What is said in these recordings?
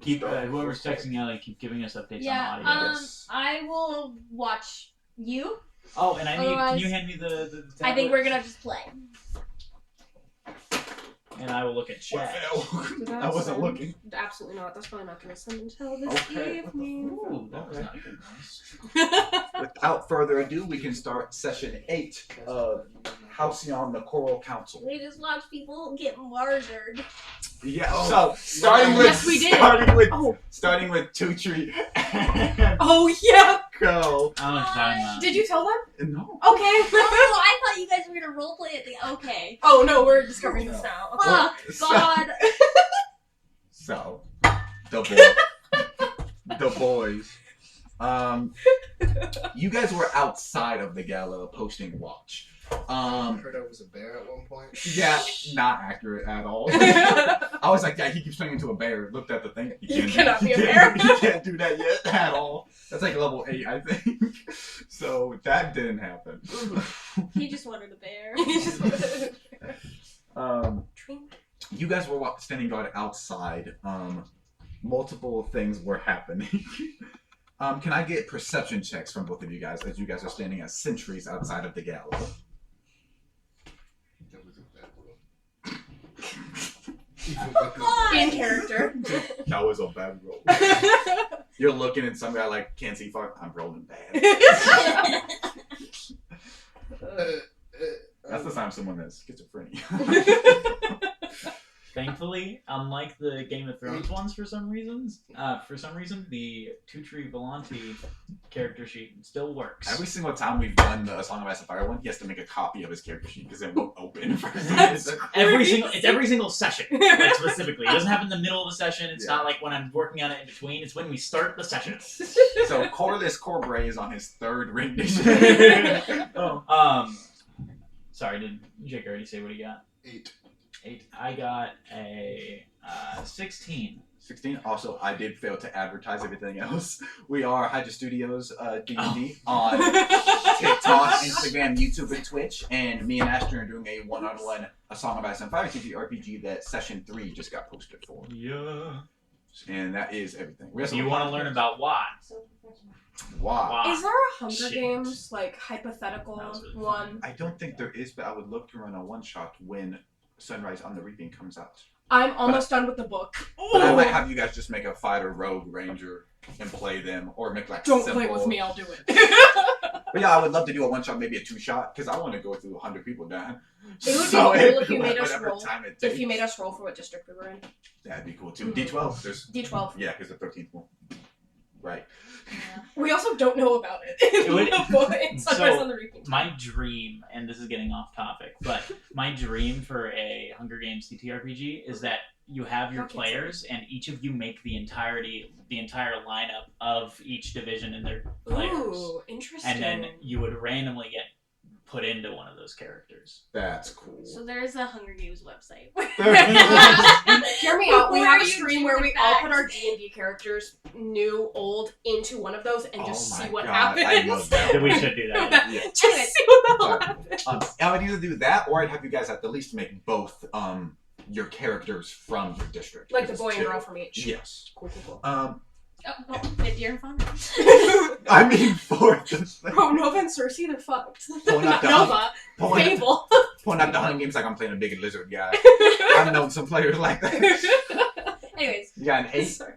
Keep whoever's texting Ellie, keep giving us updates on the audio. I will watch you. Oh, and can you hand me the tablet? I think we're gonna just play. And I will look at chat. I wasn't looking. Absolutely not. That's probably not going to send until this evening. Ooh, that was not even nice. Without further ado, we can start session 8 of Halcyon the Choral Council. We just watch people get martyred. Yeah. So starting with yes, we did. Starting with Tutri. Oh yeah. Go. Did you tell them? No. Okay. Oh, I thought you guys were gonna roleplay at the. Okay. Oh no, we're discovering this now. Okay. Oh God. So, the boys. You guys were outside of the gala posting watch. I heard I was a bear at one point. Yeah, not accurate at all. I was like, yeah, he keeps turning into a bear. Looked at the thing. You cannot be a bear. He can't do that yet at all. That's like level 8, I think. So that didn't happen. He just wanted a bear. You guys were standing guard outside. Multiple things were happening. Can I get perception checks from both of you guys as you guys are standing as sentries outside of the gala? That was a bad roll. In character. That was a bad roll. You're looking at some guy like, can't see far. I'm rolling bad. That's the sign of someone that's schizophrenia. Thankfully, unlike the Game of Thrones ones, for some reason, the Tutri Volanti character sheet still works. Every single time we've done the Song of Ice and Fire one, he has to make a copy of his character sheet because it won't open. It's every single session. Like, specifically, it doesn't happen in the middle of the session. It's not like when I'm working on it in between. It's when we start the session. So Corliss Corbray is on his 3rd rendition. Sorry, did Jake already say what he got? 8. I got a 16. 16. Also, I did fail to advertise everything else. We are Hydra Studios D&D on TikTok, Instagram, YouTube, and Twitch. And me and Ashton are doing a one-on-one A Song of Ice and Fire TTRPG that Session 3 just got posted for. Yeah. And that is everything. You want to learn about why? Why? Is there a Hunger Games, like, hypothetical one? I don't think there is, but I would love to run a one-shot when Sunrise on the Reaping comes out. I'm almost done with the book. But I might have you guys just make a fighter, rogue, ranger, and play them, or make like Don't simple... play with me, I'll do it. But yeah, I would love to do a one-shot, maybe a 2-shot, because I want to go through 100 people down. It would be cool if you made us roll. If you made us roll for what district we were in. That'd be cool too. D12. There's D12. Yeah, because the 13th one. Right. Yeah. We also don't know about it. So, my dream, and this is getting off topic, but my dream for a Hunger Games TTRPG is that you have your players, and each of you make the entire lineup of each division and their players. Ooh, interesting. And then you would randomly get put into one of those characters. That's cool. So there's a Hunger Games website. Hear me out. We have a stream where we all put our D&D characters, new, old, into one of those and just see what happens. I love that. We should do that. Yeah. Just see what will happen. I would either do that, or I'd have you guys at the least make both your characters from your district. Like the boy and girl from each. Yes. Cool. Deer and Fawn. I mean, for this thing. Bro, Nova and Cersei, they're fucked. Nova, Fable. Pulling out the Hunger Games like I'm playing a big lizard guy. I've known some players like that. Anyways. You got an 8? Sorry.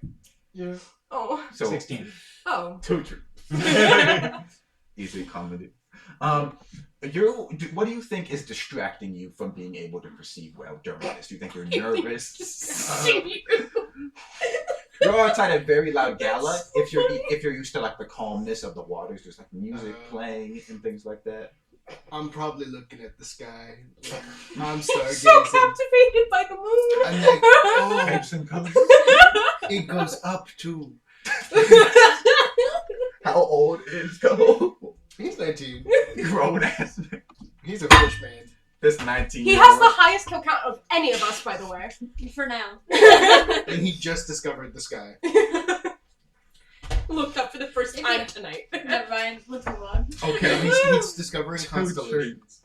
Yeah. Oh. So 16. Oh. Tutor. Easy comedy. What do you think is distracting you from being able to perceive well during this? Do you think you're nervous? You're outside a very loud gala. If you're used to like the calmness of the waters, there's like music playing and things like that. I'm probably looking at the sky. Like, I'm so stargazing. captivated by the moon. I'm like, oh, Types and colors. it goes up to. How old is Cole? He's 19. Grown ass man. He's a fish man. This 19. He has the highest kill count of any of us, by the way. For now. And he just discovered the sky. Looked up for the first time tonight. Never mind. Let's move on. Okay. He's discovering constellations.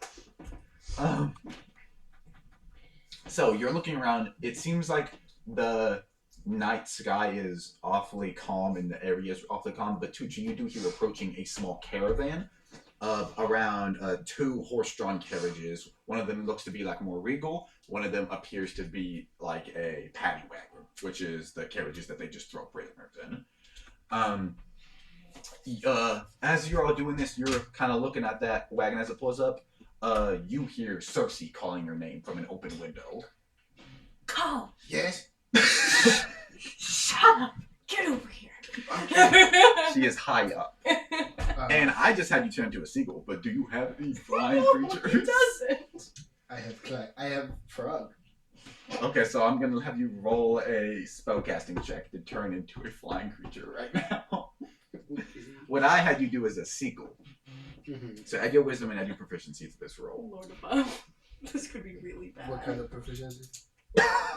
So you're looking around. It seems like the night sky is awfully calm and the area is awfully calm, but Tucci, you do hear approaching a small caravan of around 2 horse-drawn carriages. One of them looks to be like more regal. One of them appears to be like a paddy wagon, which is the carriages that they just throw prisoners in. As you're all doing this, you're kind of looking at that wagon as it pulls up. You hear Cersei calling your name from an open window. Go! Yes. Shut up! Get over here! She is high up. And I just had you turn into a seagull, but do you have any flying creatures? He doesn't. I have frog. Okay, so I'm gonna have you roll a spellcasting check to turn into a flying creature right now. What I had you do is a seagull. Mm-hmm. So add your wisdom and add your proficiency to this roll. Lord above. This could be really bad. What kind of proficiency?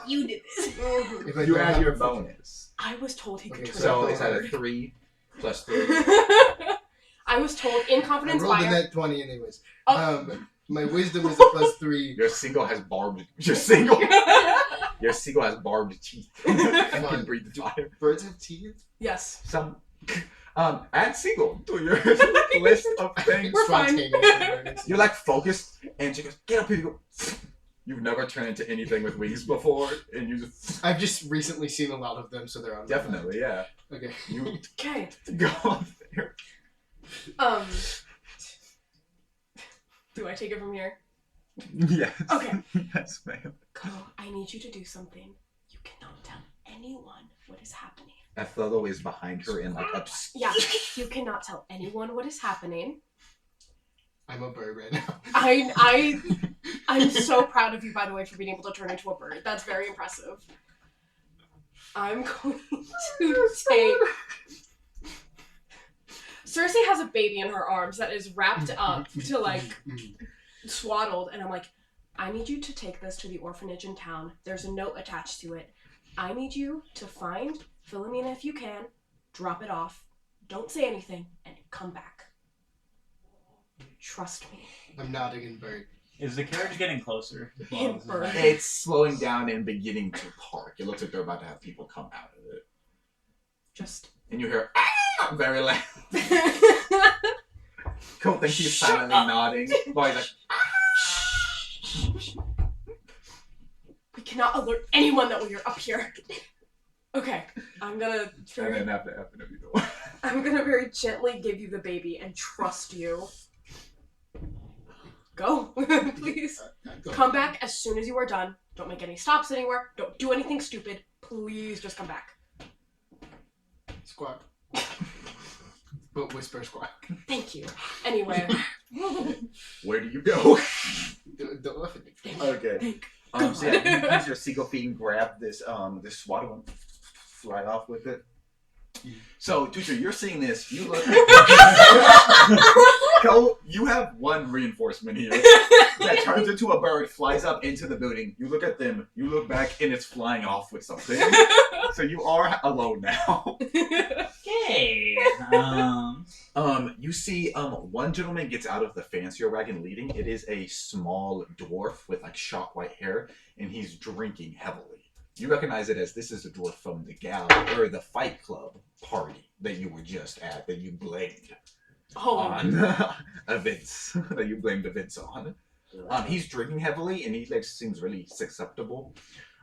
You did this. If I You don't add have your proficiency- bonus. I was told he could Okay, turn So into it's a either bird. 3 plus 3. I was told in I confidence rolled a fire. net 20 anyways. Oh. My wisdom is a +3. Your seagull has barbed. Your seagull has barbed teeth. And can breathe fire. Birds have teeth? Yes. Some. Add seagull to your list of things. We're fine. Spontaneous. You're like focused, and she goes, "Get up here!" You go. You've never turned into anything with wings before, and you just I've just recently seen a lot of them, so they're on my mind. definitely, yeah. Okay. You Okay. go up there. Do I take it from here? Yes. Okay. Yes, ma'am. Go. I need you to do something. You cannot tell anyone what is happening. Othello is behind her and like Yeah. You cannot tell anyone what is happening. I'm a bird right now. I'm so proud of you, by the way, for being able to turn into a bird. That's very impressive. I'm going to take... Cersei has a baby in her arms that is wrapped up to, like, swaddled, and I'm like, I need you to take this to the orphanage in town. There's a note attached to it. I need you to find Philomena if you can, drop it off, don't say anything, and come back. Trust me. I'm nodding in bird. Is the carriage getting closer? In bird. It's slowing down and beginning to park. It looks like they're about to have people come out of it. Just... And you hear, "Ah!" very loud. Colt thinks he's Shut silently up. nodding. Boy's like, We cannot alert anyone that we are up here. Okay, I'm gonna and then after if you don't. I'm gonna very gently give you the baby and trust you. Go, please. Come back as soon as you are done. Don't make any stops anywhere. Don't do anything stupid. Please just come back. Squawk. But whisper squawk. Thank you. Anyway. Where do you go? The orphanage. Okay. So yeah, you use your seagull feet and grab this this swaddle and fly off with it. So, Tutor, you're seeing this. You look. Cole, you have one reinforcement here that turns into a bird, flies up into the building. You look at them. You look back, and it's flying off with something. So you are alone now. Okay. You see, one gentleman gets out of the fancier wagon leading. It is a small dwarf with like shock white hair, and he's drinking heavily. You recognize it as this is a dwarf from the Gala or the Fight Club party that you were just at that you blamed on events that you blamed events on. He's drinking heavily, and he like seems really susceptible.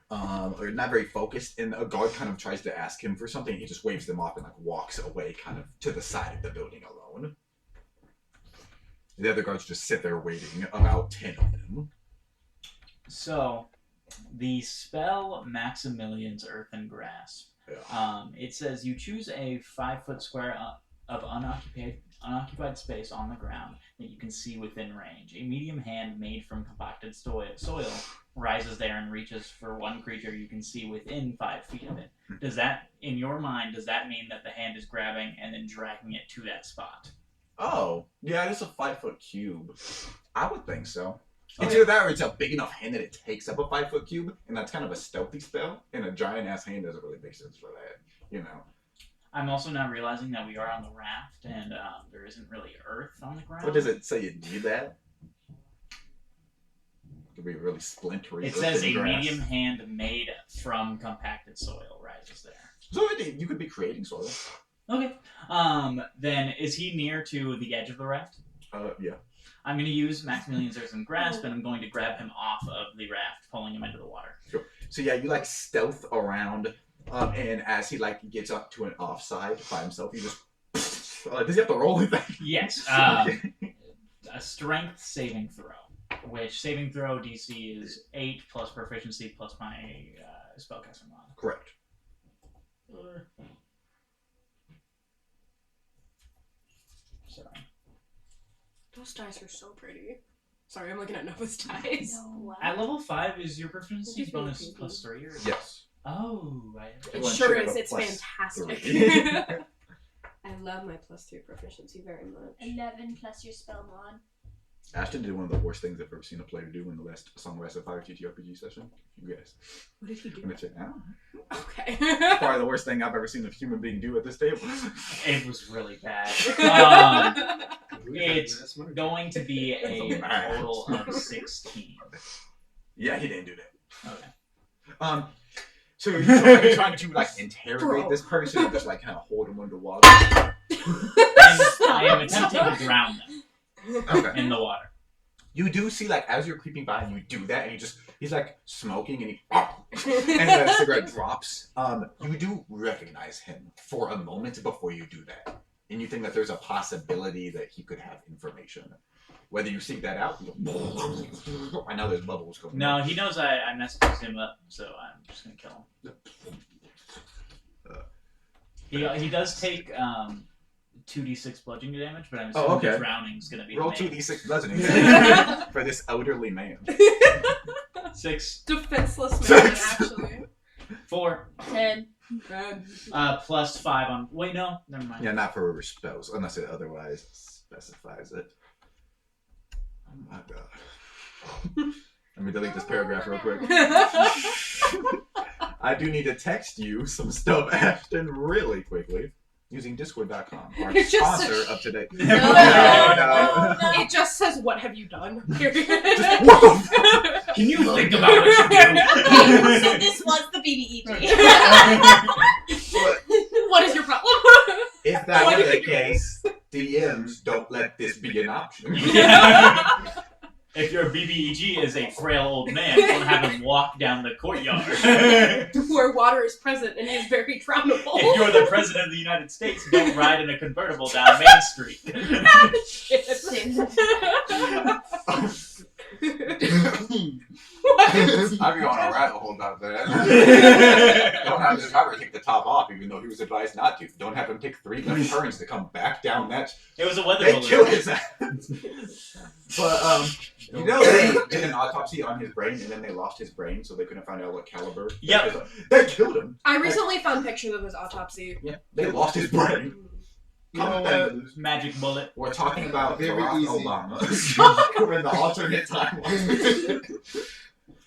Or not very focused, and a guard kind of tries to ask him for something. He just waves them off and like walks away kind of to the side of the building alone. The other guards just sit there waiting, about 10 of them. So, the spell Maximilian's Earthen Grasp. Yeah. It says you choose a 5-foot square of unoccupied space on the ground that you can see within range. A medium hand made from compacted soil rises there and reaches for one creature you can see within 5 feet of it. Does that, in your mind, does that mean that the hand is grabbing and then dragging it to that spot? Oh, yeah, it is a 5-foot cube. I would think so. Okay. It's either that or it's a big enough hand that it takes up a 5-foot cube, and that's kind of a stealthy spell, and a giant-ass hand doesn't really make sense for that, you know. I'm also now realizing that we are on the raft and there isn't really earth on the ground. What does it say you need that? It could be really splintery. It says a earthen grass. medium hand made from compacted soil rises is there. So you could be creating soil. Okay. Then is he near to the edge of the raft? Yeah. I'm going to use Maximilian's Earthen Grasp, and I'm going to grab him off of the raft, pulling him into the water. Sure. So yeah, you like stealth around, and as he like gets up to an offside by himself, you just does he have to roll with that? Yes. A strength saving throw, which saving throw DC is 8 plus proficiency plus my spellcaster mod. Correct. Sorry. Those dice are so pretty. Sorry, I'm looking at Nova's dice. No. At level 5, is your proficiency It's really bonus creepy. plus 3? Or... Yes. Oh, I It Everyone sure should have is. a It's plus fantastic. 3. I love my +3 proficiency very much. 11 plus your spell mod. Ashton did one of the worst things I've ever seen a player do in the last Song of Ice and Fire TTRPG session. You guys. What did he do? I'm gonna check out. Okay. Probably the worst thing I've ever seen a human being do at this table. It was really bad. We It's got that. going to be a Math. total of 16. Yeah, he didn't do that. Okay. So you're trying to like interrogate this person or just like kind of hold him underwater? I am attempting to drown them Okay. in the water. You do see like as you're creeping by, you do that, and he's like smoking, and and the cigarette drops. You do recognize him for a moment before you do that, and you think that there's a possibility that he could have information. Whether you seek that out, I know there's bubbles coming. No, he knows I messed him up, so I'm just gonna kill him. He does take 2d6 bludgeoning damage, but I'm assuming Oh, okay. the drowning's gonna be Roll the main. 2d6 bludgeoning for this elderly man. 6, Defenseless man, actually. 4, 10. Good. plus 5 on. Wait, no, never mind. Yeah, not for spells, unless it otherwise specifies it. Oh my god. Let me delete this paragraph real quick. I do need to text you some stuff, Ashton, really quickly. Using Discord.com, our It just sponsor says- of today. No, no. It just says, "What have you done?" Period. What the fuck? Can you think about what you do? So this was the BBEG. What is your problem? If that Why were do the you do case, DMs don't let this be an option. If your BBEG is a frail old man, don't have him walk down the courtyard. Where water is present and is very drownable. If you're the president of the United States, don't ride in a convertible down Main Street. I'd be on a rabbit hole about that. Don't have the driver take the top off, even though he was advised not to. Don't have him take 3 left turns to come back down that. It was a weather They balloon. killed his ass. But you know they did an autopsy on his brain, and then they lost his brain, so they couldn't find out what caliber. Yep. They killed him. I recently found pictures of his autopsy. Yeah, they lost his brain. You know what? Magic bullet. We're talking about Very Barack easy. Obama. We're in the alternate timeline.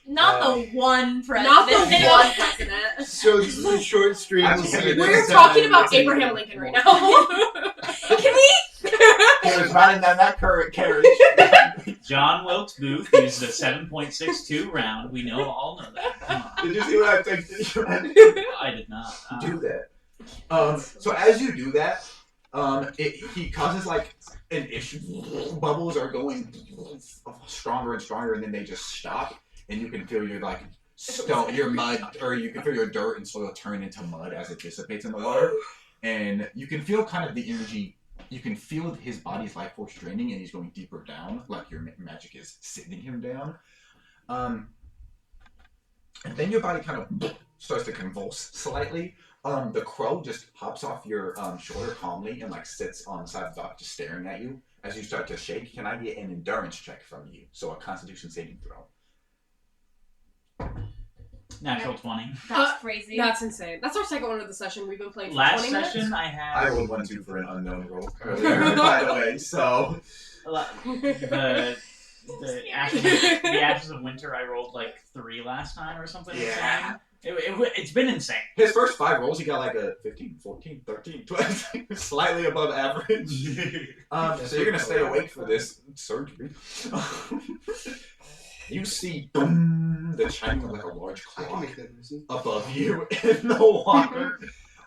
Not the one president. Not the one president. So this is a short stream. I'm We'll see kidding. you We're next talking time. about Abraham Lincoln right now. Can we? He was riding down that current carriage. John Wilkes Booth used a 7.62 round. We all know that. Come on. Did you see what I texted I did not. you? Do that. So as you do that, he causes like an issue. Bubbles are going stronger and stronger, and then they just stop, and you can feel your like stone, your mud, or you can feel your dirt and soil turn into mud as it dissipates in the water, and you can feel kind of the energy. You can feel his body's life force draining, and he's going deeper down, like your magic is sitting him down. And then your body kind of starts to convulse slightly. The crow just pops off your shoulder calmly and like sits on the side of the dock, just staring at you as you start to shake. Can I get an endurance check from you? So a Constitution saving throw. Natural 20. That's crazy. That's insane. That's our second one of the session. We've been playing for Last 20 minutes. session, I I had rolled 1-2 for an unknown roll earlier, by the way. So the ashes of winter. I rolled like 3 last time or something. Yeah. Insane. It's been insane. his first 5 rolls, he got like a 15, 14, 13, 12, slightly above average. So you're gonna stay awake for this surgery. You see, boom, the chiming of like a large I can clock make that noise. above you in the water.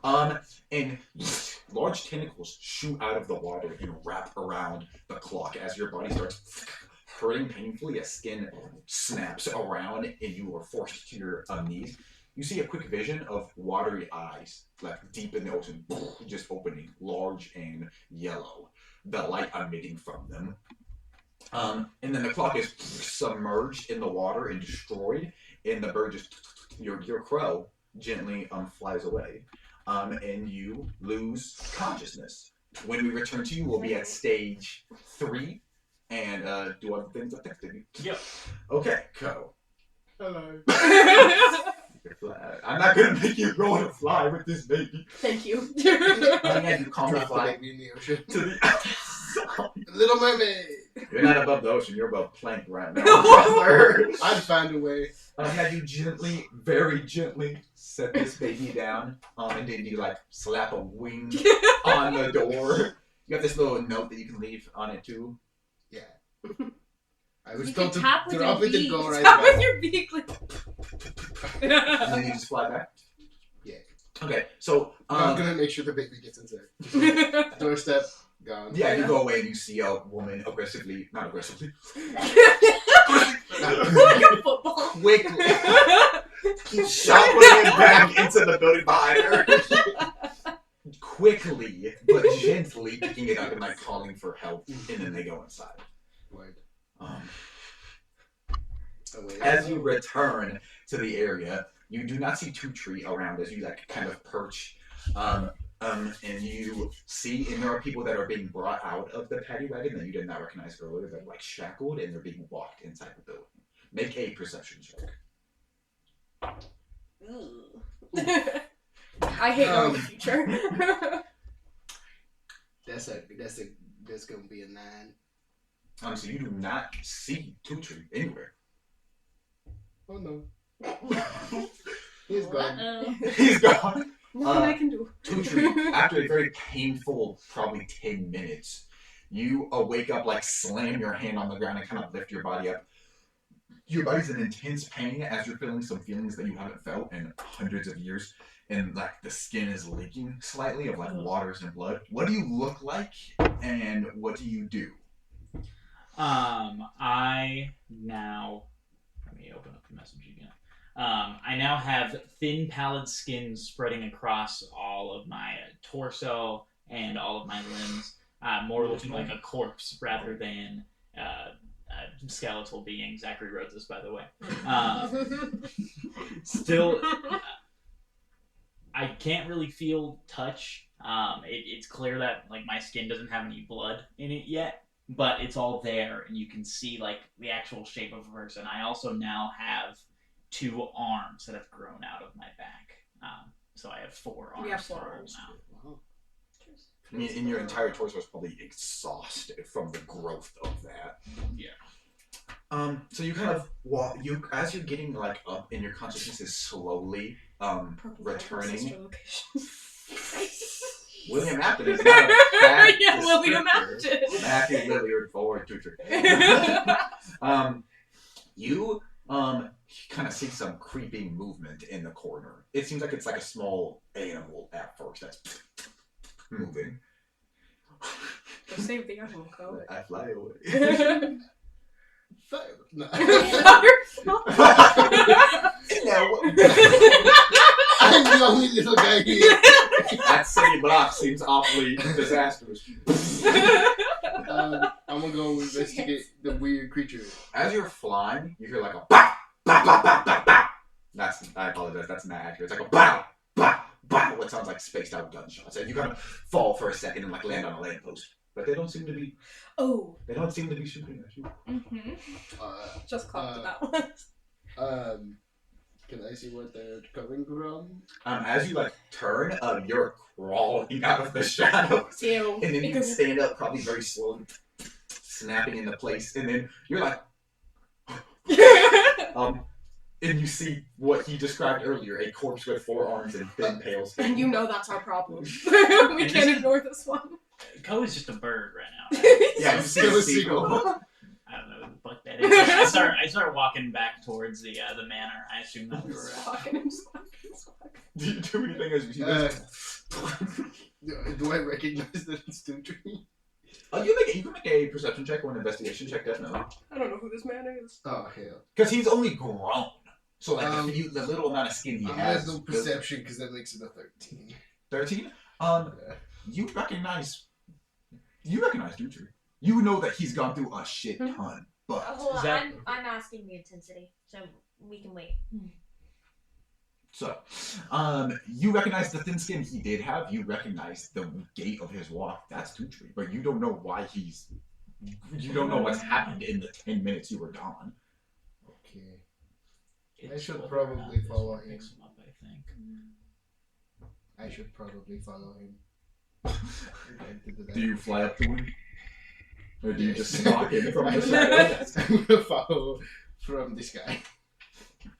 And large tentacles shoot out of the water and wrap around the clock as your body starts hurting painfully as skin snaps around and you are forced to your knees. You see a quick vision of watery eyes, like deep in the ocean, just opening, large and yellow, the light emitting from them. And then the clock is submerged in the water and destroyed, and the bird just, your crow gently flies away, and you lose consciousness. When we return to you, we'll be at stage 3, and do other things I texted you. Yep. Okay, Ko. Hello. I'm not gonna make you go on a fly with this baby. Thank you. I think I do calmly Drop the fly baby in the ocean. to the Little Mermaid. You're not above the ocean, you're above plank right now, brother. I'd find a way. Had you gently, very gently set this baby down, and then you like slap a wing on the door. You have this little note that you can leave on it too. Yeah. I was You told can to tap with your drop it and beak. go right Tap with back. your beak. Like... And then you just fly back. Yeah. Okay, so I'm gonna make sure the baby gets inside. Doorstep, gone. yeah, you go away and you see a woman aggressively, not aggressively, like a football. quickly shuffling back into the building behind her. Quickly, but gently picking it up and like calling for help, and then they go inside. Word. Oh, wait. As you return to the area, you do not see Two Tree around as you like kind of perch, and you see, and there are people that are being brought out of the paddy wagon that you did not recognize earlier. They're like shackled and they're being walked inside the building. Make a perception check. I hate knowing the future. That's gonna be a 9. So you do not see Two Tree anywhere. Oh no. He's gone. Uh-oh. He's gone. Nothing I can do. Two Tree, after a very painful, probably 10 minutes, you wake up, like slam your hand on the ground and kind of lift your body up. Your body's in intense pain as you're feeling some feelings that you haven't felt in hundreds of years. And like the skin is leaking slightly of like waters and blood. What do you look like and what do you do? I now, let me open up the message again. I now have thin, pallid skin spreading across all of my torso and all of my limbs, more looking like a corpse rather than a skeletal being. Zachary wrote this, by the way. Still, I can't really feel touch. It's clear that like my skin doesn't have any blood in it yet, but it's all there, and you can see like the actual shape of a person. I also now have 2 arms that have grown out of my back. So I have 4 arms. We have 4 total arms. now. Wow. And your entire torso is probably exhausted from the growth of that. Yeah. So you kind of walk. As you're getting like up, and your consciousness is slowly returning. William Afton is not a bad Yeah, William descriptor. Afton. Matthew Lillard forward tutor. You kind of see some creeping movement in the corner. It seems like it's like a small animal at first that's moving. Go save the animal, Ko. I fly away. No. I'm the only little guy here. That city block seems awfully disastrous. I'm gonna go investigate the weird creature. As you're flying, you hear like a bah, bah, bah, bah, bah, bah. I apologize, that's not accurate. It's like a bah, bah, bah, what sounds like spaced out gunshots. And you kind of fall for a second and like land on a lamppost. But they don't seem to be shooting at you. Mm-hmm. Just clocked to that one. Can I see what they're coming from? As you like turn, you're crawling out of the shadows. Ew. And then you stand up probably very slowly, snapping into place, and then you're like and you see what he described earlier, a corpse with 4 arms and thin pale skin. And you know that's our problem. We can't ignore this one. Ko is just a bird right now. Yeah, you see Still a a seagull. I don't know, fuck that. I start walking back towards the manor. I assume that we were at. Do you do anything as you see this? Do I recognize that it's Tucci? You can make a perception check or an investigation check, definitely. I don't know who this man is. Oh hell! Because he's only grown. So like the little amount of skin he I'm has. gonna do perception because that makes it a 13. 13. You recognize Dutry. You know that he's gone through a shit ton, but Hold on, that- I'm asking the intensity, so we can wait. so you recognize the thin skin he did have. You recognize the gait of his walk. That's Dutry, but you don't know why he's. You don't know what's happened in the 10 minutes you were gone. Okay. It's I should whether or probably not this follow one him. picks him up, I think. I should probably follow him. Do you fly up to him? Or do you just Yes. stalk him from the shadows? I'm gonna follow from this guy.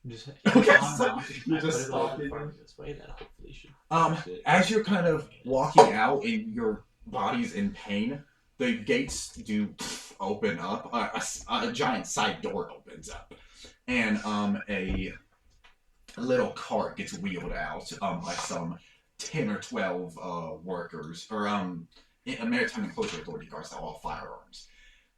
Just Okay, on so off. you I just put it a little stalking farther him? this way. That hopefully should. As you're kind of walking out and your body's in pain, the gates do open up. A giant side door opens up, and a little cart gets wheeled out by some 10 or 12 workers, or Maritime Enclosure Authority guards that all have firearms.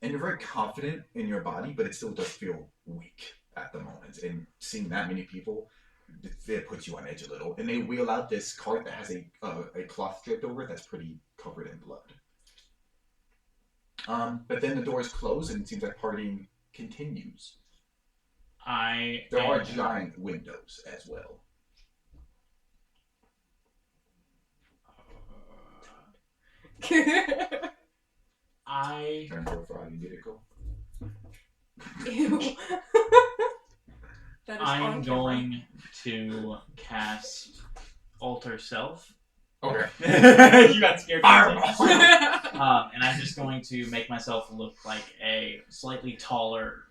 And you're very confident in your body, but it still does feel weak at the moment. And seeing that many people, it puts you on edge a little. And they wheel out this cart that has a cloth draped over it that's pretty covered in blood. But then the doors close and it seems like partying continues. There are giant windows as well. Turn to a frog and get it go. Ew. That is I'm on camera. going to cast Alter Self. Okay. You got scared. Fireball. And I'm just going to make myself look like a slightly taller,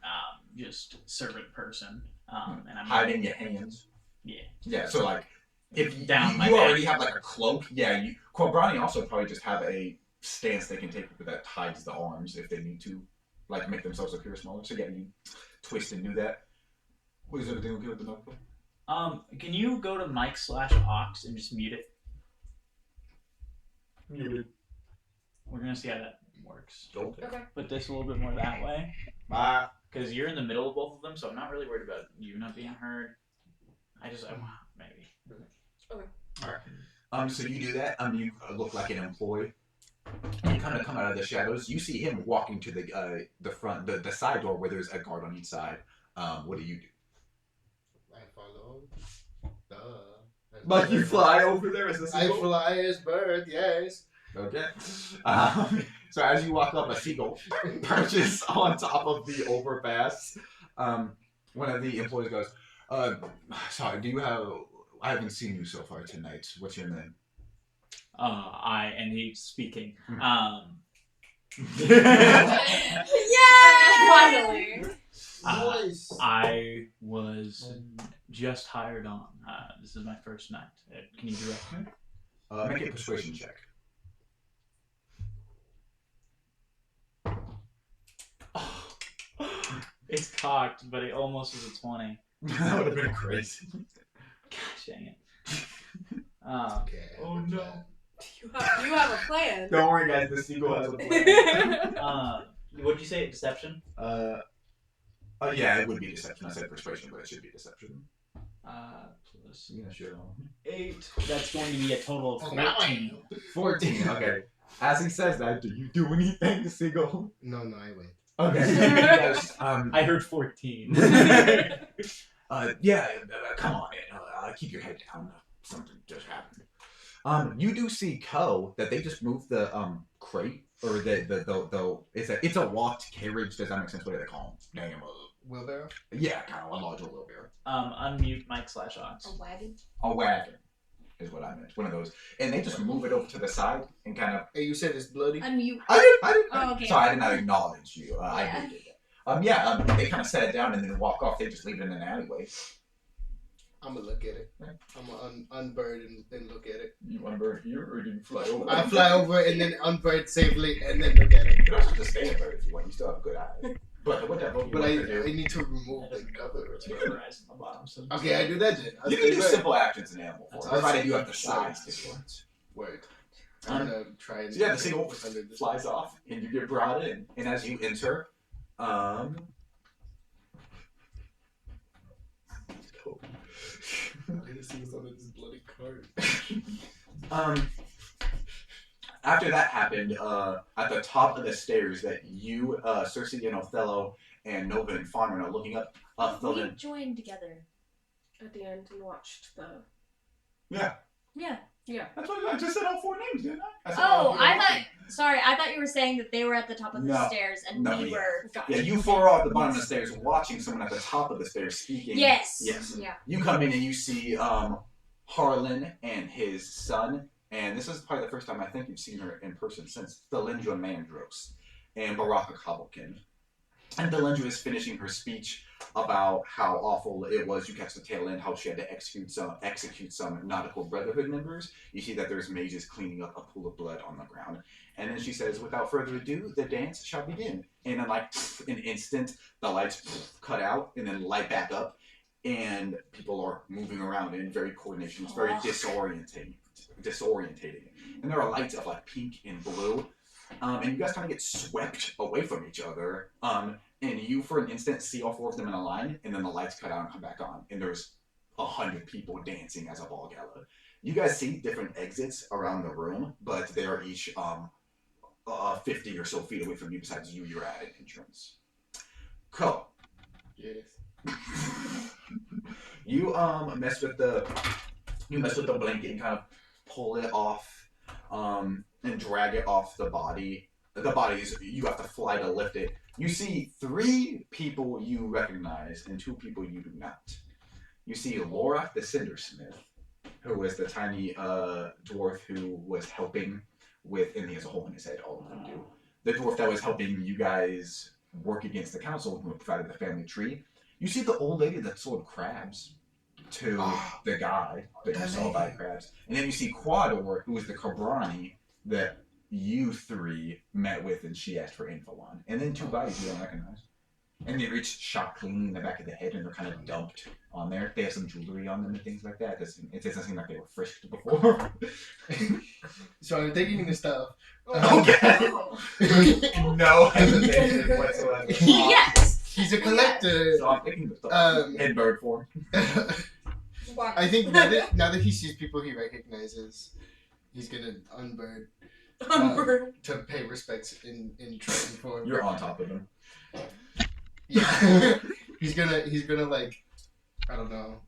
just servant person. And I'm Hiding your hands. Yeah. Yeah, so like, if you, Down my you back. already have like a cloak, yeah, Corbrani also probably just have a stance they can take that hides the arms if they need to, like make themselves appear smaller. So yeah, you twist and do that. Is everything okay with the microphone? Can you go to mic/aux and just mute it? Muted. We're gonna see how that works. Okay. Okay. Put this a little bit more that way, Bye. because you're in the middle of both of them, so I'm not really worried about you not being heard. Maybe. So you do that. You look like an employee. You kind of come out of the shadows. You see him walking to the front, the side door where there's a guard on each side. What do you do? I follow. Duh. Like you fly over there as a I fly as bird, yes. Okay. So as you walk up, a seagull perches on top of the overpass. One of the employees goes, sorry, I haven't seen you so far tonight. What's your name? And he's speaking. Finally. Nice. I was just hired on. This is my first night. Can you direct me? Make a persuasion check. It's cocked, but it almost was a 20. That would have been crazy. Gosh dang it. Okay. Oh, no. You have a plan. Don't worry, guys. The seagull has a plan. What'd you say? Deception? Yeah, it would be deception. I said persuasion, but it should be deception. Plus Yeah, sure. 8. That's going to be a total of Oh, now I 14. 14. Okay. As he says that, do you do anything, seagull? No, I wait. Okay. Yes, I heard 14. yeah, come on in. Keep your head down. Something just happened. You do see Ko that they just moved the crate or the it's a walked carriage. Does that make sense? What do they call them? Damn. Wheelbarrow? Yeah, kind of a larger wheelbarrow. Unmute mic/aux. A wagon? A wagon is what I meant. One of those, and they just move it over to the side and kind of. Hey, you said it's bloody? Unmute. I did. Oh, okay. Sorry, I did not acknowledge you. I Yeah. did that. They kind of set it down and then walk off. They just leave it in an alleyway. I'm gonna look at it. I'm gonna unbird and look at it. You want to bird here or do you fly over? I fly over and then unbird safely and then look at it. You can also just stay a bird if you want. You still have good eyes. But whatever. But I need to remove the cover. It's categorized on the bottom. So Okay, I do that then. You can do simple actions in animal form, That's provided you have the awesome. size to do it. Word. I'm gonna try and. So yeah, the single flies off, and you get brought in. And as you enter, I'm gonna see what's on this bloody card. After that happened, at the top of the stairs that you, Cersei and Othello and Nova and Farmer are looking up, We Othello. joined together. At the end and watched the. Yeah, Yeah. Yeah. that's what I just said. All 4 names, didn't I? I said Oh, all 4 I names. thought. Sorry, I thought you were saying that they were at the top of the No. stairs and No, we yeah. were. Gotcha. Yeah, you 4 are at the bottom of the stairs, watching someone at the top of the stairs speaking. Yes. Yes. Yeah. You come in and you see Harlan and his son, and this is probably the first time I think you've seen her in person since Thelindra Mandros and Baraka Cobblekin. And Thelindra is finishing her speech about how awful it was. You catch the tail end, how she had to execute some nautical brotherhood members. You see that there's mages cleaning up a pool of blood on the ground. And then she says, without further ado, the dance shall begin. And in like an instant, the lights cut out and then light back up. And people are moving around in very coordination. It's very disorientating. And there are lights of like pink and blue. And you guys kind of get swept away from each other. And you, for an instant, see all 4 of them in a line, and then the lights cut out and come back on. And there's 100 people dancing as a ball gala. You guys see different exits around the room, but they are each 50 or so feet away from you. Besides you, you're at an entrance. Cool. Yes. You mess with the blanket and kind of pull it off, and drag it off the body. The bodies, you have to fly to lift it. You see 3 people you recognize and 2 people you do not. You see Laura the Cindersmith, who is the tiny dwarf who was helping with, and he has a hole in his head, all of them do. The dwarf that was helping you guys work against the council who provided the family tree. You see the old lady that sold crabs to the guy that you saw buy crabs. And then you see Quador, who is the Cabrani that you 3 met with and she asked for info on. And then 2 bodies you don't recognize. And they reach shop cleaning in the back of the head and they're kind of dumped on there. They have some jewelry on them and things like that. It doesn't seem like they were frisked before. So I'm taking the stuff. Okay. No hesitation whatsoever. Yes. He's a collector. So I'm taking the stuff in bird form. I think now that he sees people he recognizes, he's gonna unbird to pay respects in training form. You're on top of them. Yeah. he's gonna like, I don't know,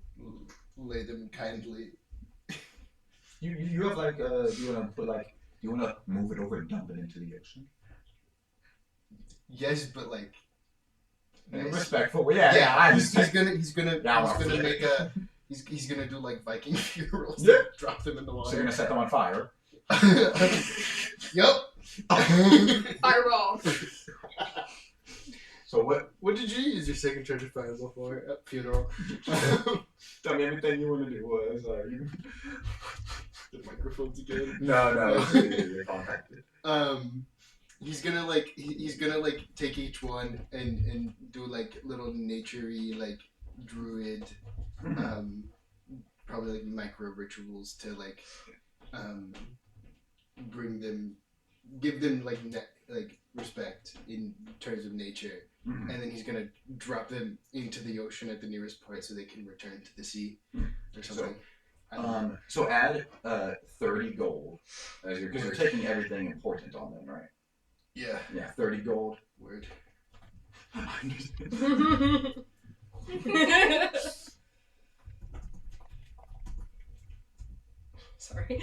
lay them kindly. You have like do you wanna move it over and dump it into the ocean? Yes, but like. Nice. Respectful. Yeah. He's gonna make a. He's gonna do like Viking funerals. Yeah. Drop them in the water. So you're gonna set them on fire. Yep. Fireball. So what What did you use your second charge of fireball for at funeral? tell me everything you wanna do was The microphones again. No, you're contacted. He's gonna take each one and do like little naturey like druid probably like micro rituals to like give them like respect in terms of nature. Mm-hmm. And then he's gonna drop them into the ocean at the nearest point so they can return to the sea or something. So add 30 gold because you're taking everything important on them, right? Yeah. Yeah, 30 gold. Word. Sorry.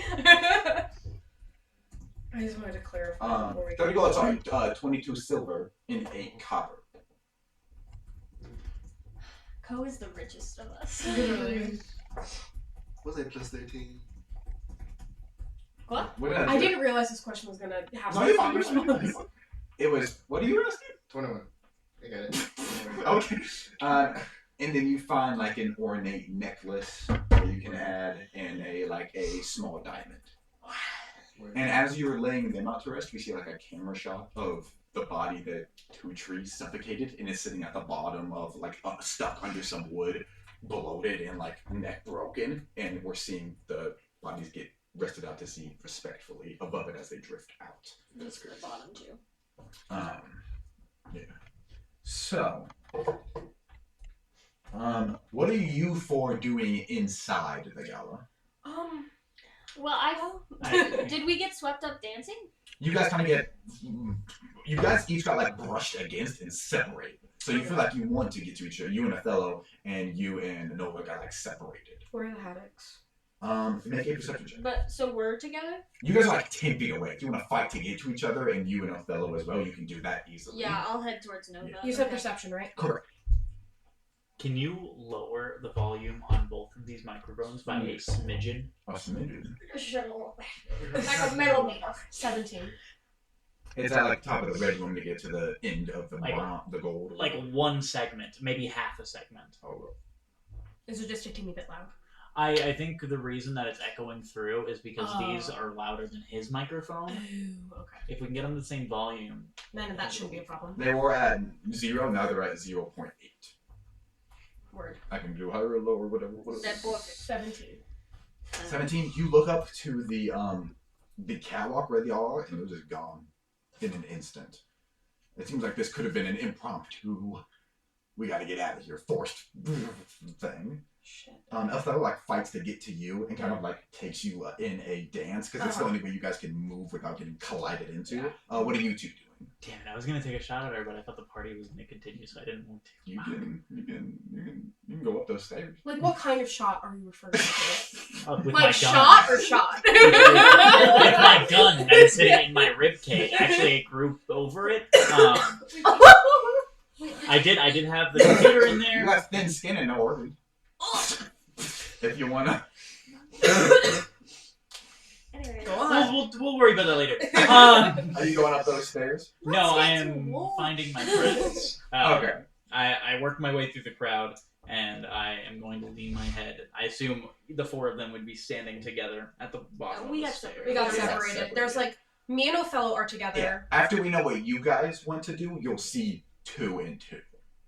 I just wanted to clarify before we 30 gold, sorry, 22 silver and 8 copper. Co is the richest of us. Literally. Was I plus 13? What? What did I I do? didn't realize this question was gonna have No, some you're fun fine, you're fine. response. It was, what are you asking? 21. I got it. Okay. And then you find like an ornate necklace that you can add and a small diamond. Word. And as you're laying them out to rest, we see like a camera shot of the body that two trees suffocated and is sitting at the bottom of like stuck under some wood, bloated and like neck broken. And we're seeing the bodies get rested out to sea respectfully above it as they drift out. These for the bottom too. Yeah. So, what are you four doing inside the gala? Well, did we get swept up dancing? You guys kind of get, you guys each got like brushed against and separated. So you feel like you want to get to each other. You and Othello and you and Nova got like separated. Where are the haddocks? Make a perception check. But so we're together? You guys are like 10 feet away. If you want to fight to get to each other, and you and Othello as well, you can do that easily. Yeah, I'll head towards Nova. Yeah. You said perception, right? Correct. Can you lower the volume on both of these microphones by a smidgen? A smidgen. Like a millimeter. 17. It's at like top of the red room to get to the end of the the gold. Like one segment, maybe half a segment. Oh. Is it just a teeny bit loud? I think the reason that it's echoing through is because these are louder than his microphone. Oh, okay. If we can get them the same volume, Then that shouldn't be a problem. They were at 0, now they're at 0.8. Word. I can do higher or lower, whatever. That book. 17. 17, you look up to the catwalk where they are, and they're just gone in an instant. It seems like this could have been an impromptu, we gotta get out of here, forced thing. Shit. Othello like fights to get to you and kind of like takes you in a dance because it's the only way you guys can move without getting collided into. Yeah. What are you two doing? damn it! I was gonna take a shot at her, but I thought the party was gonna continue, so I didn't want to. You can go up those stairs. Like, what kind of shot are you referring to? With Like, my gun. shot or shot? With my gun that is sitting in my rib cage. Actually, I grew over it. I did have the computer in You there. got thin skin and no organs. If you wanna. Anyway. Go on. We'll worry about that later. Are you going up those stairs? No, I get to am war. finding my friends. Okay. I work my way through the crowd, and I am going to lean my head. I assume the four of them would be standing together at the bottom We of got the stairs. We got Yeah. separated. There's like, me and Othello are Yeah. together. After we know what you guys want to do, you'll see 2 and 2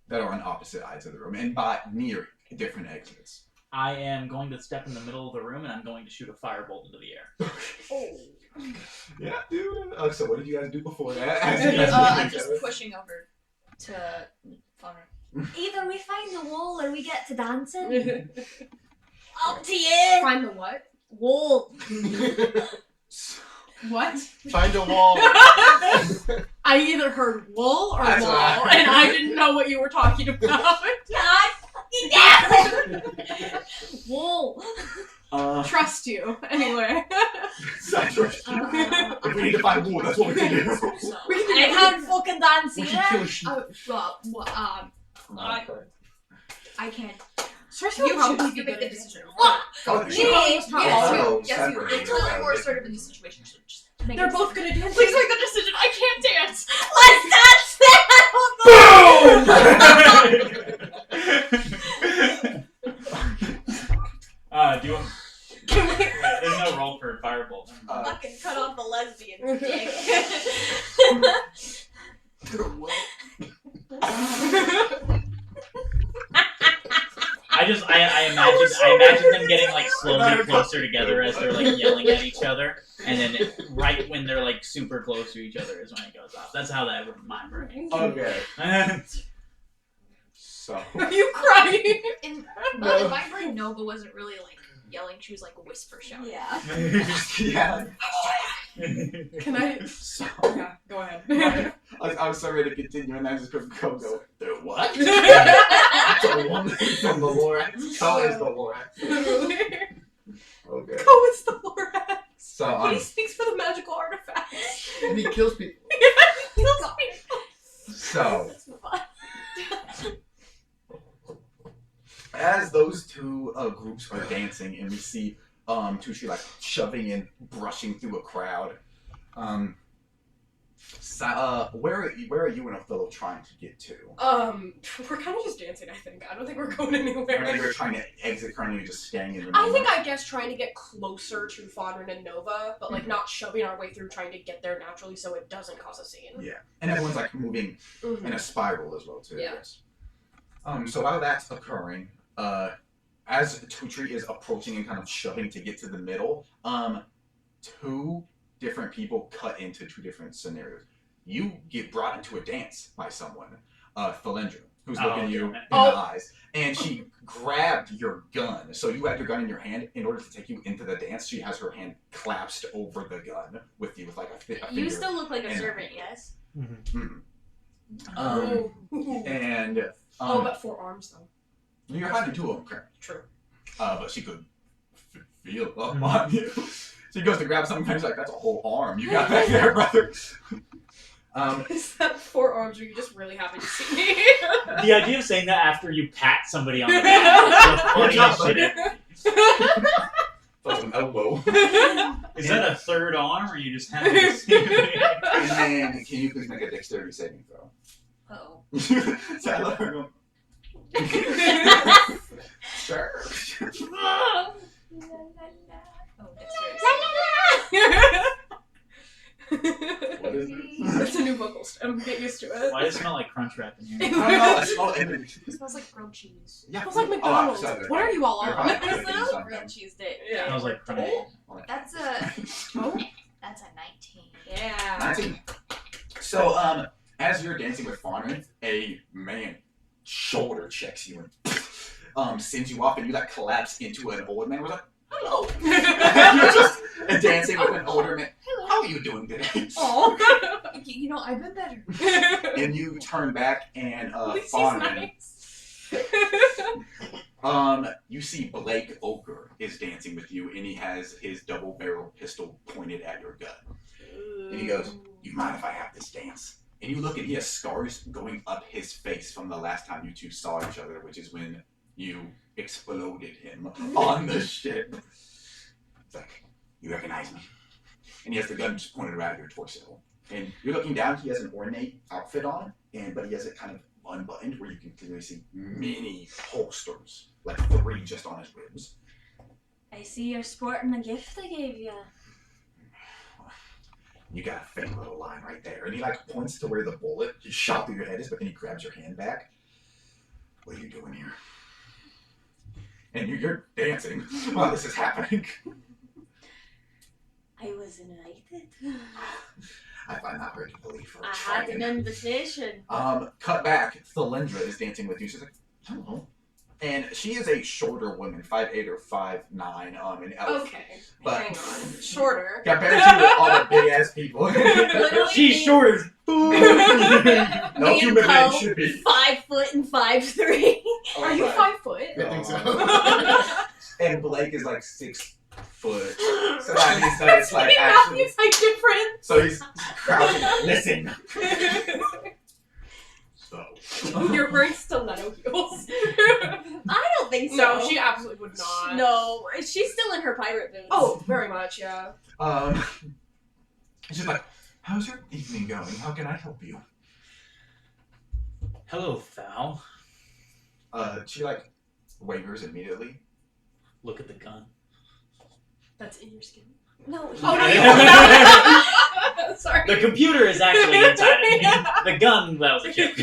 that are on opposite sides of the room and by near different exits. I am going to step in the middle of the room, and I'm going to shoot a firebolt into the air. Oh. Yeah, dude. So what did you guys do before that? As you guys I'm meet each just other? pushing over to Connor. Either we find the wall or we get to dancing. Up to you. Find the what? Wall. What? Find a wall. I either heard wool or That's wall, what I- and I didn't know what you were talking about. God fucking damn it. Wall. Trust you, anyway. If we need to find wood, that's what we can do. I can't fucking dance We should either. kill a sheep. I can't. Cersei would probably be You good make the at it. decision. What? Oh, Me? sure. Yes, Oh, you. Yes, you. separate. You're totally more assertive in these situations. So just make They're a both decision. good at dancing. Please make the decision. I can't dance. Let's dance Do you want... Can we? There's no roll for firebolt. Fucking cut off the lesbian dick. I imagine them getting like slowly closer together as they're like yelling at each other, and then right when they're like super close to each other is when it goes off. That's how that my brain. Okay. So. Are you crying? In my brain, Nova wasn't really like yelling. She was like whisper shouting. Yeah. Yeah. Can I? So. Yeah, go ahead. I was so ready to continue, and I just couldn't go. The what? Really? The woman from the Lorax. So is the Lorax. Okay. Go with the Lorax. So He speaks for the magical artifacts. And he kills people. So as those two groups are dancing, and we see Tushi like shoving and brushing through a crowd, So, where are you and Othello trying to get to? We're kind of just dancing, I think. I don't think we're going anywhere. I think we're trying to exit currently, you're just staying in the I guess trying to get closer to Fodron and Nova, but like not shoving our way through, trying to get there naturally so it doesn't cause a scene. Yeah, and everyone's like moving in a spiral as well too. Yeah. Yes. So while that's occurring, as Tutri is approaching and kind of shoving to get to the middle, two different people cut into two different scenarios. You get brought into a dance by someone, Thalendra, who's looking you in the eyes, and she grabbed your gun. So you had your gun in your hand in order to take you into the dance. She has her hand clasped over the gun with you with like a finger. You still look like a servant, yes? And but 4 arms though. you're hiding 2 of them, correct? True. But she could feel up on you. She goes to grab something, and she's like, "That's a whole arm you got back there, brother." Is that 4 arms? Are you just really happy to see me? The idea of saying that after you pat somebody on the back is the funniest shit. Plus an elbow. Is that a third arm, or you just have to see me? And then, can you please make a dexterity saving throw? Uh-oh. So I love her going, sure. Oh, dexterity. What is it? It's a new vocal stem. Get used to it. Why does it smell like crunch wrap in here? I don't know, I smell it. It smells like grilled cheese. Yeah. It smells like McDonald's. sorry. What are you all They're on? probably It's cooking literally something. grilled cheese day. It Yeah. smells like crunch. That's a... Oh. That's a 19. Yeah. 19. So, as you're dancing with Fauna, a man shoulder checks you and sends you off, and you like collapse into an old man. We're like, "Hello." You're just dancing with an older man. Hello. How are you doing today? Oh. You know, I've been better. And you turn back, and At least he's Fauna, nice. you see Blake Oker is dancing with you, and he has his double-barreled pistol pointed at your gun. And he goes, "You mind if I have this dance?" And you look, and he has scars going up his face from the last time you two saw each other, which is when you exploded him on the ship. It's like, "You recognize me?" And he has the gun just pointed right at your torso. And you're looking down, he has an ornate outfit on, but he has it kind of unbuttoned where you can clearly see many holsters, like 3 just on his ribs. I see you're sporting the gift I gave you. You got a funny little line right there. And he like points to where the bullet just shot through your head is, but then he grabs your hand back. "What are you doing here?" And you're dancing while this is happening. I was invited. I find that hard to believe for a I had an dragon. invitation. Cut back, Thalendra is dancing with you. She's like, "Hello." And she is a shorter woman, 5'8" or 5'9", an elf. Okay. But- Hang on. Shorter. Compared to all the big ass people. Literally She's me, short as No Me human and being Poe. should be. 5 foot and 5'3". Are you 5 foot? I think so. And Blake is like 6 foot. So that means that it's like actually. Matthew's like different. So he's crouching. Listen. So. You're wearing stiletto heels. I don't think so. No, she absolutely would not. No, she's still in her pirate boots. Oh, very much, yeah. She's like, "How's your evening going? How can I help you?" Hello, Thal. She like wavers immediately. Look at the gun. That's in your skin. No. Oh, no, you Sorry. The computer is actually inside of me. The gun, that was a joke.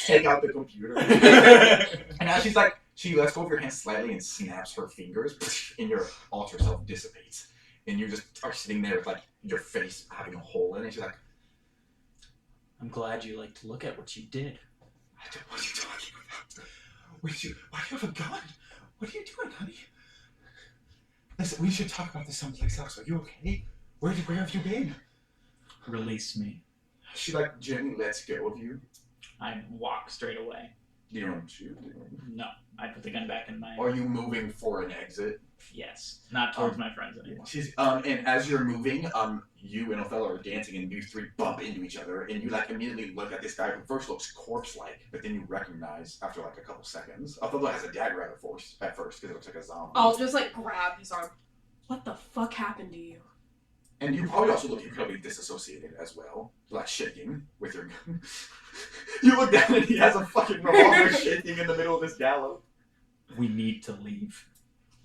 Take out the computer. And now she's like, she lets go of your hand slightly and snaps her fingers, and your alter self dissipates. And you just are sitting there with like your face having a hole in it. She's like, I'm glad you like to look at what you did. "What are you talking about? Why do you have a gun? What are you doing, honey? Listen, we should talk about this someplace else. Are you okay? Where have you been?" Release me. She like gently lets go of you. I walk straight away. You don't shoot. No, I put the gun back in my... Are you moving for an exit? Yes, not towards my friends anymore. She's and as you're moving, you and Othello are dancing, and you 3 bump into each other, and you like immediately look at this guy who first looks corpse-like, but then you recognize after like a couple seconds. Othello has a dagger at first because it looks like a zombie. I'll just like grab his arm. What the fuck happened to you? And you probably also look incredibly disassociated as well, like shaking with your gun. You look down and he has a fucking revolver shaking in the middle of this gallows. We need to leave.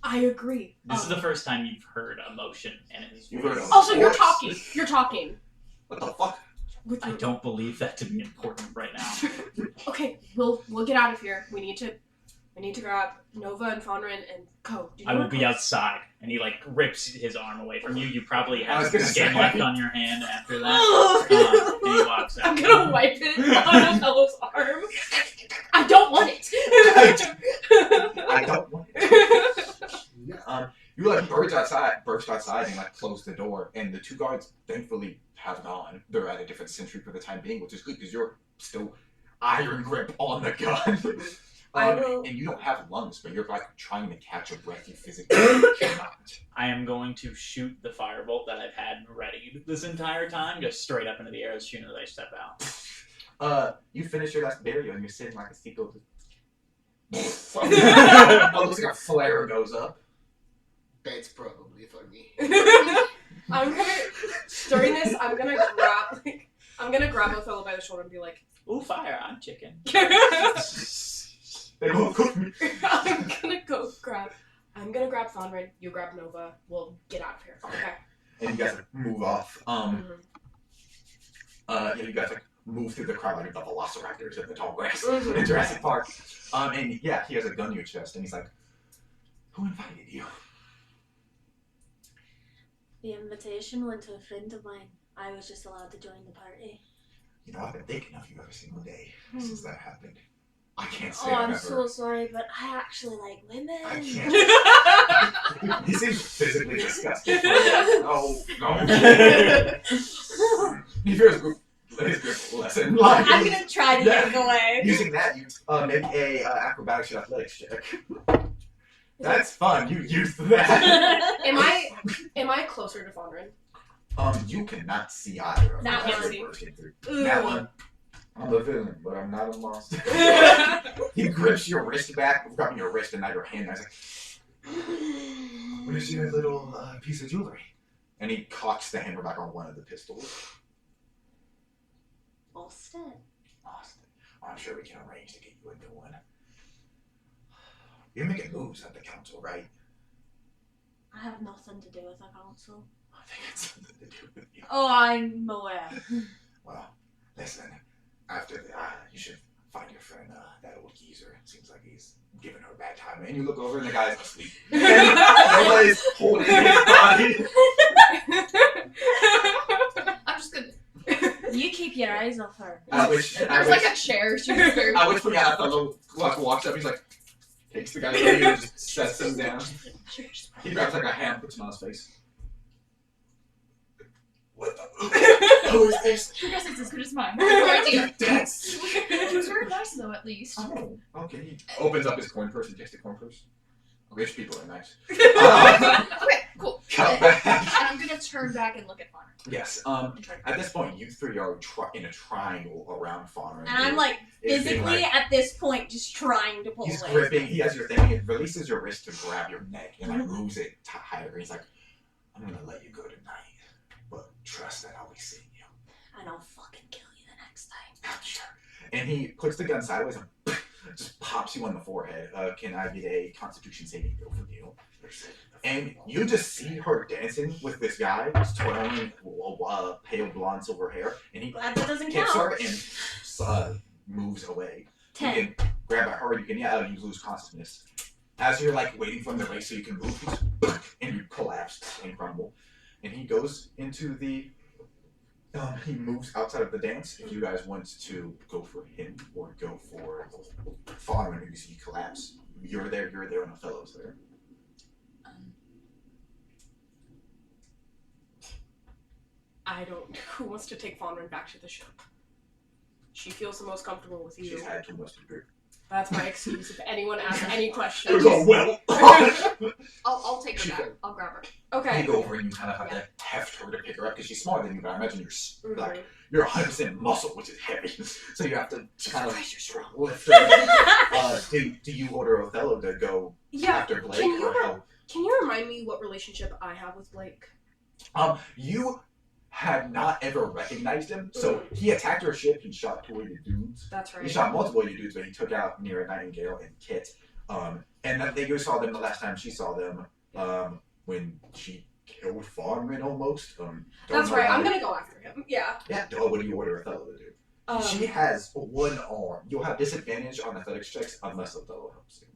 I agree. This is the first time you've heard emotion in his You've voice. heard Also, you're Voice. talking. You're talking. What the fuck? With I your- don't believe that to be important right now. Okay, we'll get out of here. We need to grab Nova and Fonrin and go. Do you I know will where be Co's- outside, and he like rips his arm away from you. You probably I have was some gonna skin say. left on your hand after that. And he walks out. I'm gonna wipe it on Othello's arm. I don't want it. I don't want it. You like burst outside and like close the door, and the two guards thankfully have gone. They're at a different century for the time being, which is good because you're still iron grip on the gun. I will- And you don't have lungs, but you're like trying to catch a breath you physically cannot. I am going to shoot the firebolt that I've had ready this entire time, just straight up into the air as soon as I step out. You finish your last burial and you're sitting like a seagull. Oh, looks like a flare goes up. That's probably funny. I'm gonna during this. I'm gonna grab Othello by the shoulder and be like, Ooh, fire! I'm chicken. They won't cook me. I'm gonna grab Fonrin. You grab Nova. We'll get out of here. Okay. And you guys like, move off. Yeah, you guys like move through the crowd like the velociraptors in the tall grass in Jurassic Park. And yeah, he has a gun to your chest, and he's like, "Who invited you?" The invitation went to a friend of mine. I was just allowed to join the party. You know, I've been thinking of you every single day since that happened. I can't say Oh, I've I'm ever. so sorry, but I actually like women. I can't. He seems physically disgusted. No. He feels his grip lesson. Like, I'm gonna try to get away. using that, you make a acrobatics and athletics check. That's fun. You used that. Am I closer to Fonrin? You cannot see either of That them. one. You're bursting through. That one. I'm a villain, but I'm not a monster. He grips your wrist back, grabbing your wrist and not your hand. I was like, "Where's your little piece of jewelry?" And he cocks the hammer back on one of the pistols. Austin. Austin, I'm sure we can arrange to get you a new one. You're making moves at the council, right? I have nothing to do with the council. I think it's something to do with you. Oh, I'm aware. Well, listen. After that, you should find your friend, that old geezer. Seems like he's giving her a bad time. And you look over and the guy's asleep. Nobody's holding his body. I'm just gonna. You keep your eyes off her. There's like a chair. She was very. I wish when a fellow walks up, he's like, takes the guy's body and just sets him down. He grabs like a hand, puts him on his face. What the? Who is this? I guess it's as good as mine. No idea. That's. She was very nice though, at least. Oh, okay. He opens up his coin purse and takes the coin purse. Rich people are nice. Okay, cool. Cut And back. I'm gonna turn back and look at Connor. Yes. And try to- At this point, you three are in a triangle around Fauna. And I'm like It's being physically like- at this point just trying to pull he's away. gripping. He has your thing. He releases your wrist to grab your neck and like moves it higher. He's like, "I'm gonna let you go tonight, but trust that I'll be seeing you." And I'll fucking kill you the next time. I'm sure. And he puts the gun sideways and just pops you on the forehead. Can I get a Constitution saving throw from you? And you just see her dancing with this guy, twirling pale blonde silver hair, and he Glad that doesn't kicks count. her and moves away. 10. You can grab at her, you can you lose consciousness. As you're like waiting for him to race so you can move, and you collapse and crumble. And he goes into the he moves outside of the dance. If you guys want to go for him or go for Fauna and you see collapse, you're there, and Othello's there. I don't. Who wants to take Fonrin back to the ship? She feels the most comfortable with you. She's had too much to drink. That's my excuse. If anyone asks any questions. Well. I'll take her back. I'll grab her. Okay. You go over and you kind of have to heft her to pick her up because she's smaller than you, but I imagine you're like Mhm. you're 100% muscle, which is heavy, so you have to kind of lift her. Do you order Othello to go Yeah. after Blake Can you or help? Can you remind me what relationship I have with Blake? You had not ever recognized him, so he attacked your ship. He shot 2 of your dudes. That's right. He shot multiple of your dudes, but he took out Mira, Nightingale, and Kit. And then you saw them the last time she saw them. When she killed Farman almost. That's right. I'm gonna go after him. Yeah. Yeah. What do you order Othello to do? She has 1 arm. You'll have disadvantage on athletics checks unless Othello helps you.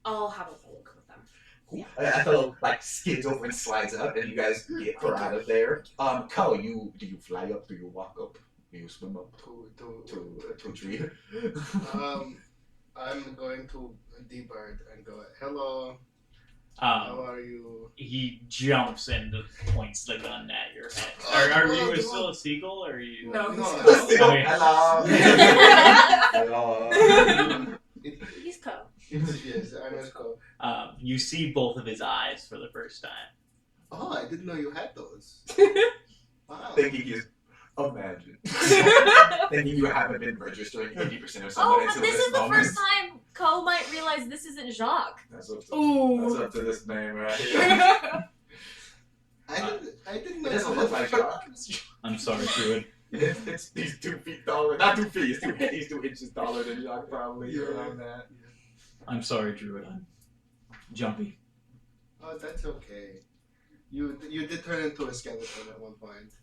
I'll have a look with them. Cool. Othello skids over and slides up, and you guys get her out of there. Ko, do you fly up? Do you walk up? Do you swim up to a tree? I'm going to D-Bird and go, hello, how are you? He jumps and points the gun at your head. Are you still a seagull, or are you? No, Okay. Hello. Hello. He's Co. Yes, I'm a Ko. You see both of his eyes for the first time. Oh, I didn't know you had those. Wow. Thinking you imagine. Thinking you haven't been registering 80% of someone Oh, but until this is the moment. first time Ko might realize this isn't Jacques. That's up to this man right here. I didn't know It doesn't look like Jacques. I'm sorry, Druid. He's 2 feet taller. Not 2 feet. He's 2 inches taller than Jacques, probably. Yeah. Around that. I'm sorry, Druid. I'm jumpy. Oh, that's okay. You did turn into a skeleton at one point.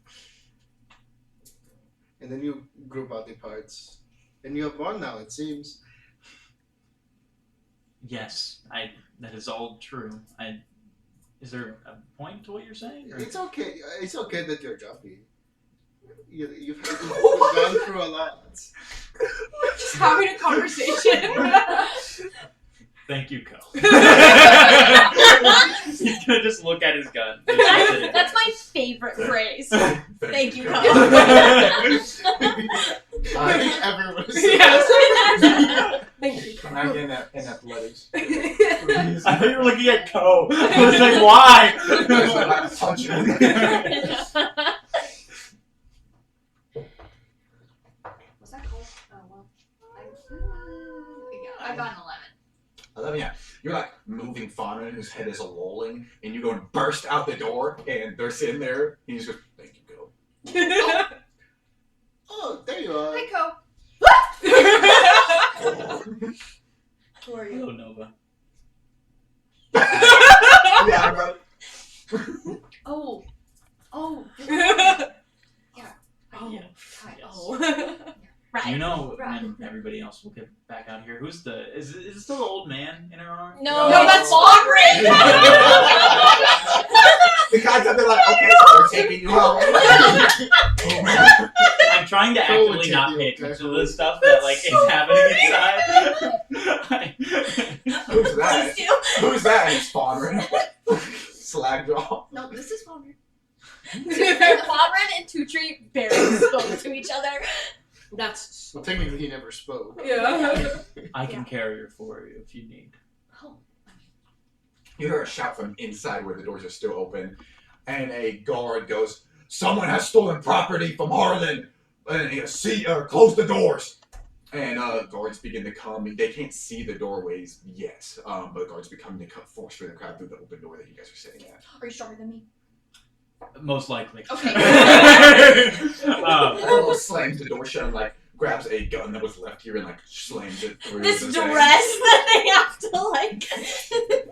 And then you grew body parts. And you have one now, it seems. Yes, that is all true. Is there a point to what you're saying? Or? It's okay. It's okay that you're jumpy. You've gone through a lot. Just having a conversation. Thank you, Ko. He's gonna just look at his gun. That's my favorite phrase. Thank you, Ko. I think everyone is Yes. Thank you. Can I get in athletics? I thought you were looking at Ko. I was like, why? Punch him. Was that called? Oh well. I got an 11. Yeah. You're like moving Fauna, whose head is lolling, and you go and burst out the door, and they're sitting there, and you just go, thank you, Ko. Oh, there you are. Hi, Co. Who are Hello, you? Nova. Yeah, bro. Oh. Oh. Yes. Oh. Right. You know, Right. when everybody else will get back out here. Is it still the old man in her arm? No, No, that's Fawnred. The guys up there like, okay, we're taking you home. I'm trying to Cool, actively not take pay you, attention to okay. the stuff that is happening inside. Who's that? Please do. Who's that? It's Fauna. Slag jaw. No, this is Fawnred. Fawnred and Tutri barely spoke to each other. That's Well, technically, he never spoke. yeah. I can carry her for you if you need. Oh. You hear a shout from inside where the doors are still open, and a guard goes, "Someone has stolen property from Harlan. Close the doors." And guards begin to come. They can't see the doorways yet, but guards begin to force through the crowd through the open door that you guys are sitting at. Are you stronger than me? Most likely. Okay. Arlo slams the door shut and grabs a gun that was left here and slams it through. This the dress thing. that they have to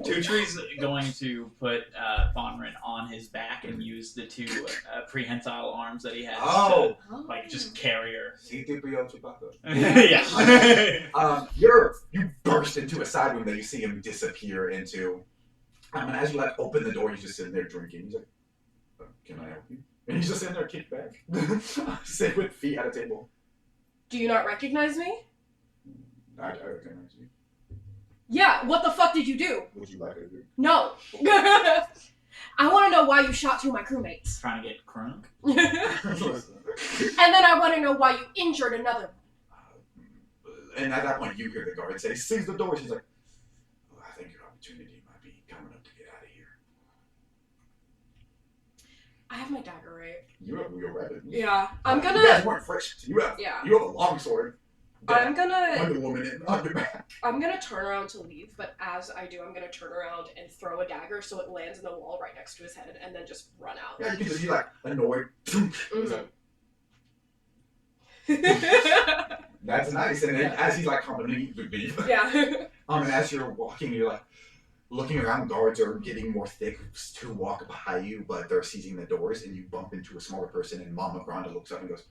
Tutri's going to put Fawnred on his back and use the 2 prehensile arms that he has Oh. to just carry her. C-3PO Chewbacca. Yeah. You burst into a side room that you see him disappear into. And as you open the door, he's just sitting there drinking. He's like, "Can I help you?" And he's just sitting there kicked back, sitting with feet at a table. Do you not recognize me? I recognize you. Yeah. What the fuck did you do? Would you like to do? No. I want to know why you shot 2 of my crewmates. Trying to get crunk. And then I want to know why you injured another. And at that point, you hear the guard say, "Seize the door." She's like, "Oh, I think your opportunity might be coming up to get out of here." I have my dagger, right? You have your weapon. Yeah. I'm You gonna. guys weren't frisked. You have Yeah. a long sword. I'm gonna Wonder Woman on your back. I'm gonna turn around to leave, but as I do, I'm gonna turn around and throw a dagger so it lands in the wall right next to his head, and then just run out. Yeah, you can just be like annoyed. That's nice. And then as he's like coming to leave. Yeah. And as you're walking, you're like looking around. Guards are getting more thick to walk by you, but they're seizing the doors, and you bump into a smaller person. And Mama Granda looks up and goes,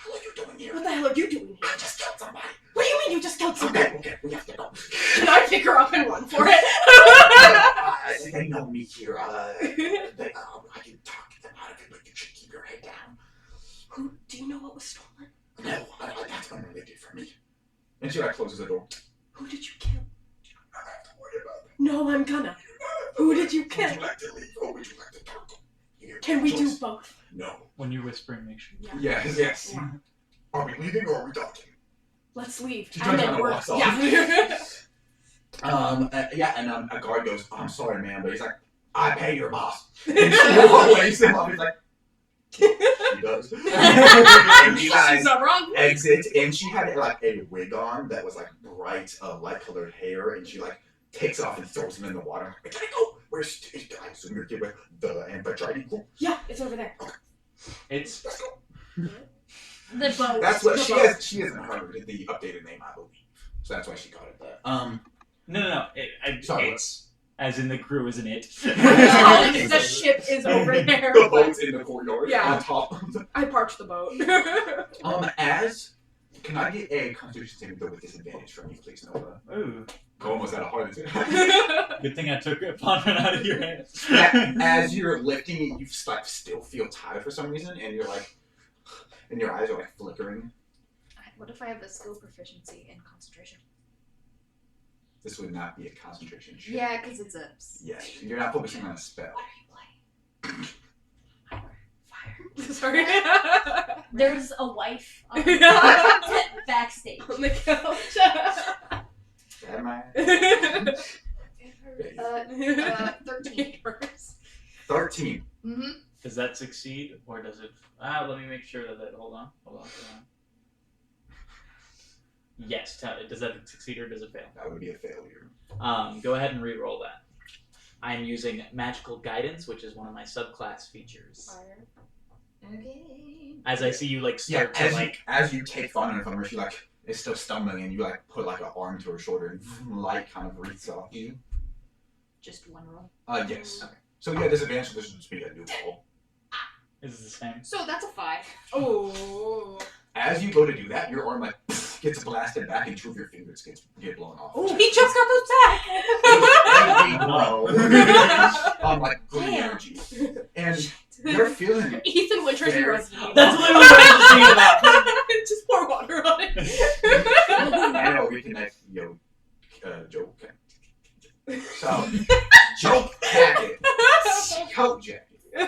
"What the hell are you doing here? What the hell are you doing here? I just killed somebody." What do you mean you just killed somebody? Okay, we have to go. Can I pick her up and run for it? They know me here. I can talk them out of it, but you should keep your head down. Do you know what was stolen? No, that's what they did for me. And she like closes the door. Who did you kill? You don't have to worry about it. No, I'm gonna. Who did you kill? Would you like to leave or would you like to talk? Can we do both? No. When you're whispering, make sure. Yes. Yeah. Are we leaving or are we talking? Let's leave. She turns around and walks off. Yeah. And a guard goes, "I'm sorry, man," but he's like, "I pay your boss." And she waves him up. He's like, "She does." And you guys She's not wrong. exit, and she had like a wig on that was like bright, light-colored hair, and she like takes off and throws him in the water. Like, "Can I go? Where's I assume you're here with the amphitrite?" Yeah, it's over there. It's Let's go. The boat. That's what The she boat. has. She hasn't heard the updated name, I believe. So that's why she got it. no. Sorry. It's as in the crew, isn't it? The ship is over there. The boat's in the courtyard. Yeah. On top. I parked the boat. Can I get a Constitution saving throw with disadvantage from you, please, Nova? Ooh, I almost had a heart attack. good thing I took a pawn out of your hands. As you're lifting, you like still feel tired for some reason, and you're like, and your eyes are like flickering. What if I have a skill proficiency in concentration? This would not be a concentration check. Yeah, because it's a. Yeah, you're not focusing on a spell. What are you playing? Fire. Sorry. There's a wife on backstage. On the couch. Am I? 13. 13. Mm-hmm. Does that succeed or does it? Let me make sure that. Hold on. Yes. Does that succeed or does it fail? That would be a failure. Go ahead and re-roll that. I'm using magical guidance, which is one of my subclass features. Fire. Okay. As I see you like start to like. As you take Fawn from her, she like is still stumbling, and you like put like an arm to her shoulder, and light kind of wreaths off you. Just one roll. Yes. Okay. So yeah, disadvantage. This would just be a new roll. Is it the same? So that's a 5. Oh. As you go to do that, your arm like gets blasted back, and 2 of your fingers get blown off. Oh, he just got those back. Like green Damn. energy, and you're feeling. Ethan Winters and Fair. Resident Evil. That's literally what I was thinking about. Just pour water on it. I know we connect, joke. So, joke jacket, coat jacket. Is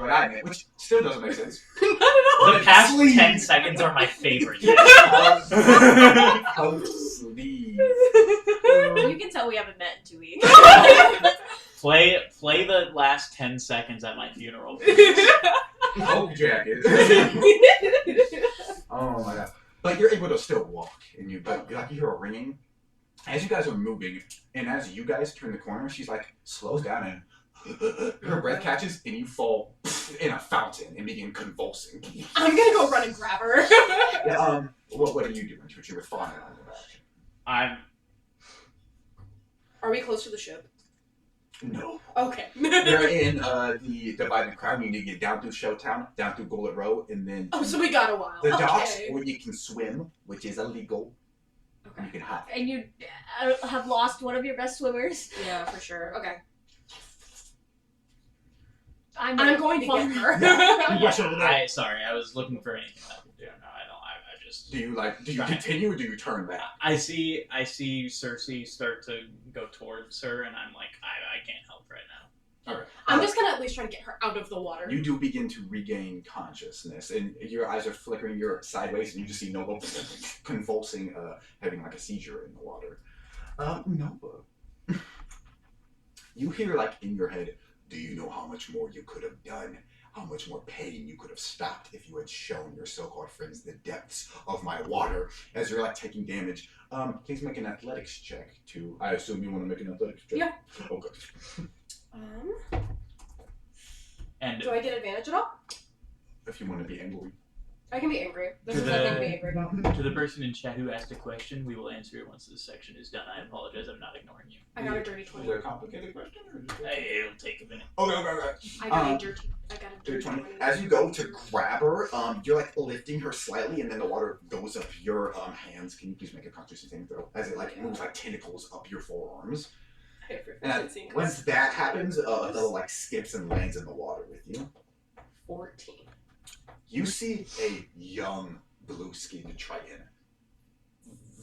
what I meant, which still doesn't make sense. The past 10 seconds are my favorite. Coat sleeve. You can tell we haven't met in 2 weeks. Play the last 10 seconds at my funeral. Coat jacket. Oh my god! But you're able to still walk, and you hear a ringing. As you guys are moving, and as you guys turn the corner, she's like slows down and her breath catches, and you fall in a fountain and begin convulsing. I'm gonna go run and grab her. Yeah, what are you doing? You were falling on the back. Are we close to the ship? No. Okay. You're in the divided crowd. You need to get down through Showtown, down through Gullet Row, and then Oh, so we got a while. the docks, Okay. where you can swim, which is illegal. Okay. You can hide. And you have lost one of your best swimmers. Yeah, for sure. Okay. I'm going to get her. Sorry, I was looking for anything I could do. No, I don't. I just. Do you continue or do you turn back? I see Cersei start to go towards her, and I'm like, I can't help right now. Alright. I'm just gonna at least try to get her out of the water. You do begin to regain consciousness, and your eyes are flickering. You're sideways, and you just see Nova convulsing, having like a seizure in the water. Nova, you hear like in your head, "Do you know how much more you could have done? how much more pain you could have stopped if you had shown your so-called friends the depths of my water. As you're like taking damage, please make an athletics check to. I assume you want to make an athletics check. Yeah. Okay. And Do I get advantage at all? If you want to be angry. I can be angry. This To is nothing to be the- angry about. to the person in chat who asked a question, we will answer it once this section is done. I apologize, I'm not ignoring you. I got a dirty Is 20. there a complicated question? Or just... It'll take a minute. Okay. I got a dirty 20. 20. As you go to grab her, you're like lifting her slightly, and then the water goes up your hands. Can you please make a Constitution saving throw? As it like moves like tentacles up your forearms. And once that happens, they'll like skips and lands in the water with you. 14. You see a young blue-skinned Triton.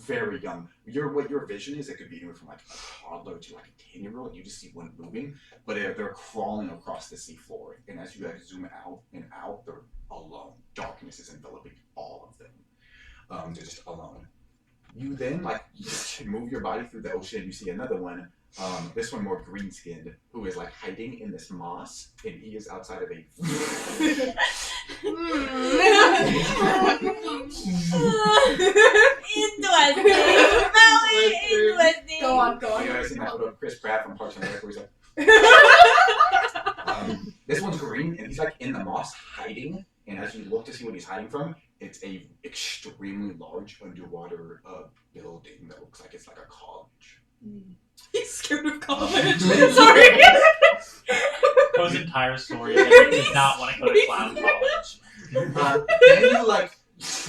Very young. What your vision is, it could be anywhere from like a toddler to like a 10-year-old. You just see one moving, but they're crawling across the seafloor. And as you like zoom out and out, they're alone. Darkness is enveloping all of them. They're just alone. You then like move your body through the ocean. You see another one. This one more green-skinned, who is like hiding in this moss, and he is outside of a. Interesting. Very interesting. Go on. You guys seen that photo of Chris Pratt from Parks and Rec where he's like. This one's green, and he's like in the moss hiding. And as you look to see what he's hiding from, it's a extremely large underwater building that looks like it's like a college. He's scared of college. Sorry. Co's entire story is that he does not want to go to clown college. Then you like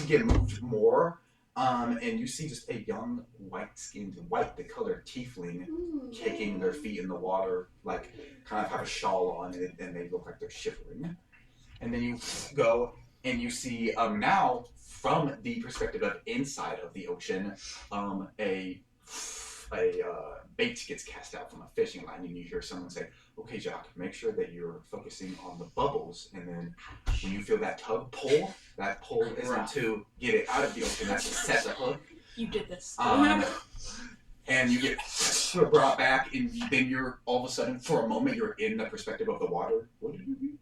get moved more, and you see just a young the color tiefling, kicking their feet in the water, like kind of have a shawl on, and they look like they're shivering. And then you go and you see now from the perspective of inside of the ocean, a bait gets cast out from a fishing line, and you hear someone say, "Okay, Jacques, make sure that you're focusing on the bubbles, and then when you feel that tug pull, that pull isn't to get it out of the ocean, that's to set the hook." You did this. And you get brought back, and then you're all of a sudden, for a moment, you're in the perspective of the water. What did you do?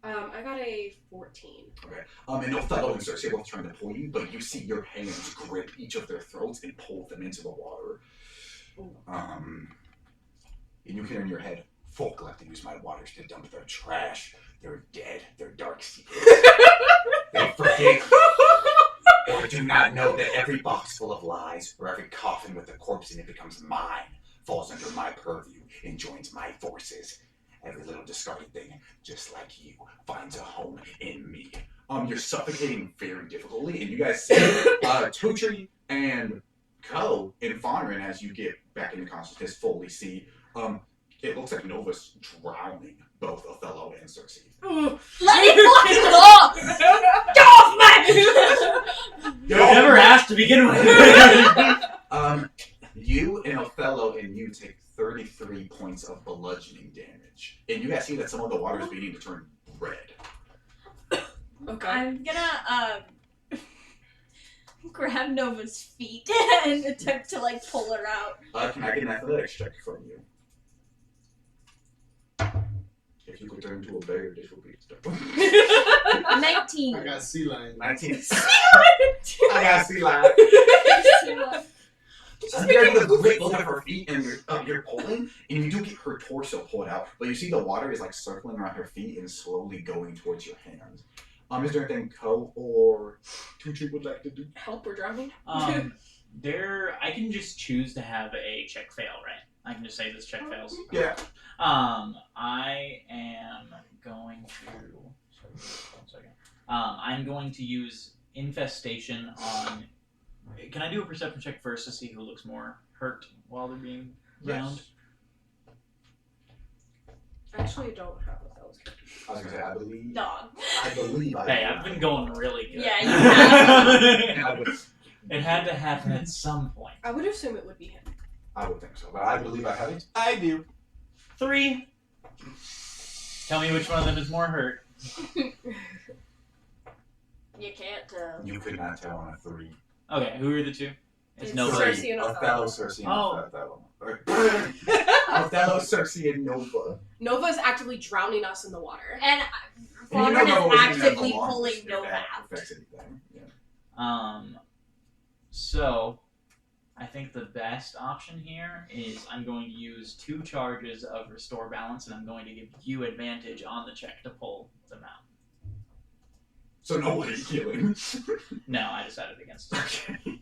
I got a 14. Okay. And Othello and Circe are both trying to pull you, but you see your hands grip each of their throats and pull them into the water. And you hear in your head, "Folk left to use my waters to dump their trash. They're dead. They're dark secrets. They forget or do not know that every box full of lies or every coffin with a corpse in it becomes mine, falls under my purview, and joins my forces. Every little discarded thing, just like you, finds a home in me." You're suffocating very difficultly, and you guys see Tutri and Co and Fonrin, as you get back into consciousness, fully see. It looks like Nova's drowning both Othello and Circe. Let it fucking go! Get off me! You never asked to begin with. You and Othello and you take 33 points of bludgeoning damage. And you guys see that some of the water is beginning to turn red. Okay. I'm gonna grab Nova's feet and attempt to like pull her out. Can I get an athletics check from you? If you could turn into a bear, this would be stuff. 19. I got sea lion. 19. I got sea lion. You're able to grip both of her feet, and you're pulling, and you do get her torso pulled out, but you see the water is like circling around her feet and slowly going towards your hands. Is there anything Co or Tutri would like to do? Help, we're drowning. I can just choose to have a check fail, right? I can just say this check fails. Yeah. I am going to. Sorry, 1 second. I'm going to use infestation on. Can I do a perception check first to see who looks more hurt while they're being drowned? Actually, I don't have what that was. I was gonna say, I believe. Dog. Hey, I've been going really good. Yeah, you have. I would, It had to happen at some point. I would assume it would be him. I would think so, but I believe I have it. I do. 3. Tell me which one of them is more hurt. You can't tell. You could not tell on a 3. Okay, who are the two? It's Nova. Circe and Othello, Circe, and Oh. Othello. Othello, Circe, and Nova. Nova's actively drowning us in the water. And Cloggern Novo is wasn't even at the actively longest, pulling if Nova that out. affects anything. Yeah. So I think the best option here is I'm going to use 2 charges of Restore Balance, and I'm going to give you advantage on the check to pull them out. So nobody's healing. No, I decided against it. Okay.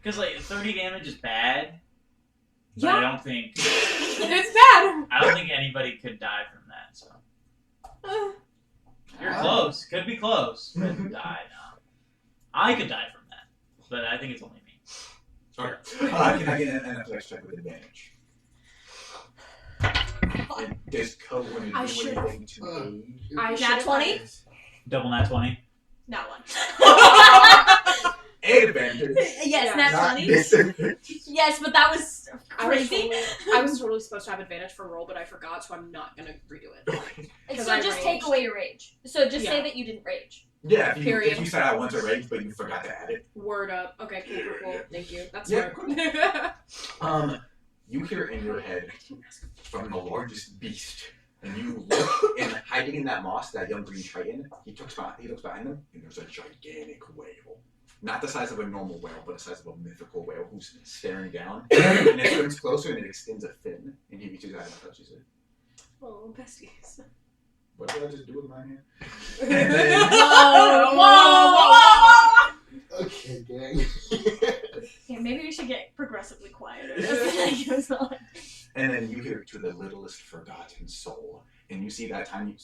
Because, like, 30 damage is bad, but Yeah. I don't think It's bad. I don't think anybody could die from that, so. You're close. Could be close. But die, no. I could die from that, but I think it's only me. Okay. Can I get an athletics check with advantage? And does Code want to do I should've- anything to aid? I Nat should've 20? had- Double nat 20. Not one. Aid advantage. Yes, Yeah. nat Not 20. disadvantage. Yes, but that was crazy. I was totally supposed to have advantage for roll, but I forgot, so I'm not gonna redo it. Okay. 'Cause So I just raged. take away your rage. So just say Yeah. that you didn't rage. Yeah, Period. if you said I want to rage, but you forgot to add it. Word up. Okay, cool. Thank you. That's Yeah, smart. You hear in your head from the largest beast, and you look, and hiding in that moss, that young green triton, he looks behind him, and there's a gigantic whale. Not the size of a normal whale, but the size of a mythical whale who's staring down. And it swims closer, and it extends a fin, and he reaches out and touches it. Oh, besties. What did I just do with my hand? Whoa! Okay, gang. Okay, maybe we should get progressively quieter as the night goes on. And then you hear to the littlest forgotten soul, and you see that tiny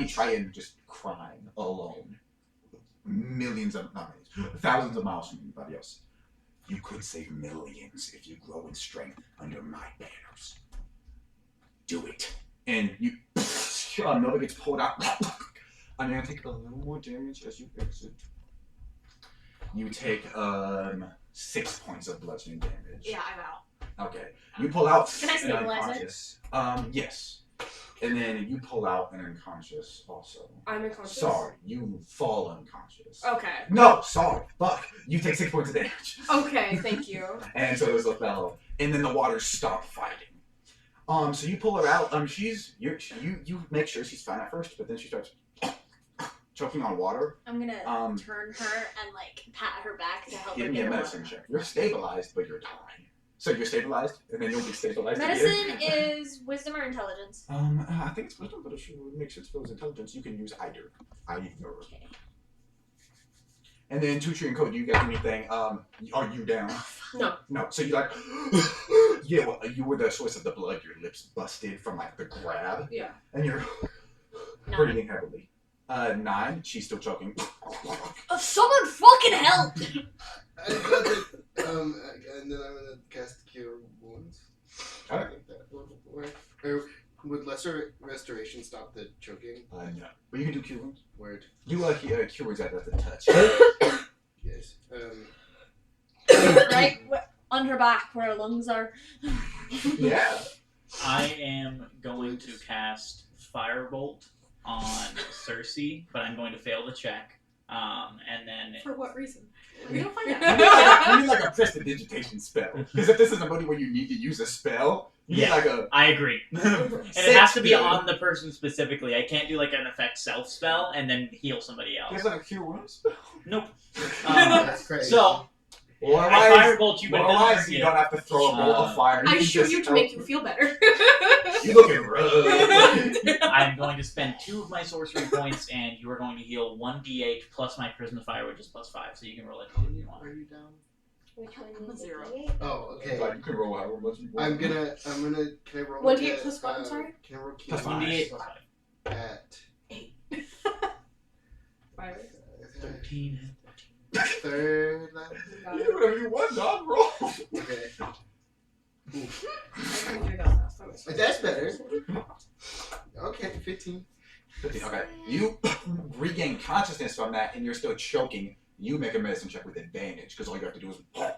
triton just crying alone, thousands of miles from anybody else. You could save millions if you grow in strength under my banners. Do it. And you, Nova gets pulled out. I'm gonna take a little more damage as you exit. You take 6 points of bludgeoning damage. Yeah, I'm out. Okay. You pull out Can I an stabilize it? unconscious. Yes. And then you pull out an unconscious also. I'm unconscious. Sorry, you fall unconscious. Okay. No, sorry. Fuck. You take 6 points of damage. Okay, thank you. And so does Othello. And then the waters stop fighting. So you pull her out. You make sure she's fine at first, but then she starts choking on water. I'm gonna Um, turn her and like pat her back to help her Give me get a her medicine water. check. You're stabilized, but you're dying. So you're stabilized, and then you'll be stabilized Medicine again. is wisdom or intelligence. I think it's wisdom, but if she makes it feels intelligence, you can use either. Okay. And then Tucci and Code, do you get anything? Are you down? No. No. So you like, yeah. Well, you were the source of the blood. Your lips busted from like the grab, Yeah. and you're 9. breathing heavily. 9. She's still choking. Someone fucking help! I got it. And then I'm gonna cast Cure Wounds. I Alright. think that will work. Or would Lesser Restoration stop the choking? No. But you can do cure wounds. Word. You cure wounds at the touch. Yes. Right on her back where her lungs are. Yeah. I am going to cast Firebolt on Cersei, but I'm going to fail the check. And then For what reason? We don't find You out. need like a prestidigitation spell. Because if this is a mode where you need to use a spell, you need Yeah. like a. I agree. And it has to be on the person specifically. I can't do like an effect self spell and then heal somebody else. There's like a cure wounds spell. Nope. That's crazy. So Or I firebolt you, but it doesn't otherwise hurt you you. don't have to throw a bolt of fire. I can shoot just you to throw- make you feel better. You looking rough. I'm going to spend 2 of my sorcery points, and you are going to heal 1d8 plus my Charisma Fire, which is +5, so you can roll it however you want. Are you down? Which one I'm a is zero. it? Oh, okay. Like, you can roll however much you want. I'm gonna. Can I roll? 1d8 at, plus what, I'm sorry? Can I roll Plus Cure 1d8 Wounds plus 5. at 5. 13. third level? Got You it. do whatever you want, dog. Roll. Okay. I got that. That was- That's better. Okay, 15. Okay. You regain consciousness from that, and you're still choking. You make a medicine check with advantage, because all you have to do is Yeah.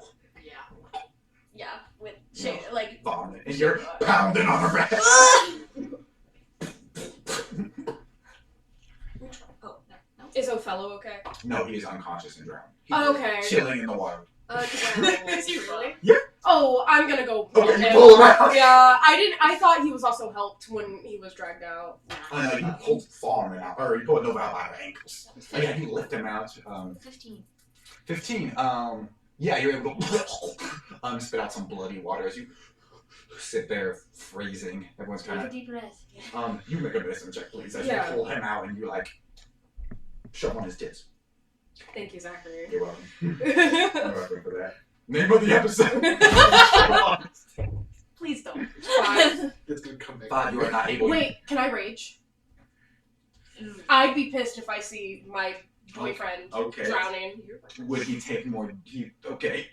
Yeah, with Yeah. like. vomit, and you're pounding on her back. Which one? Oh, no. Is Othello okay? No, he is unconscious and drowned. He's Oh, okay. chilling in the water. Is he really? Oh, I'm gonna go. Okay, with you him. pull him out. Yeah, I didn't. I thought he was also helped when he was dragged out. You pulled Farman out, or you pulled Nova out by her ankles. Oh, yeah, you lift him out. 15. 15. Yeah, you're able to spit out some bloody water as you sit there freezing. Everyone's Take kind a of. deep breath. You make a medicine check, please, as Yeah. you pull him out and you like shove him on his tits. Thank you, Zachary. You're welcome. You're welcome for that. Name of the episode. Please don't. 5. That's gonna come back. 5. You are not able. Wait, can I rage? I'd be pissed if I see my boyfriend Okay. drowning. Would he take more? Okay.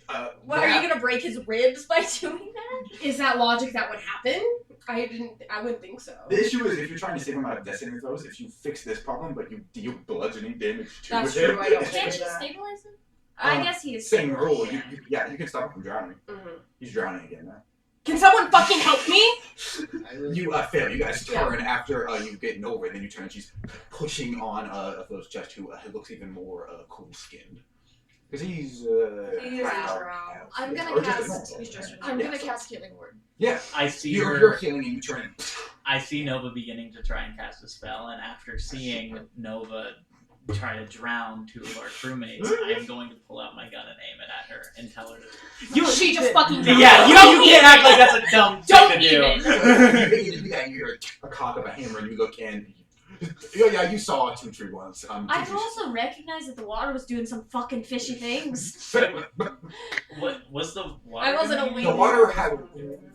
What, are you gonna break his ribs by doing that? Is that logic that would happen? I wouldn't think so. The issue is if you're trying to save him out of destiny throws, if you fix this problem but you deal bludgeoning damage to That's him, true, I don't Can't do you that. stabilize him? I Um, guess he is. same rule. stabilized, Yeah, you can stop him from drowning. Mhm. He's drowning again now. Can someone fucking help me? I really You fail. You guys turn after you get Nova, and then you turn. And she's pushing on Phil's chest, who looks even more cool skinned. Because he's. He is half- drowned. half- I'm yeah, gonna or just a cast. normal. He's just. Yeah. I'm Yeah, gonna so- cast Healing Word. Yeah, I see you're her. healing, and you turn. I see Nova beginning to try and cast a spell, and after seeing Nova try to drown two of our crewmates, I am going to pull out my gun and aim it at her and tell her to. She just fucking drowned. Yeah, you can't act like that's a dumb Don't thing to do. even. You hear a cock of a hammer, and you look in. Yeah, you saw a Tootry once. I can also recognize that the water was doing some fucking fishy things. What was the water? I wasn't doing? aware. The water had.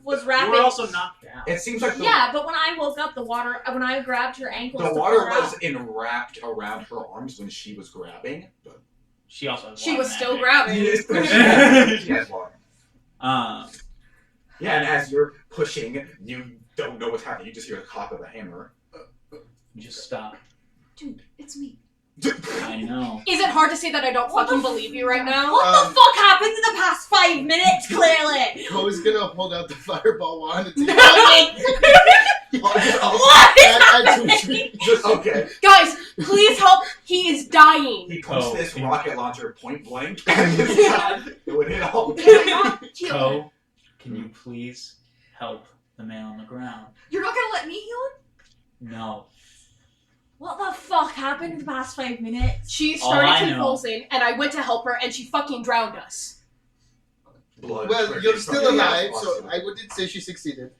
Was You wrapping. were also knocked out. It seems like the, Yeah, but when I woke up, the water. When I grabbed her ankles, the to water pull her was out- enwrapped around her arms when she was grabbing. But She also. Has She water was still magic. grabbing. she has water. Um, Yeah, and as you're pushing, you don't know what's happening. You just hear the cock of a hammer. just stop. Dude, it's me. I know. Is it hard to say that I don't What fucking the believe you right now? What the fuck happened in the past 5 minutes? Clearly. Co's gonna hold out the fireball wand and take What is happening? Just okay. Guys, please help. He is dying. He puts Oh, this yeah. rocket launcher point blank, and this time it would hit all. Can I not heal him? Ko, can you please help the man on the ground? You're not gonna let me heal him? No. What the fuck happened in the past 5 minutes? She All started I know- convulsing, and I went to help her, and she fucking drowned us. Blood Well, dripping you're from still your alive, mouth. so I wouldn't say she succeeded.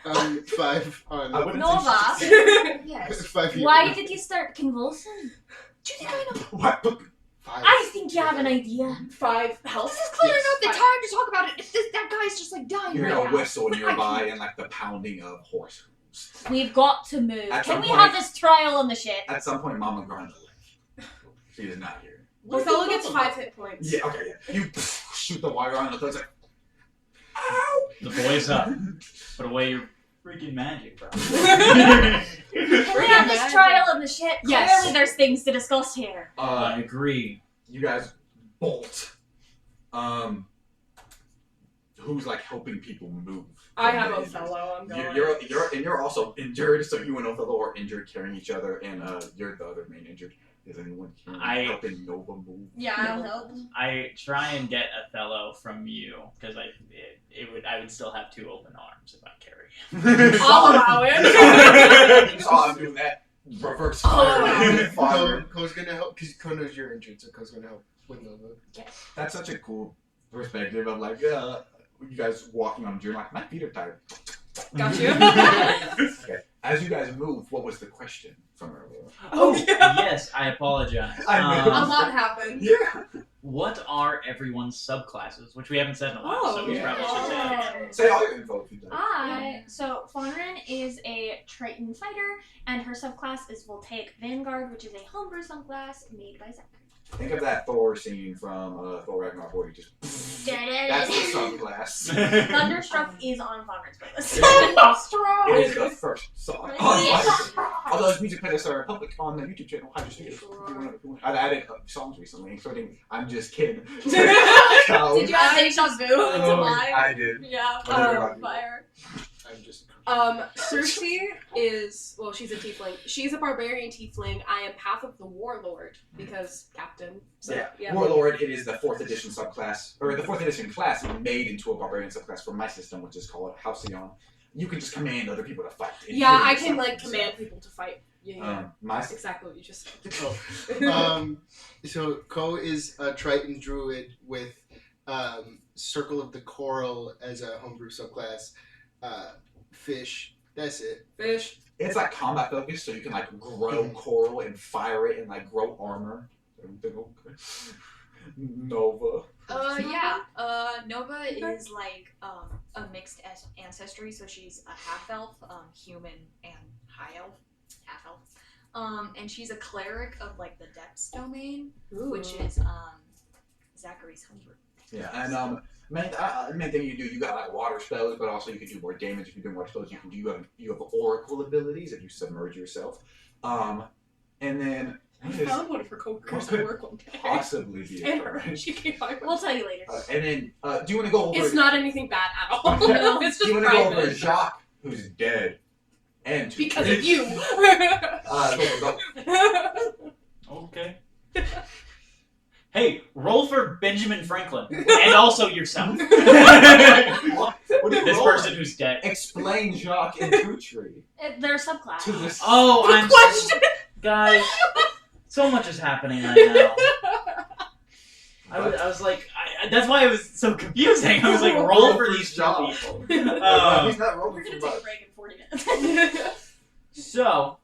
5 on. I wouldn't Nova. say Yes. 5 Why did you start convulsing? Do you think I know? What? 5. I think you have an idea. 5 health. This is clearly Yes. not the time to talk about it. If that guy's just like dying You hear right a now. whistle But I nearby can't- and like the pounding of horse hooves. We've got to move. At Can some we point- have this trial on the ship? At some point, Mama Granda left. She is not here. Othello gets 5 hit points. Yeah, okay, yeah. You shoot the wire on the thing, like, ow! The boy's up. Put away your freaking magic, bro. Can we have this Magic. trial on the ship? Yes. Clearly there's things to discuss here. I agree. You guys bolt. Who's like helping people move? I from have the injuries? Othello. I'm going. You're also injured, so you and Othello are injured, carrying each other, and you're the other main injured. Is anyone helping Nova move? Yeah, I'll help. I try and get Othello from you because I would still have 2 open arms if I carry him. I'll allow it. You saw him doing that reverse Oh, fire. wow. Co's gonna help because Ko knows you're injured, so Ko's gonna help with Nova. That's such a cool perspective of like, you guys walking on a journey. Like, my feet are tired. Got you. Okay. As you guys move, what was the question from earlier? Oh, yes, I apologize. I know. A lot happened. Yeah. What are everyone's subclasses? Which we haven't said in a while, so we yeah. probably should say it again. Say all your info if you'd like. So Fonrin is a Triton fighter, and her subclass is Voltaic Vanguard, which is a homebrew subclass made by Zach. Think of that Thor scene from Thor Ragnarok where he just. That's the subclass. Thunderstruck is on Fonrin's playlist. It is the first song. Yes. All those music playlists are public on the YouTube channel. I've added songs recently, including "I'm Just Kidding." Did you add Deja Vu to mine? I did. Yeah, What did you add? fire. I'm just Cersei is, well, she's a tiefling. She's a barbarian tiefling. I am half of the warlord because captain. So, yeah. Warlord, it is the 4th edition subclass, or the 4th edition class made into a barbarian subclass for my system, which is called Halcyon. You can just command other people to fight. Yeah, I can like command people to fight. Yeah. That's exactly what you just said. So Ko is a Triton druid with Circle of the Coral as a homebrew subclass. Fish. That's it. Fish. It's like combat focused, so you can like grow coral and fire it and like grow armor. Everything okay? Nova. Nova is like a mixed ancestry, so she's a half elf, human, and high elf, half elf. And she's a cleric of like the depths domain, which is Zachary's homebrew. Yeah, and main thing you do, you got like water spells, but also you can do more damage if you do more spells. You have oracle abilities if you submerge yourself, and then. I found one for coworkers at work one day. Possibly be And her, she came by. We'll tell you later. And then, do you want to go over? It's not anything bad at all. No. It's just do you want to go private. over Jacques, who's dead, and Because of you. Go. Okay. Hey, roll for Benjamin Franklin and also yourself. What do you This roll? person who's dead. Explain Jacques and Tutri They're subclass. to this. Oh, Good I'm question. guys. So much is happening right now. I was like, that's why it was so confusing. I was like, roll for these two people. He's not rolling We're gonna for take a much. break in 40 minutes. So,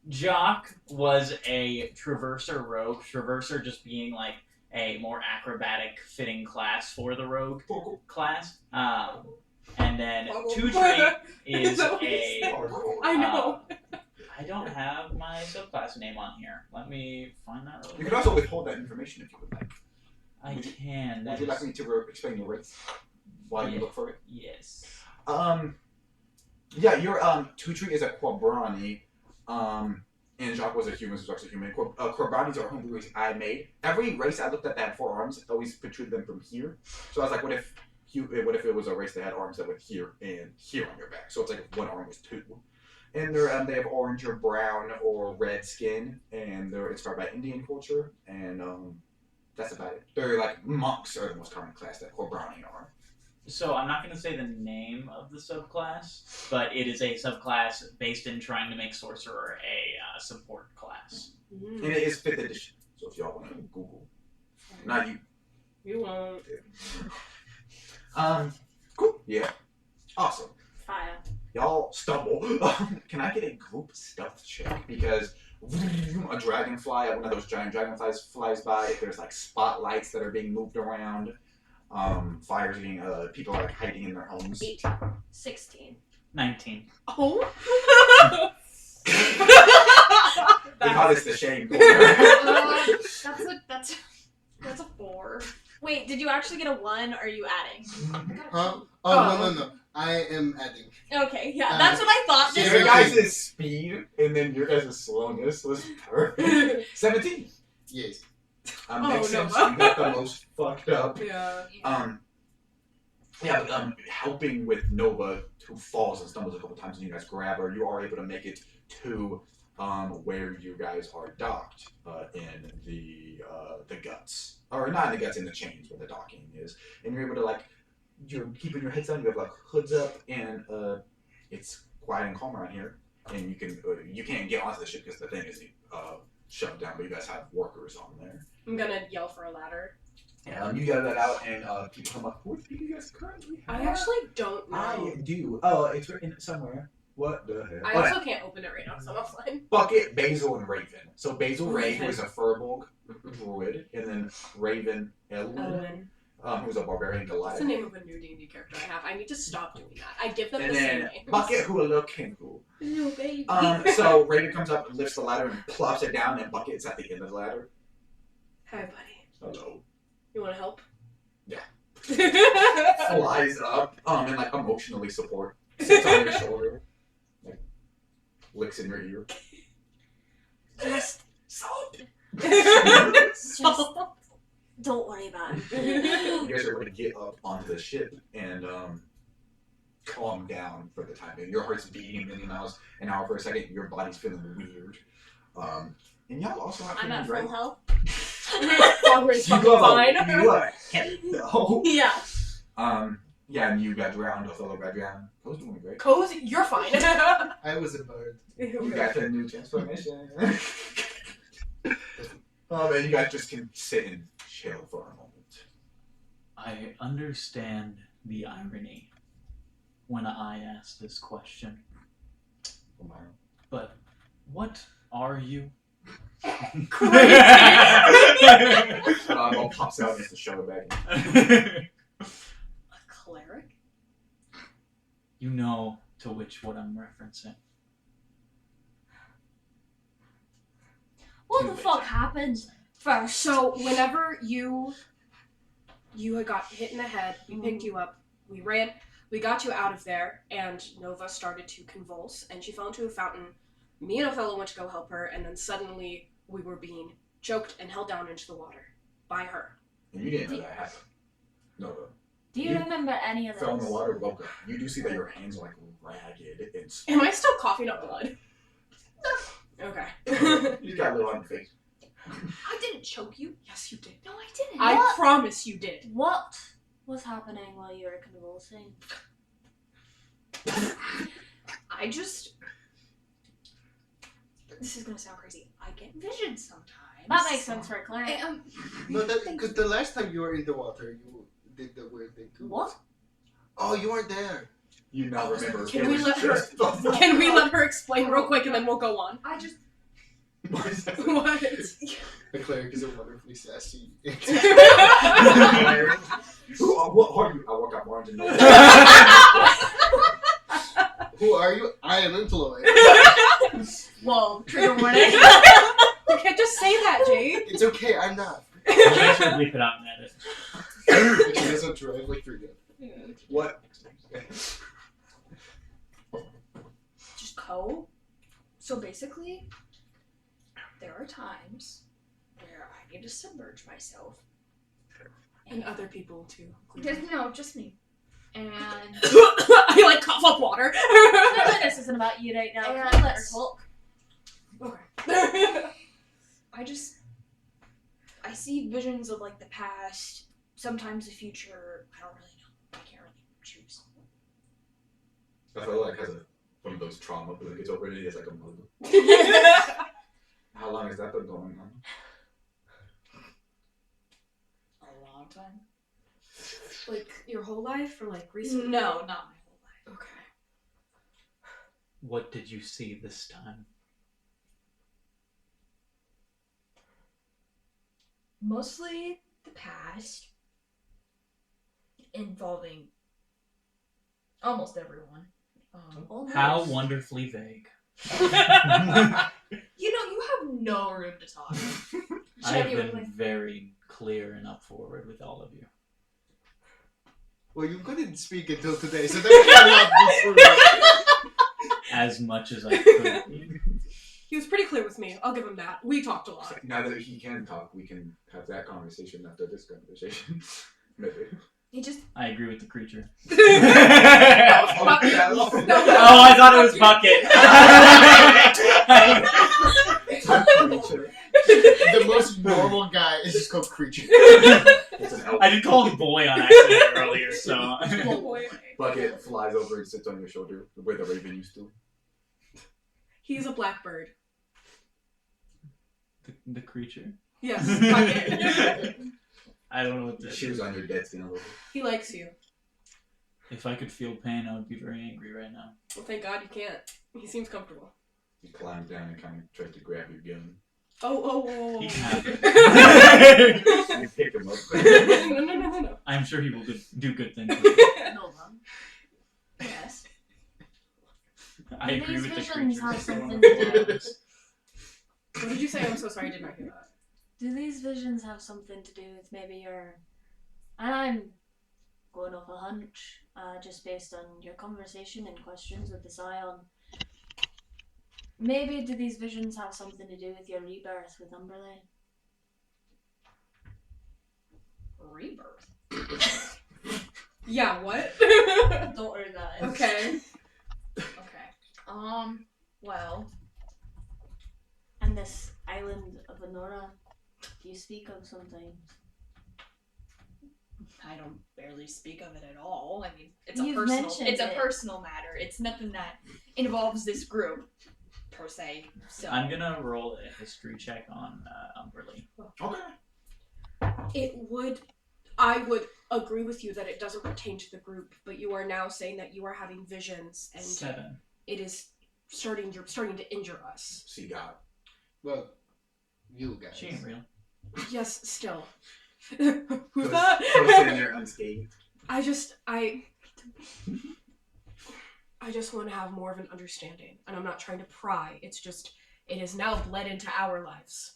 Jock was a Traverser rogue. Traverser just being like a more acrobatic fitting class for the rogue class. And then Tutri is a. I know. I don't have my subclass name on here. Let me find that real You quick. can also withhold that information if you would like. I can. Would you like me to explain your race while you look for it? Yes. Yeah, your Tutri is a Quabrani, and Jacques was a human, so Jacques is a human. Quabranis are homebrew race I made. Every race I looked at that had 4 arms, I always pictured them from here. So I was like, what if it was a race that had arms that went here and here on your back? So it's like if one arm was 2. And they have orange or brown or red skin, and they're inspired by Indian culture, and that's about it. They're like monks are the most common class that Quabrani are. So I'm not going to say the name of the subclass, but it is a subclass based in trying to make Sorcerer a support class. And it is 5th edition, so if y'all want to Google. Not you. You won't. Cool. Yeah. Awesome. Fire. Y'all stumble. Can I get a group stealth check? Because a dragonfly, one of those giant dragonflies flies by. There's like spotlights that are being moved around. Fires being, people are like hiding in their homes. 18. 16. 19. Oh. We call this the shame corner. That's a 4. Wait, did you actually get a 1 or are you adding? Huh? Oh, no. I am adding. Okay, yeah, that's what I thought. so Just Your guys' speed and then your guys' slowness was perfect. 17. Yes. Makes no. sense. You got the most fucked up. Yeah. Helping with Nova, who falls and stumbles a couple times, and you guys grab her. You are able to make it to where you guys are docked in the guts, or not in the guts, in the chains where the docking is, and you're able to you're keeping your heads down. You have hoods up, and it's quiet and calm around here, and you can't get onto the ship because the thing is shoved down, but you guys have workers on there. I'm gonna yell for a ladder. You got that out, and people come up. What do you guys currently have? I actually don't know. I do. Oh, it's written somewhere. What the hell? I also can't open it right now, so I'm offline. Bucket, Basil, and Raven. So Basil Ray, Raven. who is a Furbolg druid, and then Raven Elwin, who's a barbarian That's Goliath. the name of a new D&D character I have. I need to stop doing that. I give them And the same then names. Bucket, who a little Kenku. No, baby. So Raven comes up, lifts the ladder, and plops it down, and Bucket is at the end of the ladder. Hi, buddy. Hello. You want to help? Yeah. Flies up, and emotionally support. Sits on your shoulder. Licks in your ear. Just Salt. don't worry about it. You guys are able to get up onto the ship, and calm down for the time being. Your heart's beating a million miles an hour for a second. Your body's feeling weird. And y'all also have I'm at feelings, full right? health. Fogger's fucking fine. You are heavy though. Yeah. Yeah, and you got drowned. Othello got drowned. Co's doing great. Cozy, you're fine. I was a bird. You got the new transformation. And you guys just can sit and chill for a moment. I understand the irony when I ask this question. But what are you? Bob pops out and has to shove it back in. A cleric? You know to which what I'm referencing. What To the which fuck I'm happened referencing. first? So whenever you had got hit in the head, we picked you up, we ran, we got you out of there, and Nova started to convulse, and she fell into a fountain. Me and Othello went to go help her, and then suddenly we were being choked and held down into the water by her. And you didn't know that happened. No. Do you You remember any of Fell in the this? water, woke up. You do see that your hands are like ragged and Am I still coughing up blood? Okay. you got a little on your face. I didn't choke you. Yes, you did. No, I didn't. I What? promise you did. What was happening while you were convulsing? I just. This is gonna sound crazy. I get visions sometimes. That makes sense for a cleric. No, because the last time you were in the water, you did the weird thing too. What? Oh, you weren't there. You now remember. Can it we was let her- just the- Can we let her explain real quick and then we'll go on? I just. What? The cleric is a wonderfully sassy. What are you? I walk up Warren to know. Who are you? I am employed. Whoa, trigger warning. You can't just say that, Jade. It's okay, I'm not. I'll make sure to bleep it out and edit. She doesn't drive like for you. What? Just co. So basically, there are times where I need to submerge myself. And other people too. No, just me. And I like cough up water. This isn't about you right now. Yeah. Can you let her talk? Okay. I see visions of like the past, sometimes the future. I don't really know. I can't really choose. I feel like has one of those trauma, but like it's already it's like a mother. How long has that been going on? A long time. Like your whole life or like recently? No, not my whole life. Okay. What did you see this time? Mostly the past, involving almost everyone. How wonderfully vague. You have no room to talk. I've Genuinely. been very clear and up forward with all of you. Well, you couldn't speak until today, so that cannot be true. As much as I could. He was pretty clear with me. I'll give him that. We talked a lot. Now that he can talk, we can have that conversation after this conversation. Maybe. He just I agree with the creature. Oh, Oh, I thought it was Bucket. The most normal guy is just called creature. It's an elf. I did call him boy on accident earlier, so. Oh boy. Bucket flies over and sits on your shoulder where the raven used to. He's a blackbird. The creature? Yes, Bucket. I don't know what The this shoes is. on your dead skin a little bit. He likes you. If I could feel pain, I would be very angry right now. Well, thank God you can't. He seems comfortable. He climbs down and kind of tries to grab your gun. Oh. He can. You pick him up. No. I'm sure he will do good things. No, man. yes. I agree These with the visions creature. have something to do. What did you say? I'm so sorry, I did not hear that. Do these visions have something to do with maybe your... And I'm going off a hunch, just based on your conversation and questions with the Scion. Maybe do these visions have something to do with your rebirth with Umberlane? Rebirth. Yeah, what? Don't earn that. Okay. Okay. Well. And this island of Honora, you speak of sometimes. I don't barely speak of it at all. I mean, it's You've a personal. mentioned It's a it. personal matter. It's nothing that involves this group, per se. So I'm gonna roll a history check on Umberly. Okay. I would agree with you that it doesn't pertain to the group, but you are now saying that you are having visions and 7. it is starting to injure us. See God. Well, you guys. She ain't real. Yes, still. Who's that? Poe's sitting there unscathed. I just want to have more of an understanding, and I'm not trying to pry. It's just it has now bled into our lives.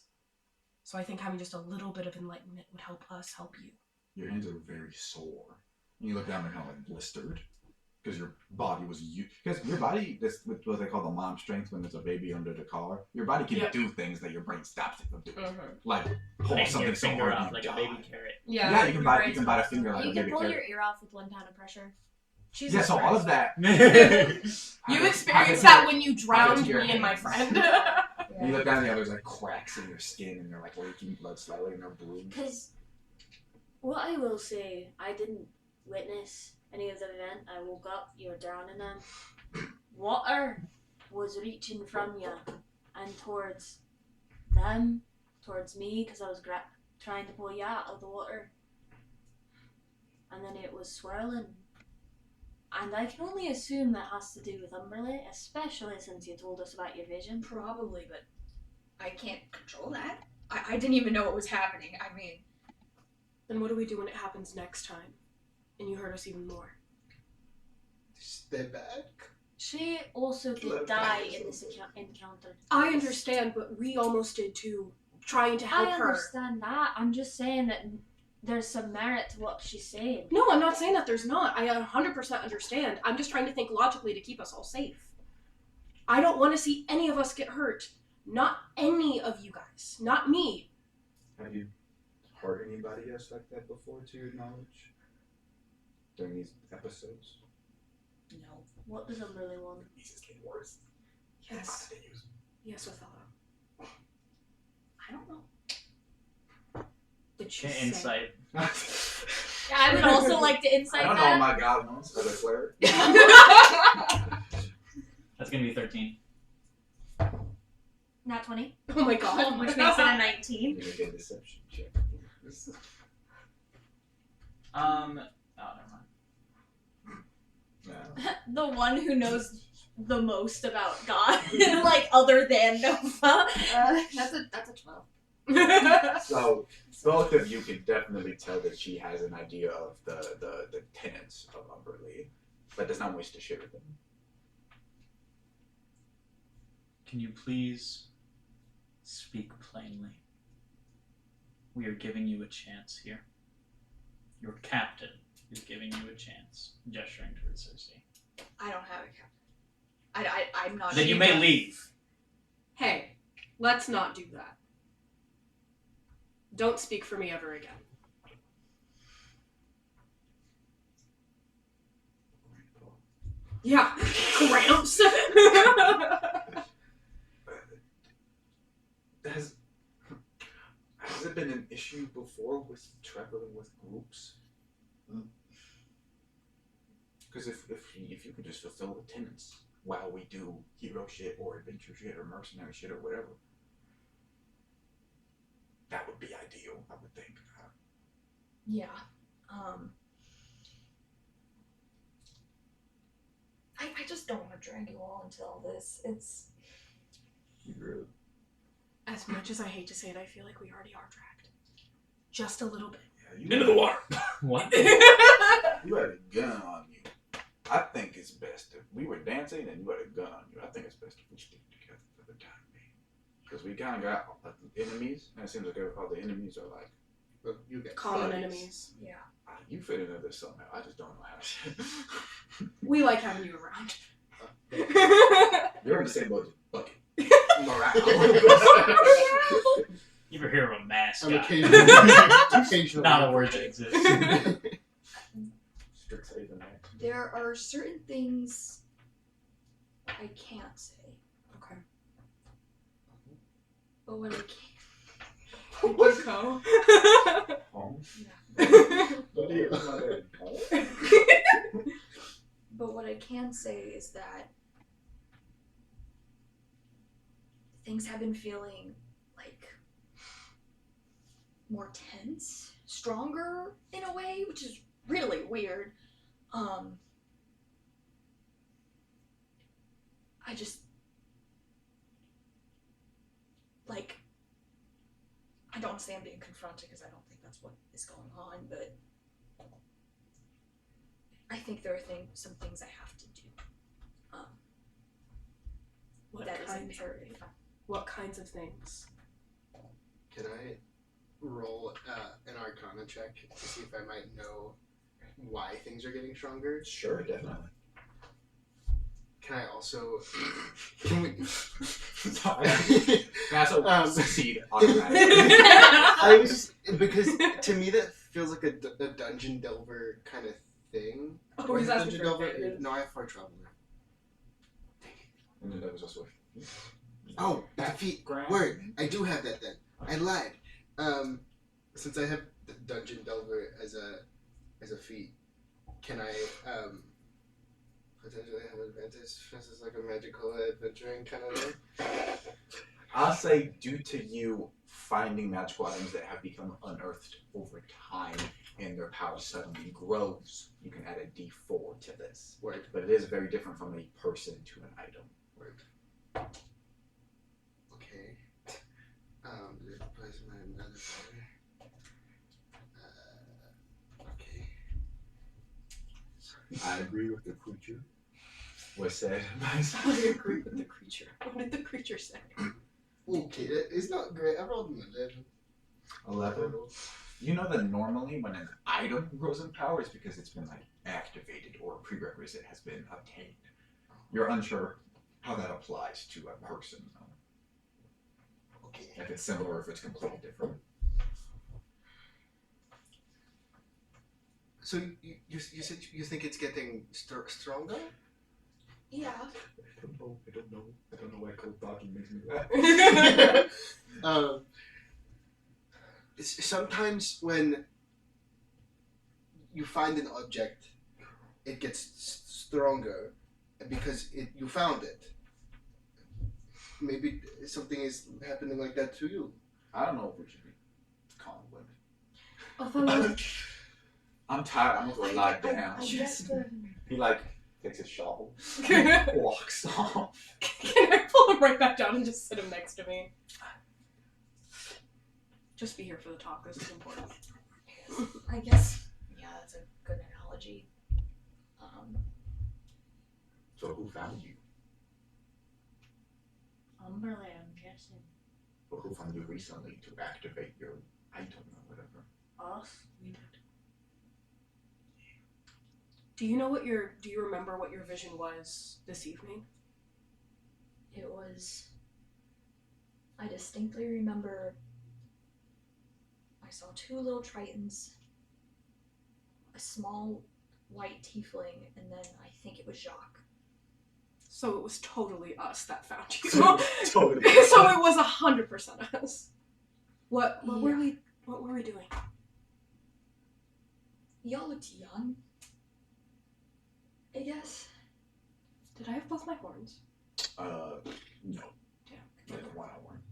So I think having just a little bit of enlightenment would help us help you. Your hands are very sore. And you look down, they're kind of like blistered. Because your body was because your body, this what they call the mom strength when there's a baby under the car. Your body can do things that your brain stops it from doing, like pull Like something your so finger hard off you like die. a baby carrot. Yeah, you can bite a finger like You a can baby pull carrot. your ear off with 1 pound of pressure. Yeah, so all of that. You experienced that when you drowned me and my friend. And you look down, and there's like cracks in your skin, and they're like leaking blood slightly, and they're blue. Because what I will say, I didn't witness any of the event. I woke up, you were drowning them. Water was reaching from you and towards them, towards me, because I was trying to pull you out of the water. And then it was swirling. And I can only assume that has to do with Umberly, especially since you told us about your vision. probably, but I can't control that. I didn't even know what was happening. I mean, Then what do we do when it happens next time? And you hurt us even more. Stay back. She also did die in this encounter. I understand, but we almost did too. Trying to help I her. understand that. I'm just saying that there's some merit to what she's saying. No, I'm not saying that there's not. I 100% understand. I'm just trying to think logically to keep us all safe. I don't want to see any of us get hurt. Not any of you guys. Not me. Have you hurt anybody else like that before, to your knowledge? During these episodes? no. What does Umberly want? These is getting worse. Yes. Continues. Yes, Othello. I don't know. Did she Okay, say? insight. Yeah, I would also like to I insight don't know what that. my God knows as a cleric. That's gonna be 13. Not 20, Oh my god. which makes it a 19. You make a deception check. Oh, never mind. No. The one who knows the most about God, like other than Nova. That's a 12. So both of you can definitely tell that she has an idea of the tenets of Umberly, but does not wish to share them. Can you please speak plainly? We are giving you a chance here. Your captain is giving you a chance, gesturing towards Cersei. I don't have a captain. I'm not. Then you may leave. Hey, let's not do that. Don't speak for me ever again. Yeah, cramps. Has it been an issue before with traveling with groups? Because if you could just fulfill the tenets while we do hero shit or adventure shit or mercenary shit or whatever, that would be ideal, I would think. Yeah. I just don't want to drag you all into all this. It's. Really? As much as I hate to say it, I feel like we already are dragged. Just a little bit. Yeah, you Into the water. What? You had a gun on you. I think it's best if we were dancing and you had a gun on you. I think it's best if we stick together for the time being. Because we kind of got enemies, and it seems like all the enemies are like Well, you get Common buddies. enemies. Yeah. You fit into this somehow. I just don't know how. We like having you around. You're in the same boat as Bucket. You ever hear of a I'm mascot? occasionally Not a word that exists. Strict There are certain things I can't say. Okay. But what I can Thank you, Co. But what I can say is that things have been feeling like more tense, stronger in a way, which is really weird. I just like I don't want to say I'm being confronted because I don't think that's what is going on, but I think there are some things I have to do. That is imperative. What kinds of things? Can I roll an Arcana check to see if I might know why things are getting stronger? Sure, definitely. Can I also? Can we? That's a succeed automatically. I was just, because to me that feels like a dungeon delver kind of thing. Oh, Or he's is it asking dungeon for delver? advantage. No, I have Far Traveler. And then that was also Oh, it's a feat. Grant. Word. I do have that then. I lied. Since I have the dungeon delver as a feat, can I potentially have advantage? This is like a magical adventuring kind of thing. I'll say, due to you finding magical items that have become unearthed over time and their power suddenly grows, you can add a D4 to this. Word. But it is very different from a person to an item. Word. Okay. Place my another fire. Okay. I agree with the creature. Was said by I agree with the creature. What did the creature say? Okay, that is not great. I rolled an 11. 11. You know that normally when an item grows in power, it's because it's been like activated or a prerequisite has been obtained. You're unsure how that applies to a person, though. Okay. If it's similar or if it's completely different. So you said you think it's getting stronger? Yeah. I don't know why cold talking makes me laugh. Sometimes when you find an object, it gets stronger because you found it. Maybe something is happening like that to you. I don't know if we should be calling women. Although, I'm tired. I'm gonna lie down. I guess the He like takes his shovel, Can walks off. I pull him right back down and just sit him next to me? Just be here for the talk. This is important. I guess. Yeah, that's a good analogy. So who found you? Umberland, I'm guessing. Or who found you recently to activate your item or whatever? Us? We did. Do you remember what your vision was this evening? It was. I distinctly remember I saw two little tritons, a small white tiefling, and then I think it was Jacques. So it was totally us that found you. Totally. So it was 100% us. What were we doing? Y'all looked young, I guess. Did I have both my horns? No. Damn. Like one on one.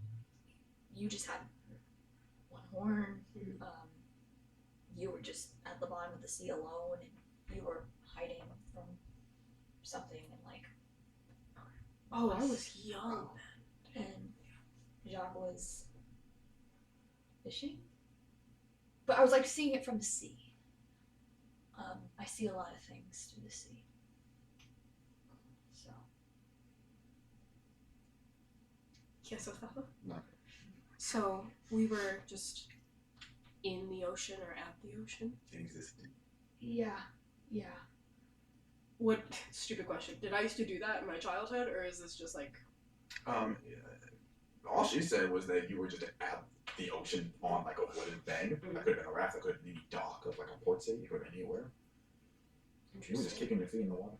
You just had one horn. You were just at the bottom of the sea alone, and you were hiding from something, and like. Oh, I was young. And Jacques was fishing, but I was like seeing it from the sea. I see a lot of things through the sea. So. Yes, Othello. No. So we were just in the ocean or at the ocean? Existed. Yeah. What stupid question. Did I used to do that in my childhood, or is this just like All she said was that you were just at the ocean on like a wooden thing. That could have been a raft. That could have been any dock of like a port city. It could have been anywhere. You were just kicking your feet in the water.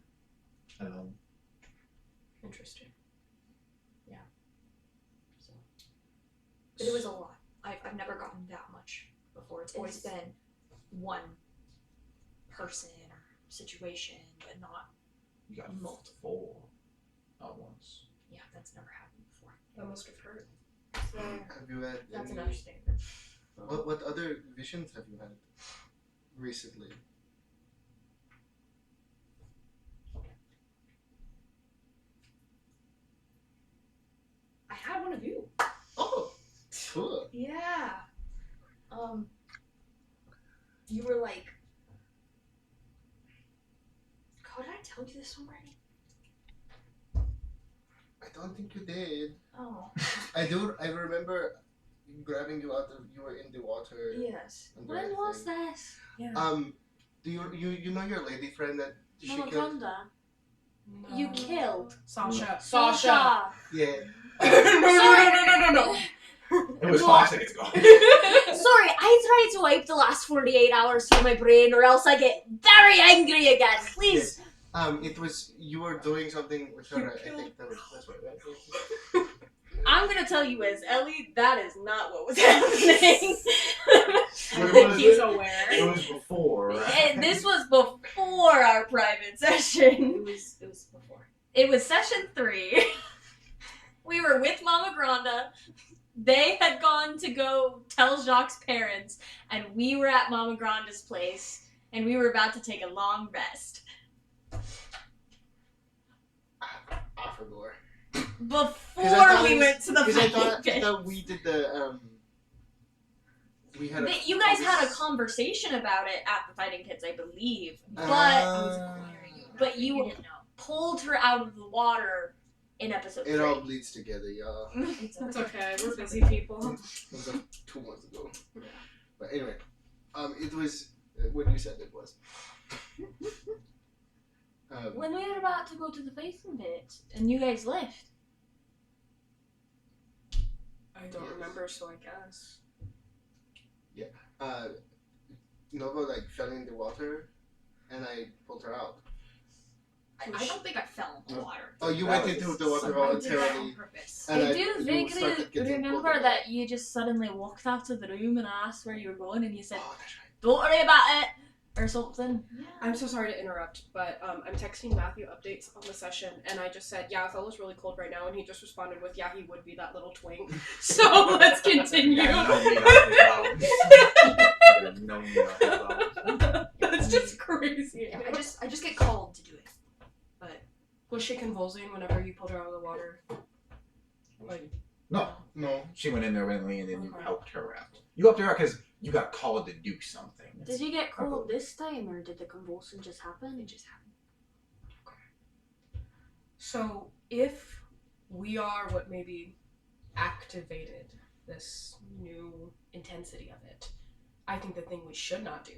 Interesting. So, but it was a lot. I've never gotten that much before. It's always been one person or situation, but not You got multiple. 4 at once. Yeah, that's never happened before. That must have hurt. So, Have you had that's an any? understatement. What other visions have you had recently? I had one of you. Oh, cool. Yeah. You were like, God, did I tell you this already? I don't think you did. Oh. I do. I remember grabbing you out of. You were in the water. Yes. under When a was thing. this? Do you know your lady friend that she Mama killed? Granda. You killed Sasha. Yeah. No. It was 5 seconds ago. Sorry, I tried to wipe the last 48 hours from my brain, or else I get very angry again. Please. It was you were doing something with her. I think that's right. I'm gonna tell you as Ellie, that is not what was happening. He's aware. It was before. And this was before our private session. It was before. It was session 3. We were with Mama Granda. They had gone to go tell Jacques' parents, and we were at Mama Granda's place, and we were about to take a long rest. I forgot. Before we went to the Because I fighting pit. thought we did the We had. You guys had a conversation about it at the fighting pits, I believe, but But you- didn't know. pulled her out of the water in episode 3. It all bleeds together, y'all. It's okay. We're busy people. It was like 2 months ago. But anyway, it was when you said it was. When we were about to go to the fighting pit, and you guys left. I don't remember, so I guess. Nova like fell in the water, and I pulled her out. I don't think I fell in the water. Oh, you That went was into the water I did that on voluntarily. purpose. And I do you vaguely started getting pulled remember away. that you just suddenly walked out of the room and asked where you were going, and you said, Oh, that's right. "Don't worry about it," or something. Yeah. I'm so sorry to interrupt, but I'm texting Matthew updates on the session, and I just said, yeah, Othello's really cold right now, and he just responded with, yeah, he would be that little twink. So let's continue. That's just crazy. Yeah, I just get called to do it. But Was she convulsing whenever you pulled her out of the water? Like, No, No. she went in there willingly, and then you Okay. helped her out. You helped her out because you got called to do something. Did you get cold this time, or did the convulsion just happen? it just happened. so if we are what maybe activated this new intensity of it, I think the thing we should not do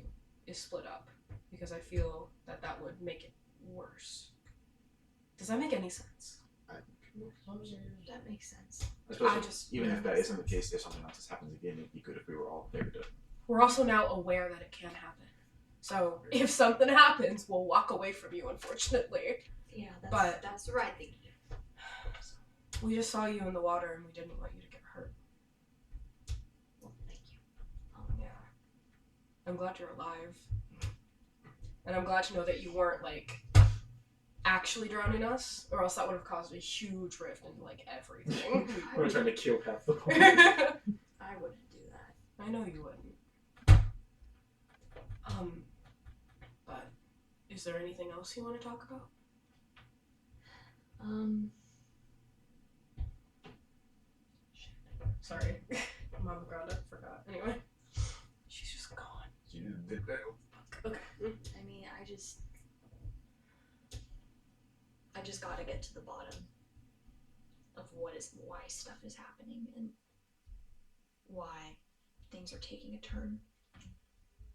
is split up, because I feel that that would make it worse. Does that make any sense? That makes sense. Especially even if that isn't the case, if something else happens again, it'd be good if we were all there to. We're also now aware that it can happen. So if something happens, we'll walk away from you, unfortunately. Yeah, But- that's the right thing to do. We just saw you in the water and we didn't want you to get hurt. Well, thank you. Yeah. I'm glad you're alive. And I'm glad to know that you weren't, like, actually drowning us, or else that would have caused a huge rift in, like, everything. We're trying to kill half the I wouldn't do that. I know you wouldn't. But is there anything else you want to talk about? Sorry. Mama Granda forgot. Anyway. She's just gone. Okay. I mean, I just gotta get to the bottom of why stuff is happening and why things are taking a turn.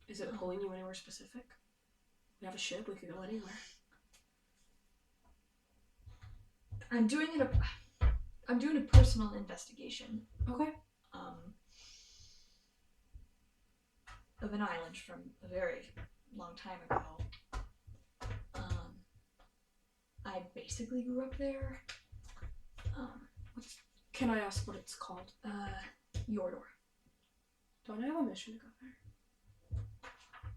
Is it pulling you anywhere specific? We have a ship, we could go anywhere. I'm doing a personal investigation Okay. of an island from a very long time ago I basically grew up there. Can I ask what it's called? Your door. Don't I have a mission to go there?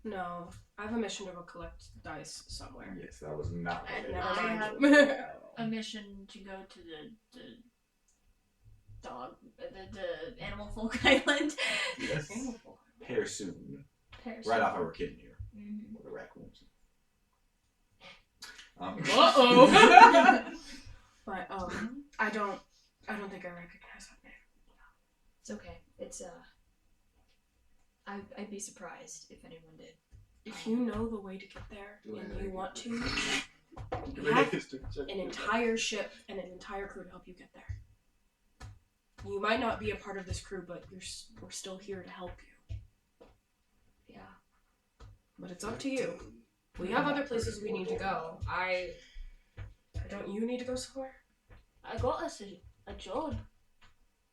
No, I have a mission to go collect dice somewhere. Yes, that was not. And Never I mind. have a mission to go to the dog, the Animal Folk Island. Yes. Hair soon. Paris. Right off our kid here. Mhm. With the raccoons. Uh-oh. But I don't think I recognize that name. It's okay. It's I'd be surprised if anyone did. If you know the way to get there and you want to, Do we we have get history check? an entire ship and an entire crew to help you get there. You might not be a part of this crew, but we're still here to help you. Yeah. But it's up to you. We have other places we need to go. Don't you need to go somewhere? I got us a job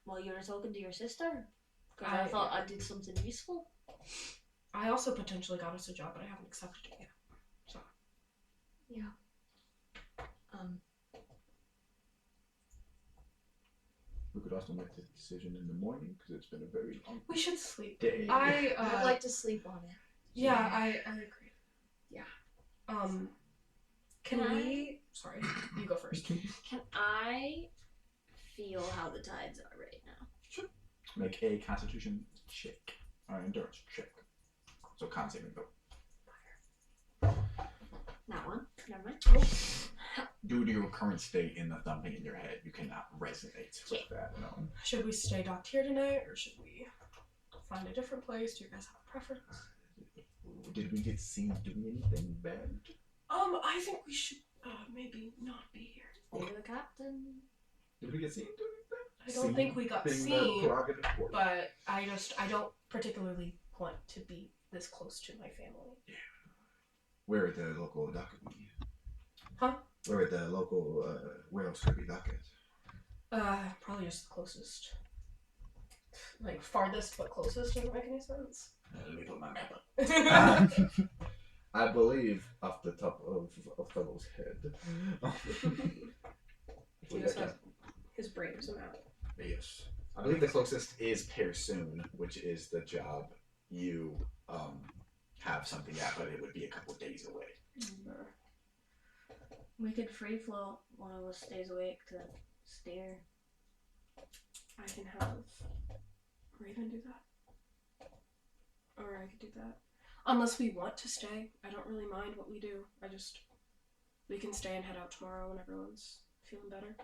while you were talking to your sister. Because I thought I did something useful. I also potentially got us a job, but I haven't accepted it yet. So. Yeah. We could also make this decision in the morning because it's been a very long We should sleep. day. I would like to sleep on it. Yeah, I agree. Yeah. Can Can we... Sorry, you go first. Can I feel how the tides are right now? Make a constitution check. Or endurance check. So con saving throw. That one. Never mind. Due to your current state in the thumping in your head, you cannot resonate with that, no. Should we stay docked here tonight, or should we find a different place? Do you guys have a preference? Did we get seen doing anything bad? I think we should maybe not be here. You're the captain. Did we get seen doing anything? I don't think we got Being seen, the prerogative for- but I don't particularly want to be this close to my family. Where at the local docket? Huh? Where at the local, where else could we docket? Probably just the closest. Like, farthest but closest, doesn't make any sense. Let me put my map up. I believe off the top of Fellow's head. He just has his brain is a map. Yes. I believe the closest is Pearsoon, which is the job you have something at, but it would be a couple of days away. We could free float. One of us stays awake to steer. I can have Raven do that. Or I could do that. Unless we want to stay. I don't really mind what we do. We can stay and head out tomorrow when everyone's feeling better.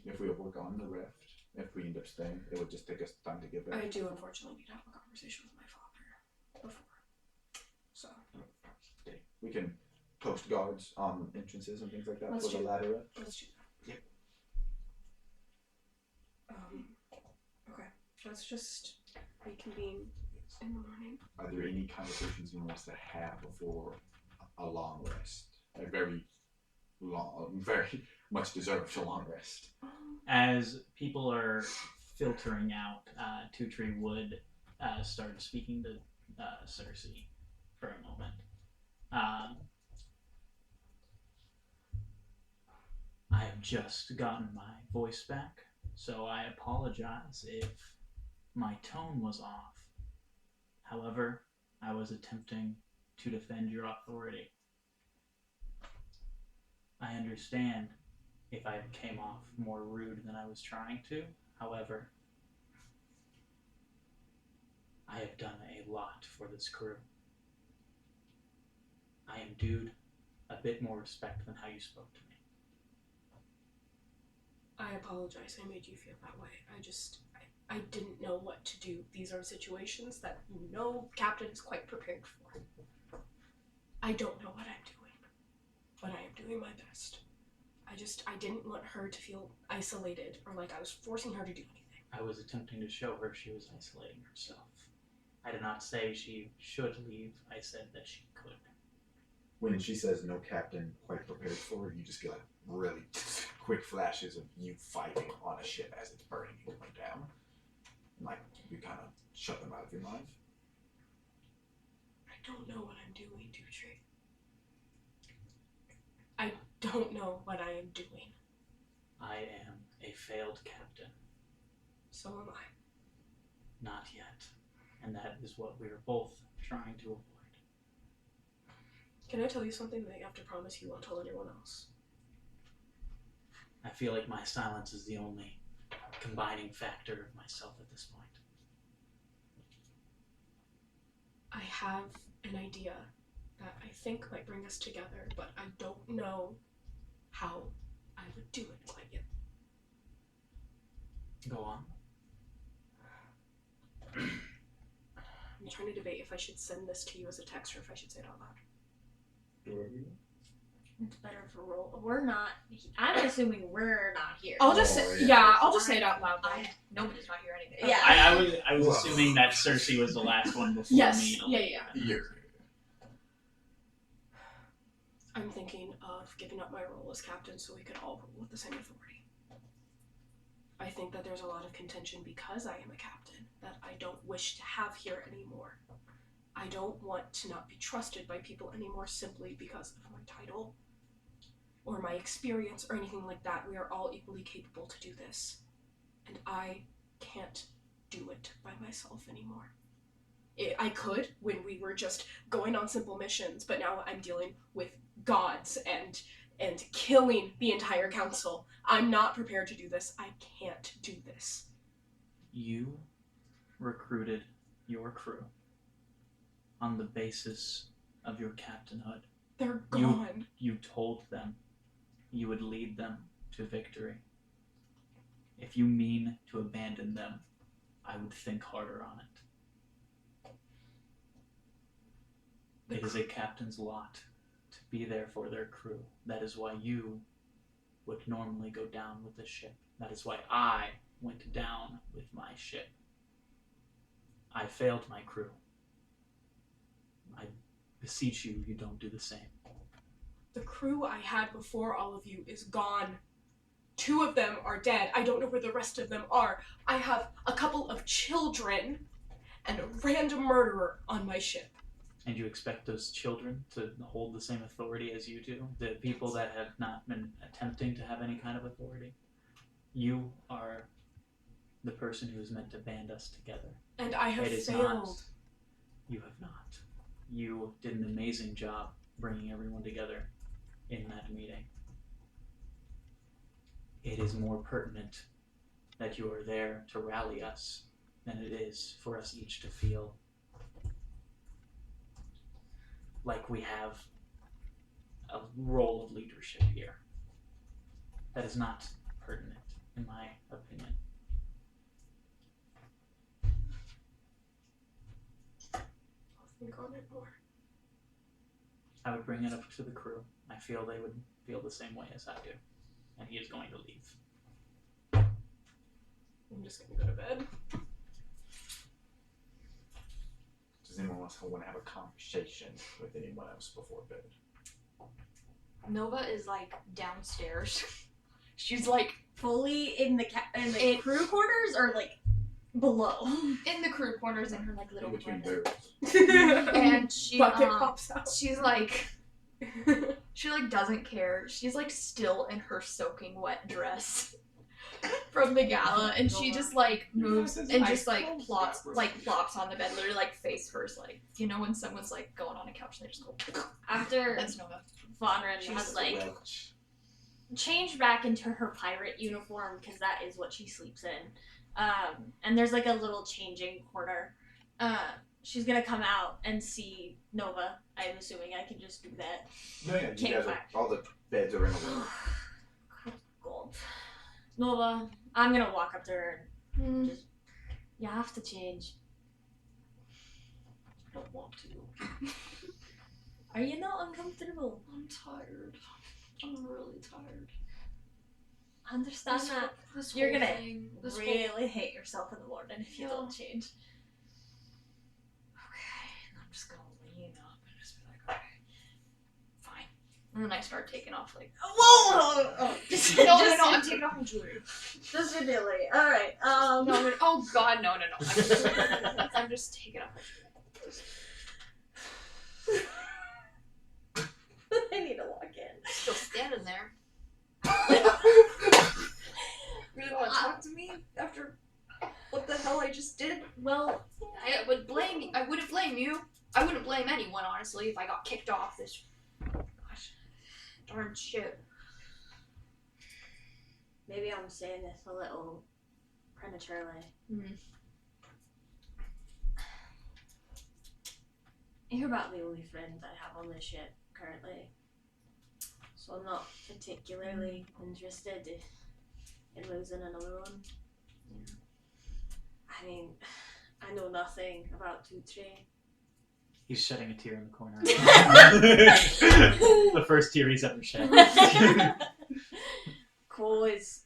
If we work on the raft, if we end up staying, it would just take us time to get back. I do unfortunately need to have a conversation with my father before. So. Okay. We can post guards on entrances and things like that Let's for the do ladder. Let's do that. Yep. Okay. Let's just reconvene in the morning. Are there any conversations you want us to have before a long rest? A very long, very much deserved long rest. As people are filtering out, Two Tree would start speaking to Cersei for a moment. I have just gotten my voice back, so I apologize if my tone was off. However, I was attempting to defend your authority. I understand if I came off more rude than I was trying to. However, I have done a lot for this crew. I am due a bit more respect than how you spoke to me. I apologize. I made you feel that way. I didn't know what to do. These are situations that no captain is quite prepared for. I don't know what I'm doing, but I am doing my best. I didn't want her to feel isolated or like I was forcing her to do anything. I was attempting to show her she was isolating herself. I did not say she should leave. I said that she could. When she says no captain quite prepared for it, you just get like really quick flashes of you fighting on a ship as it's burning and going down. Like you kind of shut them out of your mind. I don't know what I'm doing, Two Tree. I don't don't know what I am doing. I am a failed captain. So am I. Not yet. And that is what we're both trying to avoid. Can I tell you something that you have to promise you won't tell anyone else? I feel like my silence is the only combining factor of myself at this point. I have an idea that I think might bring us together, but I don't know how I would do it quite yet. Go on. I'm trying to debate if I should send this to you as a text or if I should say it out loud. It's better for roll. We're not. I'm assuming we're not here. I'll just say, I'll just say it out loud. Nobody's not here anything. Yeah. I was assuming that Cersei was the last one before Yes. me. Yeah. Yeah. I'm thinking of giving up my role as captain so we could all rule with the same authority. I think that there's a lot of contention because I am a captain that I don't wish to have here anymore. I don't want to not be trusted by people anymore simply because of my title or my experience or anything like that. We are all equally capable to do this. And I can't do it by myself anymore. I could when we were just going on simple missions, but now I'm dealing with gods and killing the entire council. I'm not prepared to do this. I can't do this. You recruited your crew on the basis of your captainhood. They're gone. You told them you would lead them to victory. If you mean to abandon them, I would think harder on it. It is a captain's lot to be there for their crew. That is why you would normally go down with the ship. That is why I went down with my ship. I failed my crew. I beseech you, you don't do the same. The crew I had before all of you is gone. 2 of them are dead. I don't know where the rest of them are. I have a couple of children and a random murderer on my ship. And you expect those children to hold the same authority as you do? The people that have not been attempting to have any kind of authority? You are the person who is meant to band us together. And I have It is failed. not. You have not. You did an amazing job bringing everyone together in that meeting. It is more pertinent that you are there to rally us than it is for us each to feel like we have a role of leadership here. That is not pertinent, in my opinion. I'll think on it more. I would bring it up to the crew. I feel they would feel the same way as I do. And he is going to leave. I'm just gonna go to bed. Does anyone else want to have a conversation with anyone else before bed? Nova is like downstairs. She's like Fully in the crew quarters or like below? in the crew quarters in her like little In between room. barrels. And she Bucket pops out. she's like she like doesn't care. She's like still in her soaking wet dress from the gala, and she just like moves and just like plops on the bed, literally like face first, like you know when someone's like going on a couch and they just go. After That's Nova. Vonren She's has like Welch. changed back into her pirate uniform because that is what she sleeps in. And there's like a little changing corner. She's gonna come out and see Nova. I'm assuming I can just do that. No, yeah, you Came guys are, back. all the beds are in a row. Gold. Nova, I'm gonna walk up to her Hmm. and just. You have to change. I don't want to. Are you not uncomfortable? I'm tired. I'm really tired. I understand that. This You're whole gonna thing, this whole- really hate yourself in the morning if you Yeah. don't change. Okay, and I'm just gonna lean up and just be like, okay, fine. And then I start taking off like, Whoa! Just, no, I'm taking off my jewelry. Just immediately. All right. No, oh god, no. I'm just taking off my jewelry. I need to walk in. still standing there. Really want to talk to me after what the hell I just did? Well, I wouldn't blame you. I wouldn't blame anyone, honestly, if I got kicked off this darn shit. maybe I'm saying this a little prematurely. You're about the only friend I have on this ship currently. So I'm not particularly interested in losing another one. Yeah. I mean, I know nothing about Tutre. He's shedding a tear in the corner. The first tear he's ever shed. Cole is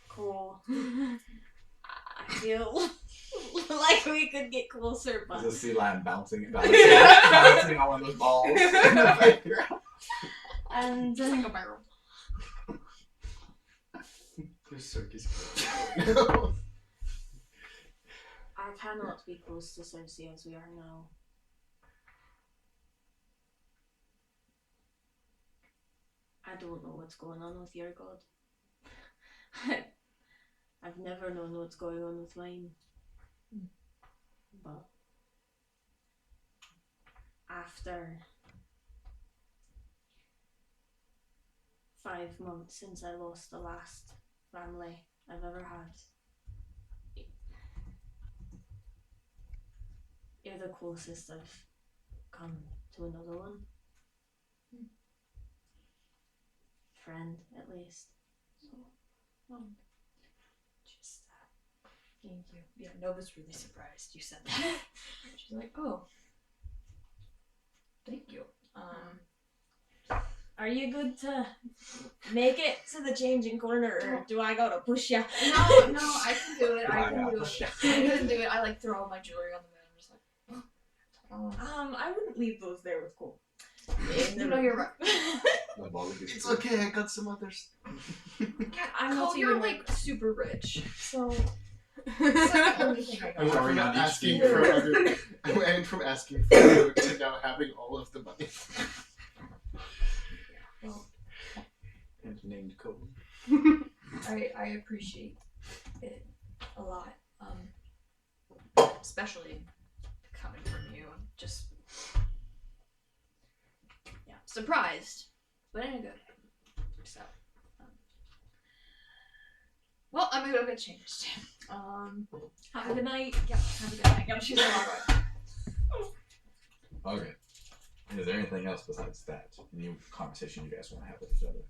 cool. I feel like we could get closer, but There's a sea lion bouncing on one of those balls. and Just like a barrel. There's circus. I cannot be close to Cersei as we are now. I don't know what's going on with your god. I've never known what's going on with mine. But after 5 months since I lost the last family I've ever had, you're the closest I've come to another one. Friend, at least. So, Just thank you. Yeah, Nova's really surprised you said that. She's like, oh, thank you. are you good to make it to the changing corner, or do I gotta push ya? No, I can do it. I can do it. I like throw all my jewelry on the bed. I'm just like, I wouldn't leave those there with Cole. you know, you're right. It's okay, I got some others. I'm not You're even like super rich, so so. that's the only thing I I got. went Sorry, from not each asking finger. for other. I went from asking for other to now having all of the money. Well, And named Cole. I appreciate it a lot. Especially coming from you. Just surprised, but in a good way. So, well, I'm gonna go get changed. Have a good night. Yeah, have a good night. Yeah, she's a lot. Okay. Is there anything else besides that? Any conversation you guys want to have with each other?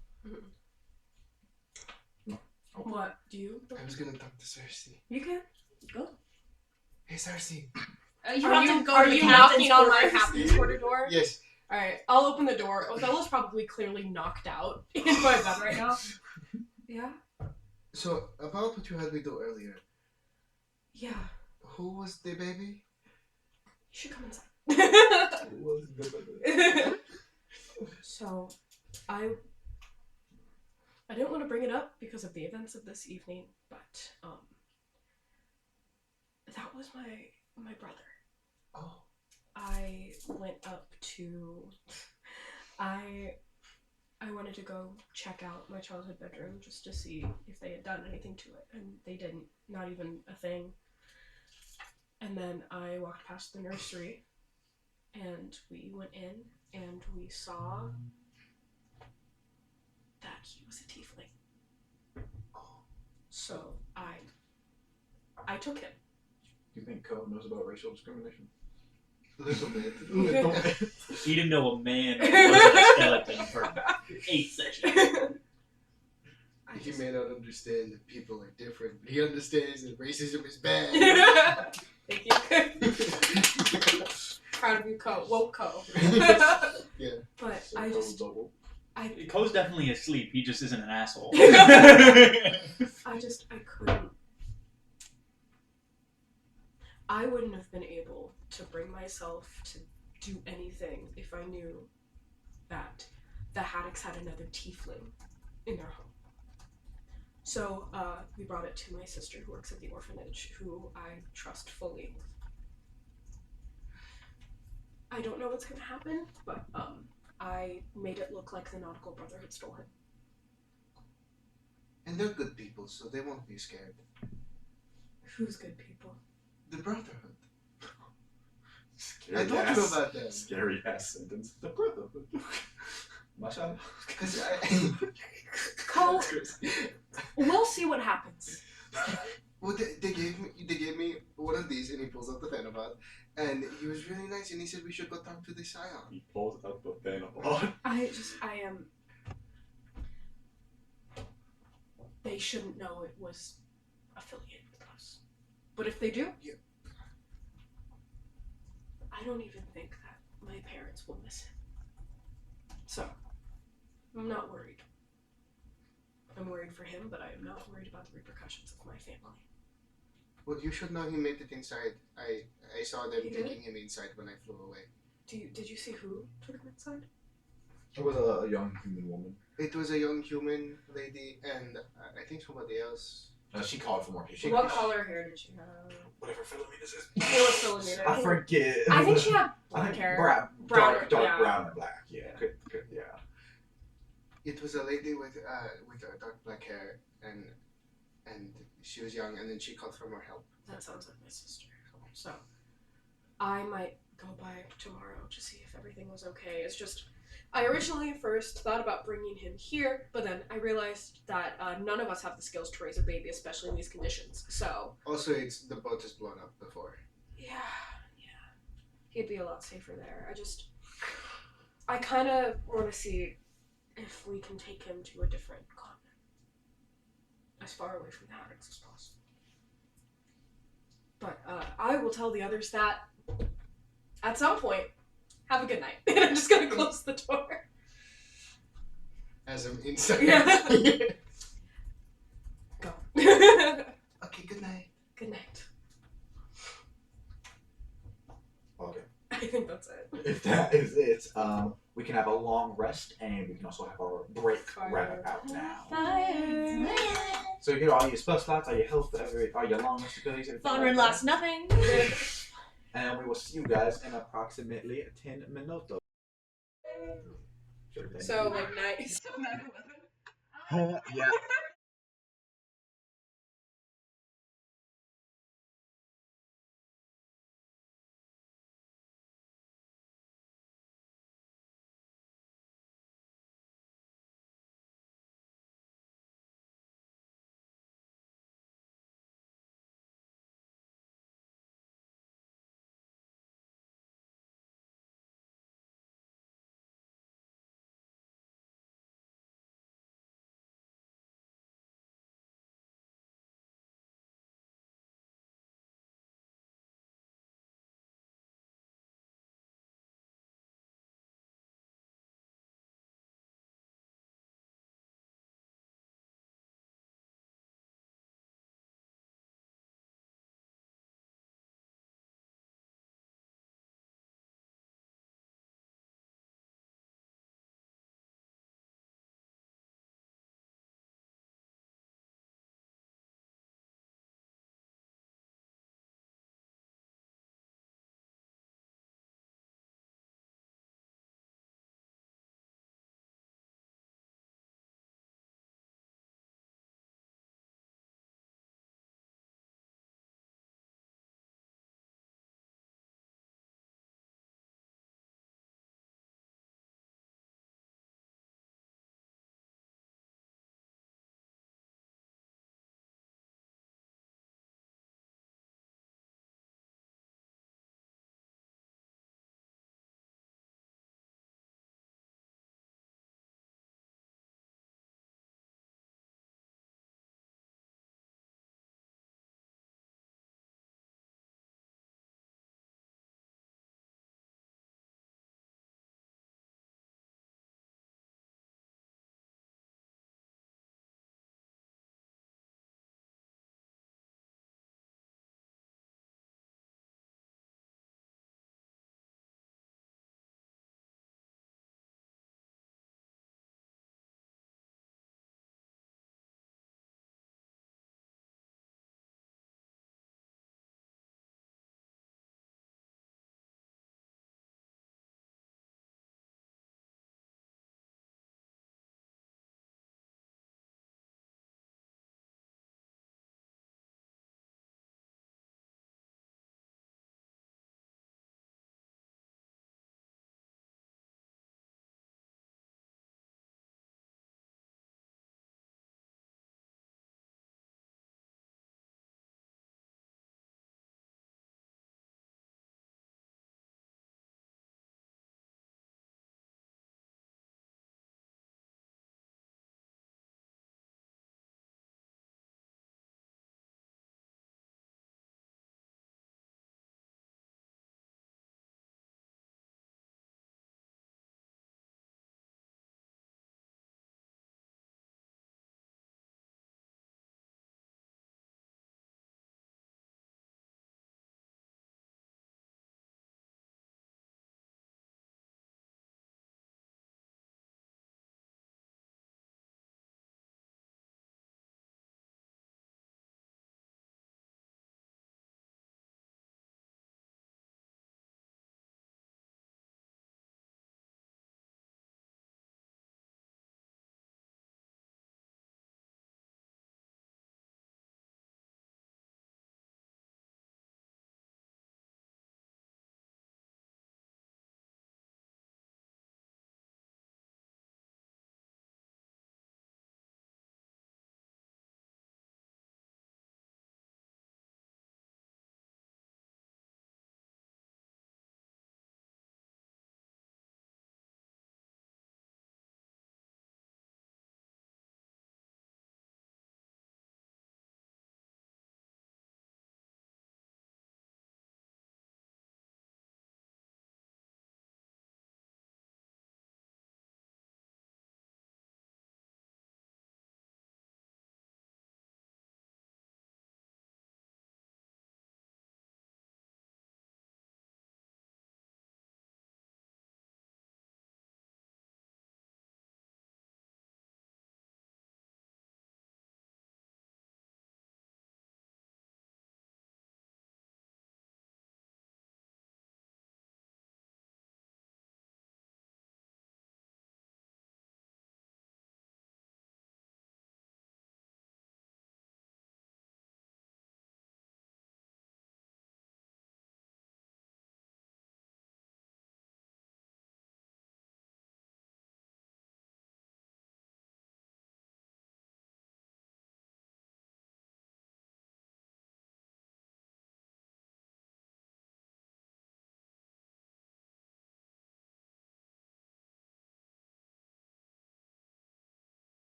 What do you? I was gonna talk to Cersei. You can. Go. Hey, Cersei. You Are have you, to go are to the you captain's knocking on my quarters. captain's quarter door? Yes. Alright, I'll open the door. Othello's probably clearly knocked out in my bed right now. Yeah? So, about what you had me do earlier, Yeah. who was the baby? You should come inside. Who was the So, I didn't want to bring it up because of the events of this evening, but that was my brother. Oh. I went up to I wanted to go check out my childhood bedroom just to see if they had done anything to it, and they didn't, not even a thing. And then I walked past the nursery and we went in and we saw that he was a tiefling. So I took him. Do you think Cole knows about racial discrimination? A little bit. He didn't know a man was a skeleton for 8 sessions. He may not understand that people are different, but he understands that racism is bad. Thank you. Proud of you, Co. Woke Co. Yeah. But So I Cole's just double. Cole's definitely asleep. He just isn't an asshole. I couldn't. I wouldn't have been able to bring myself to do anything if I knew that the Haddocks had another tiefling in their home. So we brought it to my sister who works at the orphanage, who I trust fully. I don't know what's gonna happen, but I made it look like the Nautical Brotherhood stole him. And they're good people, so they won't be scared. Who's good people? The Brotherhood. Scary I told you about them. Scary ass sentence. The brotherhood. Mashallah. Because Cole, we'll see what happens. well, they gave me one of these, and he pulls out the Thanabat, and he was really nice, and he said we should go talk to the Scion. He pulls out the Thanabat. I am. They shouldn't know it was affiliated with us. But if they do, Yeah. I don't even think that my parents will miss him. So, I'm not worried. I'm worried for him, but I am not worried about the repercussions of my family. Well, you should know he made it inside. I saw them He did? taking him inside when I flew away. Did you see who took him inside? It was a young human woman. It was a young human lady, and I think somebody else. She called for more people. What color hair did she have? Whatever Philomena's is. It was Philomena. I forget. I think she had I black think hair. Brown, Brown, dark yeah. brown and black. Yeah, Yeah. good, yeah. It was a lady with dark black hair, and she was young, and then she called for more help. That sounds like my sister. So, I might go by tomorrow to see if everything was okay. It's just, I originally first thought about bringing him here, but then I realized that none of us have the skills to raise a baby, especially in these conditions. So, Also, the boat is blown up before. yeah, he'd be a lot safer there. I kind of want to see if we can take him to a different continent, as far away from the Haddocks as possible. But I will tell the others that at some point, have a good night. And I'm just gonna close the door. As I'm inside. Yeah. Go. Okay, good night. Good night. Okay. I think that's it. If that is it, we can have a long rest, and we can also have our break Fire. wrap out now. Fire. So you get all your spell slots, all your health, all your long rest abilities, everything. Phone like ring that. lost nothing. And we will see you guys in approximately 10 minutes. So, like, night. Yeah.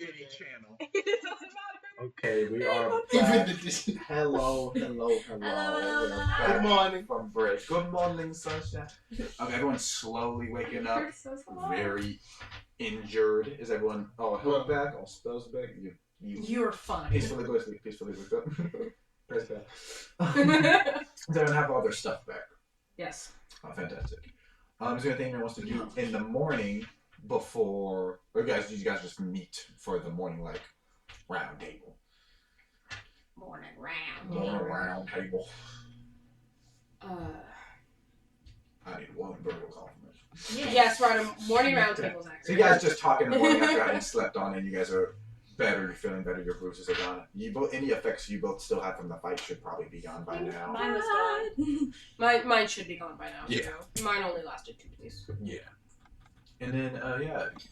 any channel. It doesn't matter. Okay, we are Even back. the Disney. Hello. Hello. We're Good back morning. from break. Good morning, sunshine. Everyone's slowly waking up. Very injured. Is everyone? Oh, health back. All spells back. You're fine. Peacefully go to sleep. Peacefully wake up. Press back. Does everyone have all their stuff back? Yes. Oh, fantastic. Is there anything anyone wants to do in the morning before, or you guys just meet for the morning like round table? Morning round. Morning round table. Uh, I need one verbal confirmation. yes, we're on a morning round tables. So you guys just talk in the morning after having slept on, and you guys are better. You're feeling better. Your bruises are gone. You both, any effects you both still have from the fight should probably be gone by now. Mine was gone. Mine should be gone by now. Yeah. So mine only lasted 2 days. Yeah. And then,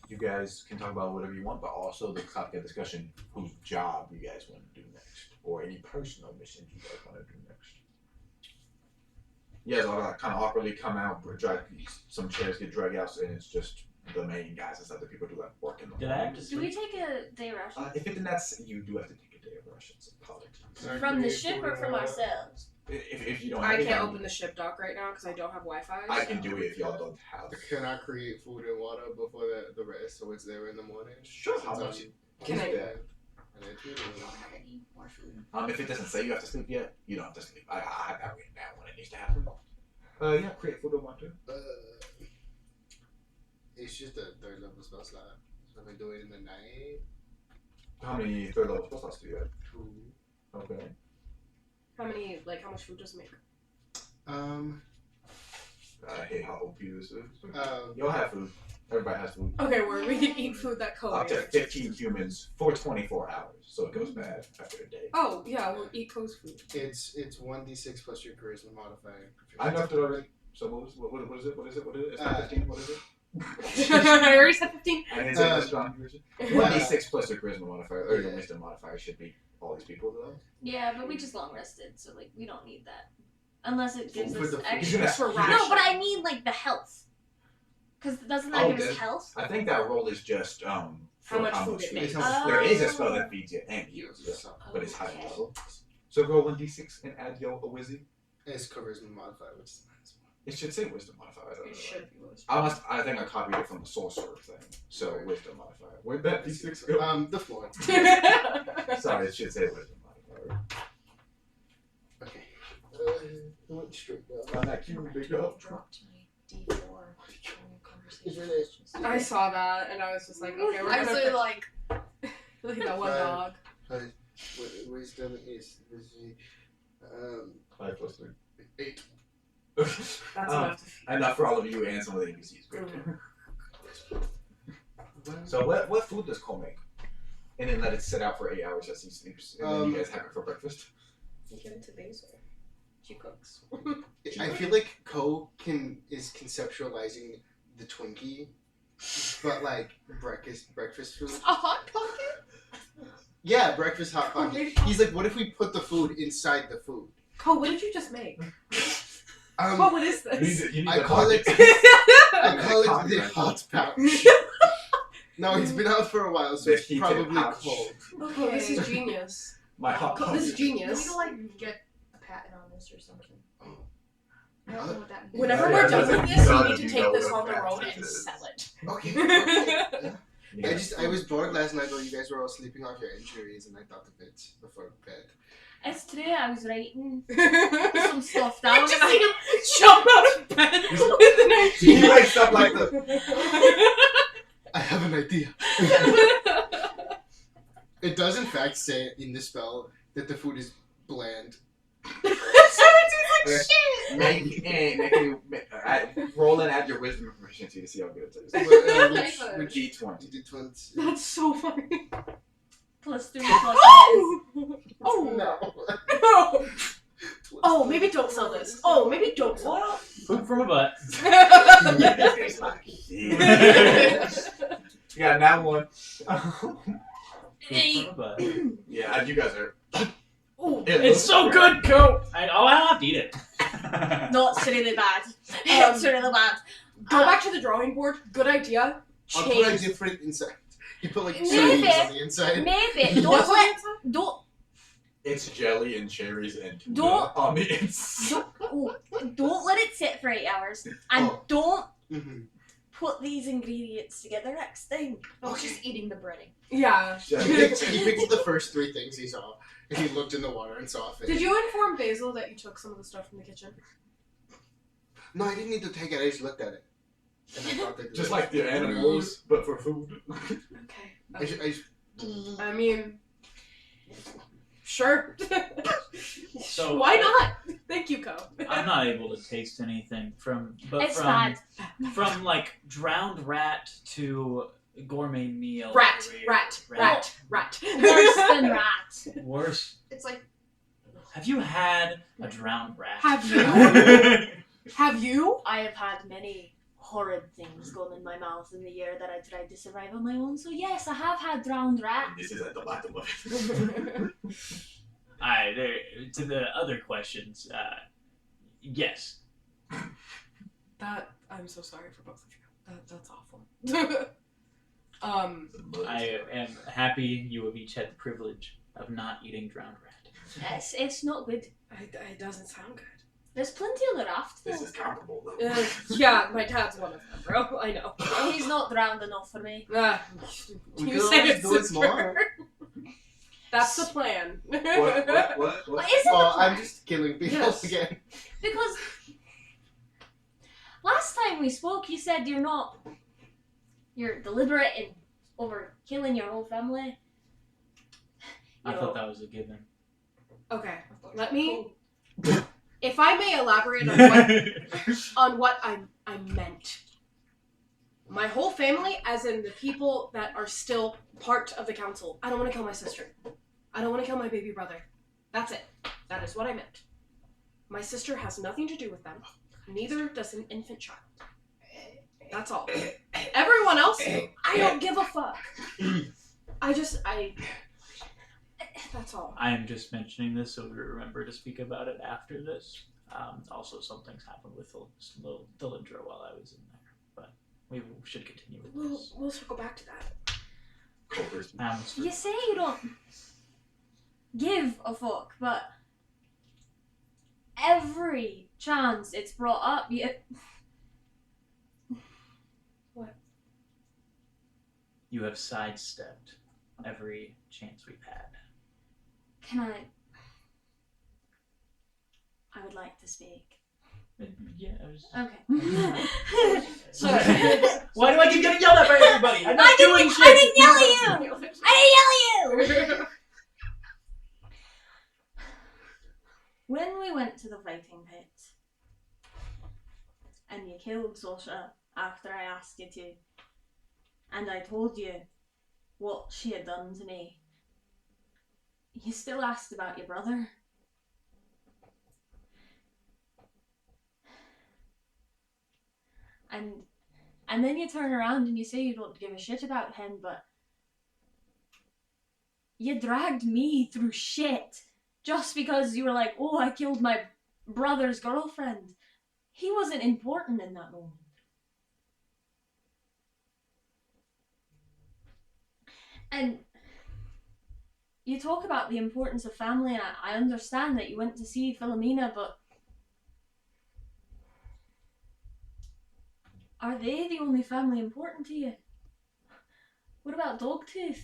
you guys can talk about whatever you want, but also the topic of discussion, whose job you guys want to do next, or any personal missions you guys want to do next. You guys all kind of awkwardly come out, some chairs get dragged out, and it's just the main guys instead of the people who like work in the Did I have to Do we take a day ration? If it's not, you do have to take a day of rations. Apologies. From the ship or from ourselves? If you don't, I have can't it, open the ship dock right now because I don't have Wi-Fi. I can do it if y'all don't have. Can I create food and water before the rest so it's there in the morning? Sure. Since How much? Can I- More food. If it doesn't say you have to sleep yet, you don't have to sleep. I have that written down when it needs to happen. Yeah, create food and water. It's just a third level spell slot. So if I do it in the night, How many third level spell slots do you have? 2. Okay. How much food does it make? I hate how OP this is. You'll have food. Everybody has food. Okay, we can eat food that Kobe. Up to 15 humans for 24 hours, so it goes bad after a day. Oh yeah, we'll eat Kobe's food. It's 1d6 plus your charisma modifier. I know it already. So what is it? What is it? It's not 15. What is it? I already said 15. I didn't say the strong version. 1d6 plus your charisma modifier, or your wisdom modifier should be all these people though. Yeah, but we just long rested, so like we don't need that. Unless it gives For us the- extra. For No, ration. but I mean like the health. Because doesn't that give us health? I think that roll is just for How much food it makes. There is a spell that feeds you and heals you, but it's high Okay. level. So roll 1d6 and add your wizzy. It's charisma modifier, which is nice. It should say wisdom modifier. I don't It know. should be yours. I think I copied it from the sorcerer thing. So wisdom modifier. Where'd that d6 go? The floor. Sorry, it should say wisdom modifier. Okay. It went straight down. On that cube, big up. Dropped my D4 Is conversation. it I saw that and I was just like, okay, we're I was gonna really like, look at that one dog. Wisdom is 5 plus 3. 8. That's enough to feed. Enough for all of you and some of the NPCs. Great. So what food does Cole make? And then let it sit out for 8 hours as he sleeps. And then you guys have it for breakfast. You give it to Basil. She cooks. I feel like Ko is conceptualizing the Twinkie, but like breakfast food. A hot pocket? Yeah, breakfast hot pocket. He's like, what if we put the food inside the food? Cole, what did you just make? Cole, what is this? I call it the hot pouch. No, he's been out for a while, so The it's heated probably pouch. cold. Cole, this is genius. My hot Cole, this is pocket. we need genius. to like get a patent on this or something. I don't know what that means. Whenever Yeah, we're done yeah, with this, yeah, we need to you take know this what on the that road is. and sell it. Okay. Yeah. I was bored last night while you guys were all sleeping off your injuries, and I thought of it before bed. As today I was writing I some stuff down. just see him jump out of bed with an idea. He wakes up like the. I have an idea. It does in fact say in the spell that the food is bland. Roll and add your wisdom and proficiency to see how good it is. Which D20. D20. That's so funny. +3 +5. Oh! Oh! No. Oh, maybe don't sell this. Oh, maybe don't sell Well, food from a butt. Yeah, now one. Food from a butt. Yeah, you guys are. Ooh. It's so good, Coat. I'll have to eat it. Not seriously bad. It's really bad. Go back to the drawing board. Good idea. I'll put a Change. different insect. You put like Maybe. cherries on the inside. Maybe. Don't It's jelly and cherries and tuna Don't- on the inside. don't let it sit for 8 hours, and Oh. don't Mm-hmm. put these ingredients together next time. I was just eating the breading. Yeah. He picked the first 3 things he saw, and he looked in the water and saw a fish. Did you inform Basil that you took some of the stuff from the kitchen? No, I didn't need to take it. I just looked at it. And I thought that Just like the animals, but for food. Okay. I I mean, sure. So- why not? Thank you, Co. I'm not able to taste anything It's bad. from like drowned rat to gourmet meal. Rat. Worse than rats. Worse. It's like Have you had a drowned rat? Have you? Have you? I have had many horrid things gone in my mouth in the year that I tried to survive on my own. So yes, I have had drowned rats. This is at the bottom of it. To the other questions, yes. That I'm so sorry for both of you. That's awful. I am happy you have each had the privilege of not eating drowned rat. It's not good. it doesn't sound good. There's plenty on the raft though. This is comparable though. Yeah, my dad's one of them, bro. I know. He's not drowned enough for me. We You could said always it, do it sister. more. That's the plan. What? What is it? Well, I'm just killing people Yes. again. Because last time we spoke, you said you're deliberate in over killing your whole family. I thought that was a given. Okay, let me. If I may elaborate on what I meant. My whole family, as in the people that are still part of the council. I don't want to kill my sister. I don't want to kill my baby brother. That's it. That is what I meant. My sister has nothing to do with them. Neither does an infant child. That's all. Everyone else, I don't give a fuck. That's all. I am just mentioning this so we remember to speak about it after this. Also, some things happened with Delindra while I was in there, but we should continue with this. We'll circle back to that. You say you don't give a fuck, but every chance it's brought up, you. What? You have sidestepped every chance we've had. Can I would like to speak. Yeah, I was. Okay. Why do I keep getting yelled at by everybody? I'm not doing shit. I didn't yell at you! I didn't yell at you! When we went to the fighting pit, and you killed Sosha after I asked you to, and I told you what she had done to me, you still asked about your brother. And then you turn around and you say you don't give a shit about him, but you dragged me through shit just because you were like, oh, I killed my brother's girlfriend. He wasn't important in that moment. And you talk about the importance of family, and I understand that you went to see Philomena, but are they the only family important to you? What about Dogtooth?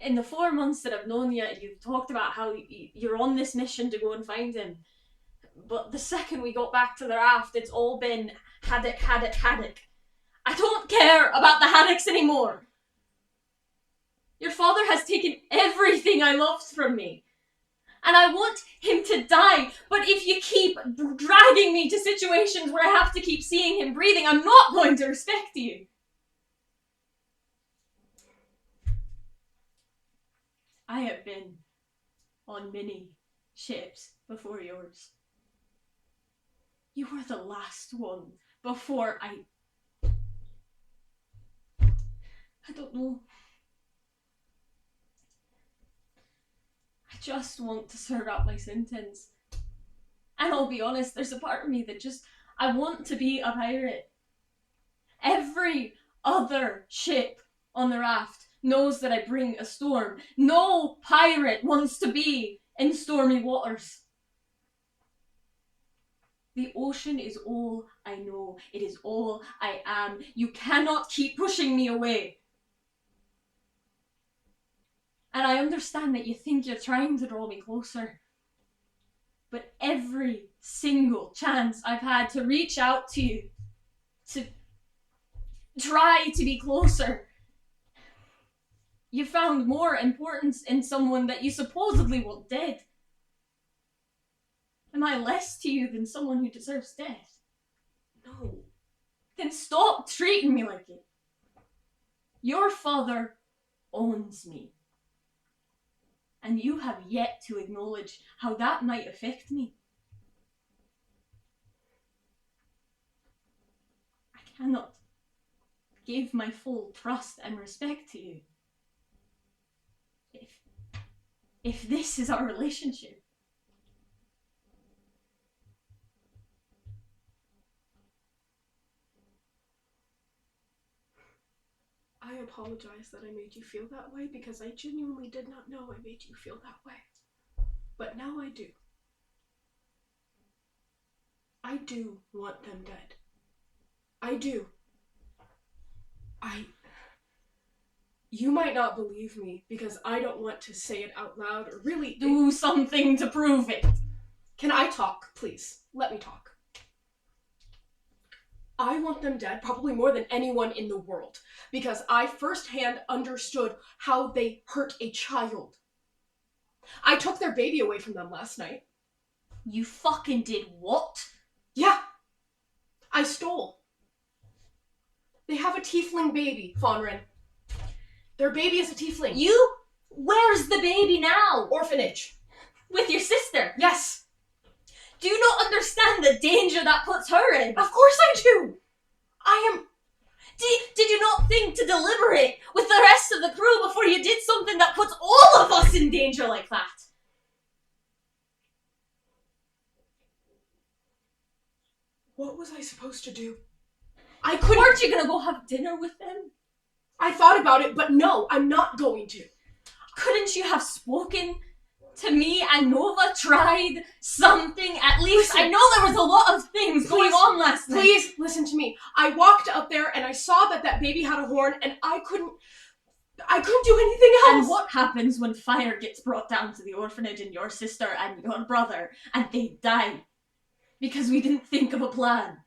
In the 4 months that I've known you, you've talked about how you're on this mission to go and find him. But the second we got back to the raft, it's all been haddock, haddock, haddock. I don't care about the haddocks anymore. Your father has taken everything I loved from me. And I want him to die, but if you keep dragging me to situations where I have to keep seeing him breathing, I'm not going to respect you. I have been on many ships before yours. You were the last one before I don't know. I just want to serve out my sentence. And I'll be honest, there's a part of me that I want to be a pirate. Every other ship on the raft knows that I bring a storm. No pirate wants to be in stormy waters. The ocean is all I know. It is all I am. You cannot keep pushing me away. And I understand that you think you're trying to draw me closer. But every single chance I've had to reach out to you, to try to be closer, you found more importance in someone that you supposedly want dead. Am I less to you than someone who deserves death? No. Then stop treating me like it. Your father owns me. And you have yet to acknowledge how that might affect me. I cannot give my full trust and respect to you if this is our relationship. I apologize that I made you feel that way because I genuinely did not know I made you feel that way. But now I do. I do want them dead. I do. You might not believe me because I don't want to say it out loud or really do something to prove it. Can I talk, please? Let me talk. I want them dead probably more than anyone in the world because I firsthand understood how they hurt a child. I took their baby away from them last night. You fucking did what? Yeah. I stole. They have a tiefling baby, Fonrin. Their baby is a tiefling. Where's the baby now? Orphanage. With your sister? Yes. Do you not understand the danger that puts her in? Of course I do. Did you not think to deliberate with the rest of the crew before you did something that puts all of us in danger like that? What was I supposed to do? Weren't you gonna go have dinner with them? I thought about it, but no, I'm not going to. Couldn't you have spoken to me and Nova, tried something at least? Listen, I know there was a lot of things going on last night. Please listen to me. I walked up there and I saw that baby had a horn and I couldn't do anything else. And what happens when fire gets brought down to the orphanage and your sister and your brother and they die? Because we didn't think of a plan.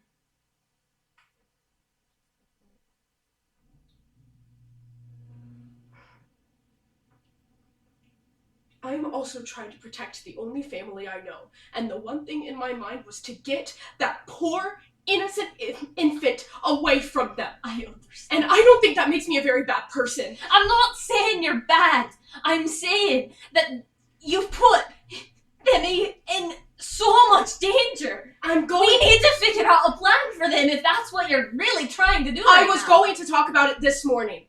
I'm also trying to protect the only family I know, and the one thing in my mind was to get that poor, innocent infant away from them. I understand. And I don't think that makes me a very bad person. I'm not saying you're bad. I'm saying that you've put them in so much danger. We need to figure out a plan for them if that's what you're really trying to do. I was going to talk about it this morning.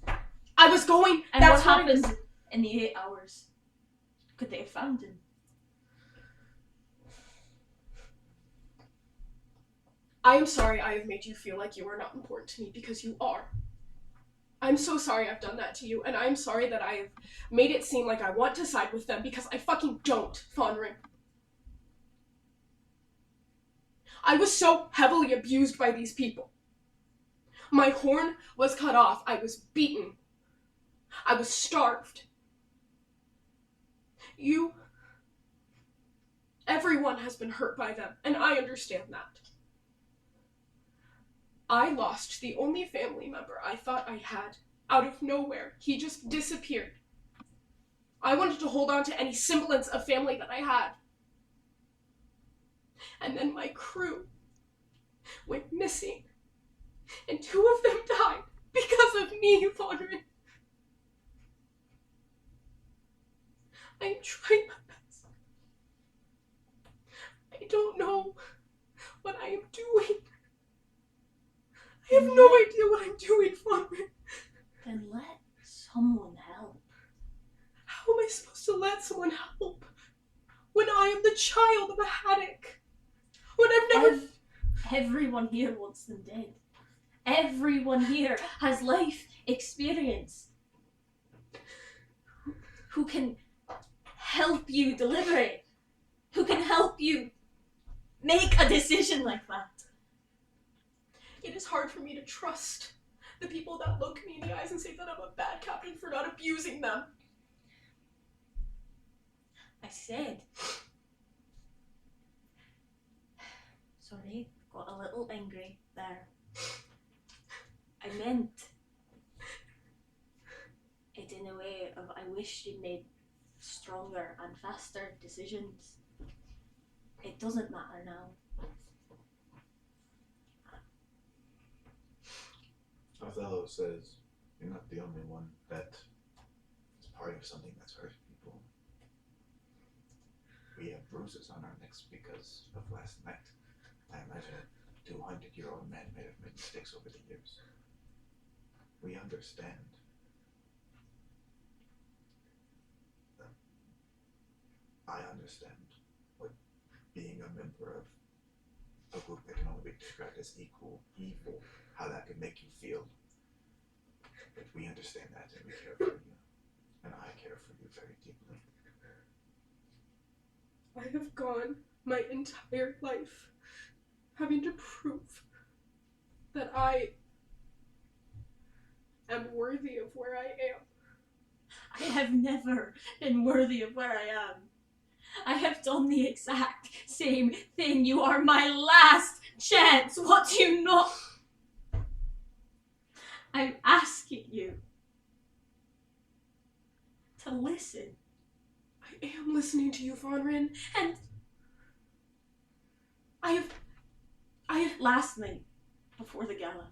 And what happened in the 8 hours? Could they have found him? I am sorry I have made you feel like you are not important to me, because you are. I'm so sorry I've done that to you, and I'm sorry that I have made it seem like I want to side with them, because I fucking don't, Fonrin. I was so heavily abused by these people. My horn was cut off. I was beaten. I was starved. Everyone has been hurt by them, and I understand that. I lost the only family member I thought I had out of nowhere. He just disappeared. I wanted to hold on to any semblance of family that I had. And then my crew went missing, and 2 of them died because of me, Fonrin. I am trying my best. I don't know what I am doing. I have no idea what I'm doing, Fonrin. Then let someone help. How am I supposed to let someone help when I am the child of a haddock? When I've never... Everyone here wants them dead. Everyone here has life experience. Who can help you deliberate? Who can help you make a decision like that? It is hard for me to trust the people that look me in the eyes and say that I'm a bad captain for not abusing them. I said. Sorry, got a little angry there. I meant it in a way of I wish you made stronger and faster decisions. It doesn't matter now. Othello says, "You're not the only one that is part of something that's hurt people. We have bruises on our necks because of last night. I imagine a 200-year-old man may have made mistakes over the years. We understand. I understand what being a member of a group that can only be described as evil, how that could make you feel. But we understand that and we care for you. And I care for you very deeply." I have gone my entire life having to prove that I am worthy of where I am. I have never been worthy of where I am. I have done the exact same thing. You are my last chance. What do you not? I'm asking you to listen. I am listening to you, Vonrin. And I have last night, before the gala,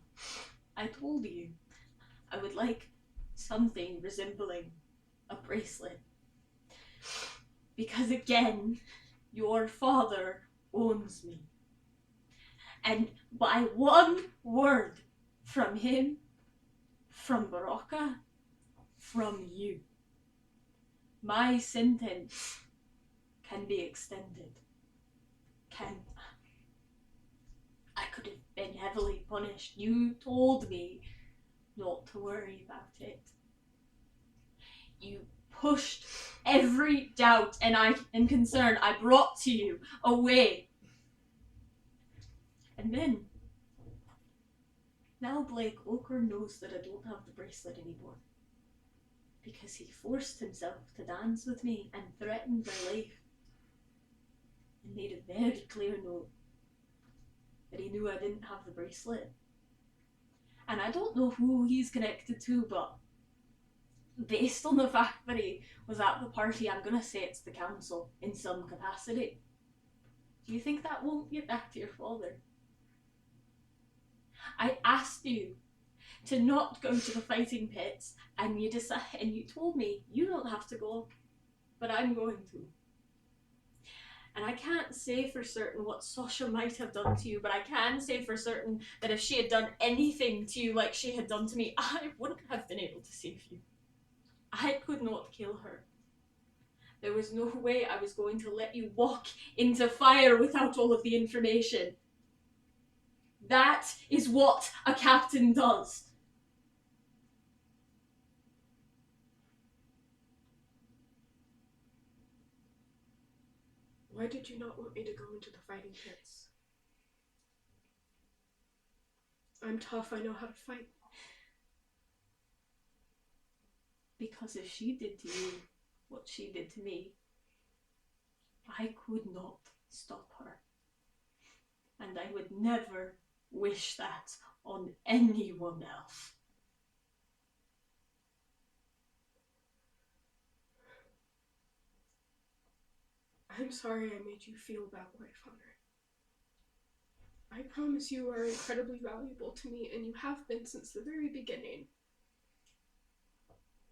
I told you I would like something resembling a bracelet. Because again, your father owns me. And by one word from him, from Baraka, from you, my sentence can be extended. I could have been heavily punished. You told me not to worry about it. You pushed every doubt and concern I brought to you away. And then, now Blake Oker knows that I don't have the bracelet anymore. Because he forced himself to dance with me and threatened my life. And made a very clear note that he knew I didn't have the bracelet. And I don't know who he's connected to, but based on the fact that he was at the party, I'm gonna say it's the council in some capacity. Do you think that won't get back to your father? I asked you to not go to the fighting pits, and you told me you don't have to go, but I'm going to. And I can't say for certain what Sasha might have done to you, but I can say for certain that if she had done anything to you like she had done to me, I wouldn't have been able to save you. I could not kill her. There was no way I was going to let you walk into fire without all of the information. That is what a captain does. Why did you not want me to go into the fighting pits? I'm tough, I know how to fight. Because if she did to you what she did to me, I could not stop her. And I would never wish that on anyone else. I'm sorry I made you feel that way, Father. I promise you are incredibly valuable to me, and you have been since the very beginning.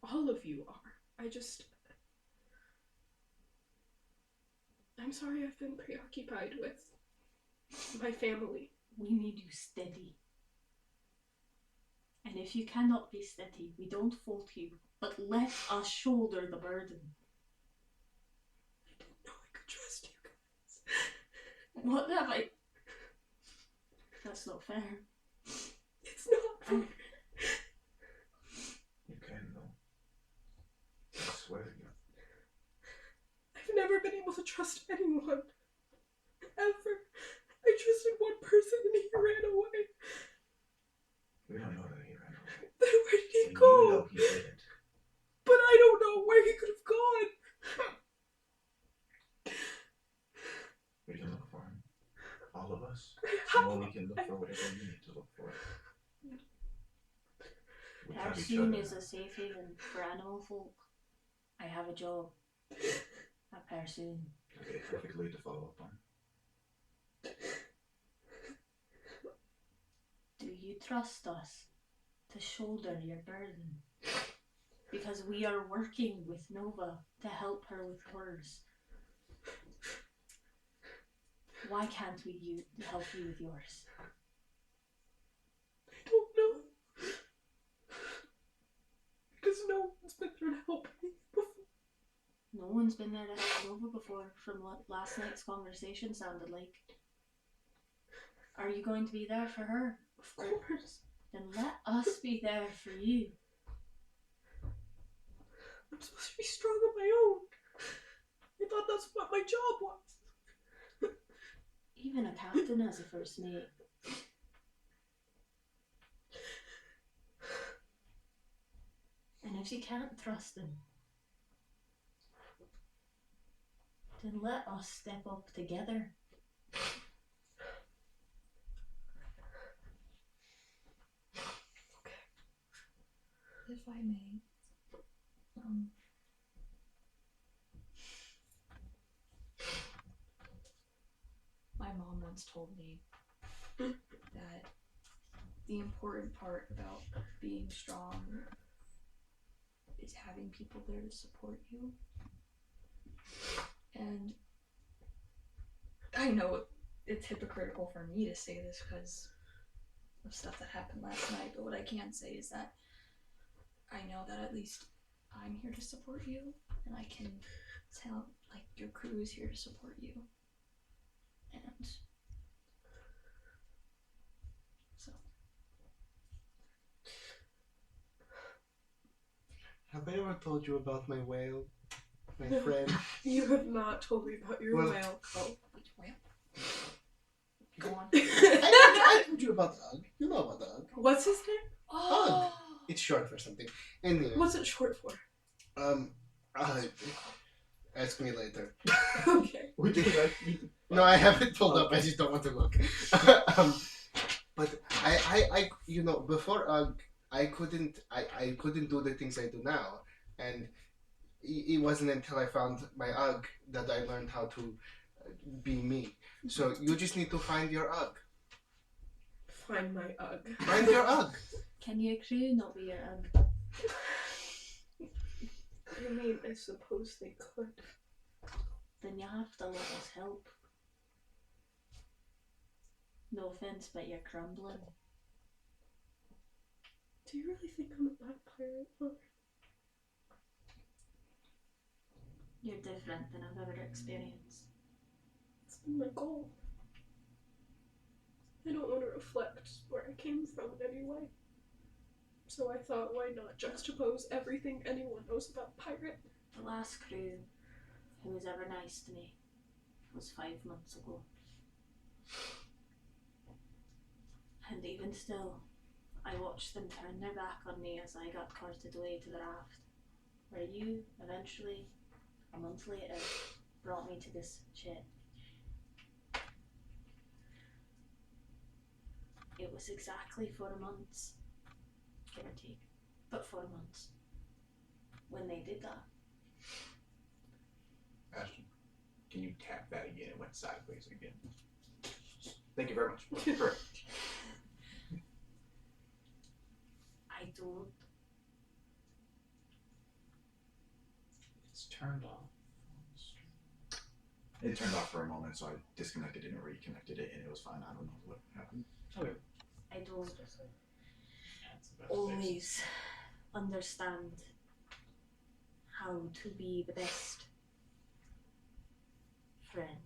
All of you are. I'm sorry I've been preoccupied with my family. We need you steady. And if you cannot be steady, we don't fault you, but let us shoulder the burden. I didn't know I could trust you guys. What have I... That's not fair. It's not We have each Persoon other. is a safe haven for animal folk. I have a job at Persoon. Okay, perfectly to follow up on. Do you trust us to shoulder your burden? Because we are working with Nova to help her with hers. Why can't we help you with yours? I don't know. Because no one's been there to help me before. No one's been there to help Nova before, from what last night's conversation sounded like. Are you going to be there for her? Of course. Then let us be there for you. I'm supposed to be strong on my own. I thought that's what my job was. Even a captain has a first mate. And if you can't trust them, then let us step up together. If I may, my mom once told me that the important part about being strong is having people there to support you. And I know it's hypocritical for me to say this because of stuff that happened last night, but what I can say is that I know that at least I'm here to support you, and I can tell, like, your crew is here to support you. And so. Have I ever told you about my whale? My friend? You have not told me about your Well- whale. Oh. Which way? Go on. I told you about Ugg. You know about Ugg. What's his name? Oh! It's short for something. Anyway, What's it short for? Ask me later. Okay. Would you like me? No, I have it pulled up. I just don't want to look. But I, you know, before Ugg, I couldn't do the things I do now, and it wasn't until I found my Ugg that I learned how to be me. So you just need to find your Ugg. Find my Ugg. Find your Ugg. Can your crew not be your Ugg? I mean, I suppose they could. Then you have to let us help. No offense, but you're crumbling. Do you really think I'm a bad pirate? Or... You're different than I've ever experienced. It's been my goal. I don't want to reflect where I came from in any way. So I thought, why not juxtapose everything anyone knows about pirate? The last crew who was ever nice to me was 5 months ago. And even still, I watched them turn their back on me as I got carted away to the raft, where you, eventually, a month later, brought me to this ship. It was exactly 4 months, give or take, but 4 months, when they did that. Ashton, can you tap that again? It went sideways again. Thank you very much. Correct. I don't. It's turned off. It turned off for a moment, so I disconnected it and reconnected it, and it was fine. I don't know what happened. Okay. I don't Yeah, it's the best fix. always understand how to be the best friend.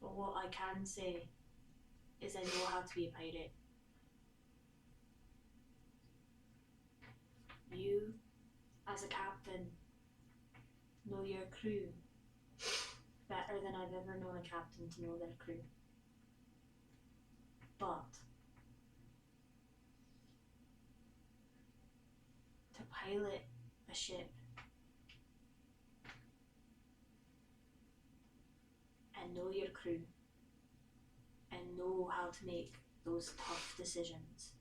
But what I can say is I know how to be a pirate. You, as a captain, know your crew better than I've ever known a captain to know their crew. But to pilot a ship and know your crew and know how to make those tough decisions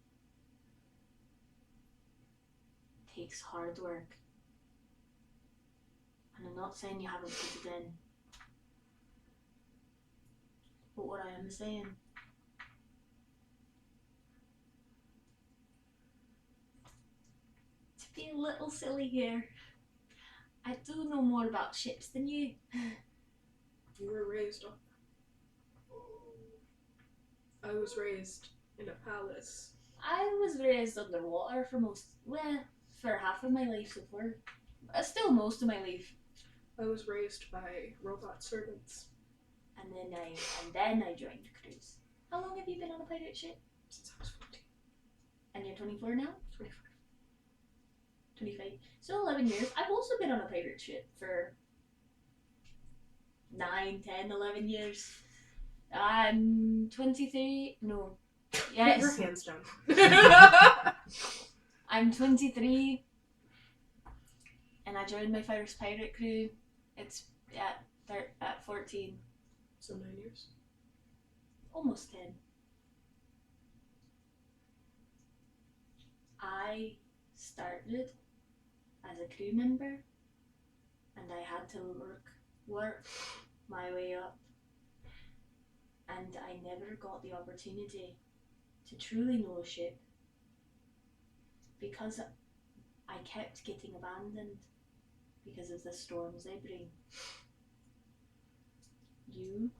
takes hard work. And I'm not saying you haven't put it in. But what I am saying, to be a little silly here, I do know more about ships than you. You were raised on. I was raised in a palace. I was raised underwater for half of my life so far. Still most of my life. I was raised by robot servants And then I joined cruise. How long have you been on a pirate ship? since I was 14. And you're 24 now? 25. 25. So 11 years. I've also been on a pirate ship for 9, 10, 11 years. I'm 23. No. Put your Yes. hands down. I'm 23. And I joined my first pirate crew. It's at 14. So 9 years. Almost 10. I started as a crew member and I had to work my way up, and I never got the opportunity to truly know a ship because I kept getting abandoned because of the storms they bring. You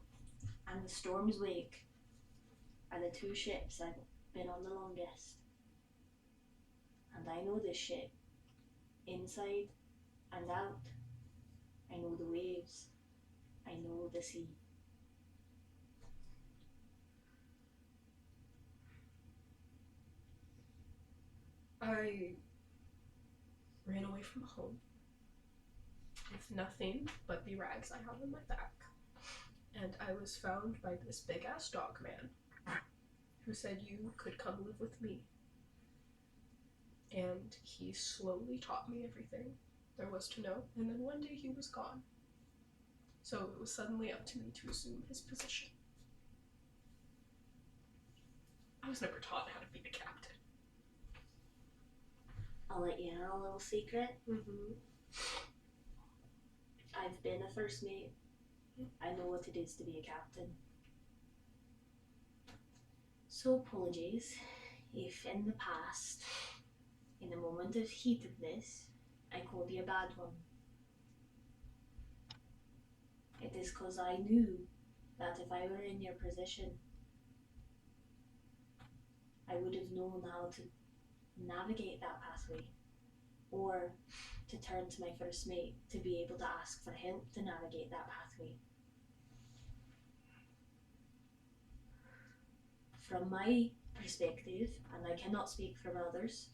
and the Storm's Wake are the two ships I've been on the longest. And I know this ship, inside and out. I know the waves. I know the sea. I ran away from home with nothing but the rags I have on my back. And I was found by this big ass dog man who said you could come live with me. And he slowly taught me everything there was to know, and then one day he was gone. So it was suddenly up to me to assume his position. I was never taught how to be the captain. I'll let you in on a little secret. Mm-hmm. I've been a first mate. I know what it is to be a captain. So apologies if in the past, in a moment of heatedness, I called you a bad one. It is because I knew that if I were in your position, I would have known how to navigate that pathway, or to turn to my first mate to be able to ask for help to navigate that pathway. From my perspective, and I cannot speak for others,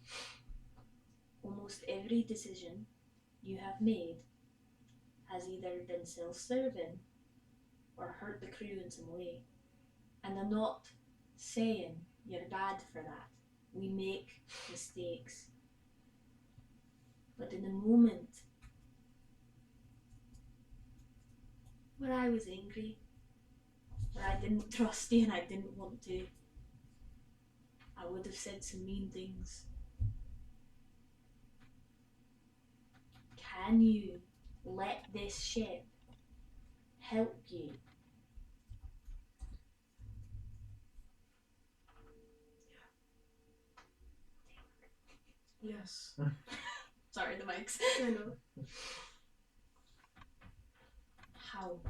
almost every decision you have made has either been self-serving or hurt the crew in some way. And I'm not saying you're bad for that. We make mistakes. But in the moment where I was angry, where I didn't trust you and I didn't want to, I would have said some mean things. Can you let this ship help you? Yes. Sorry, the mics. I know. How?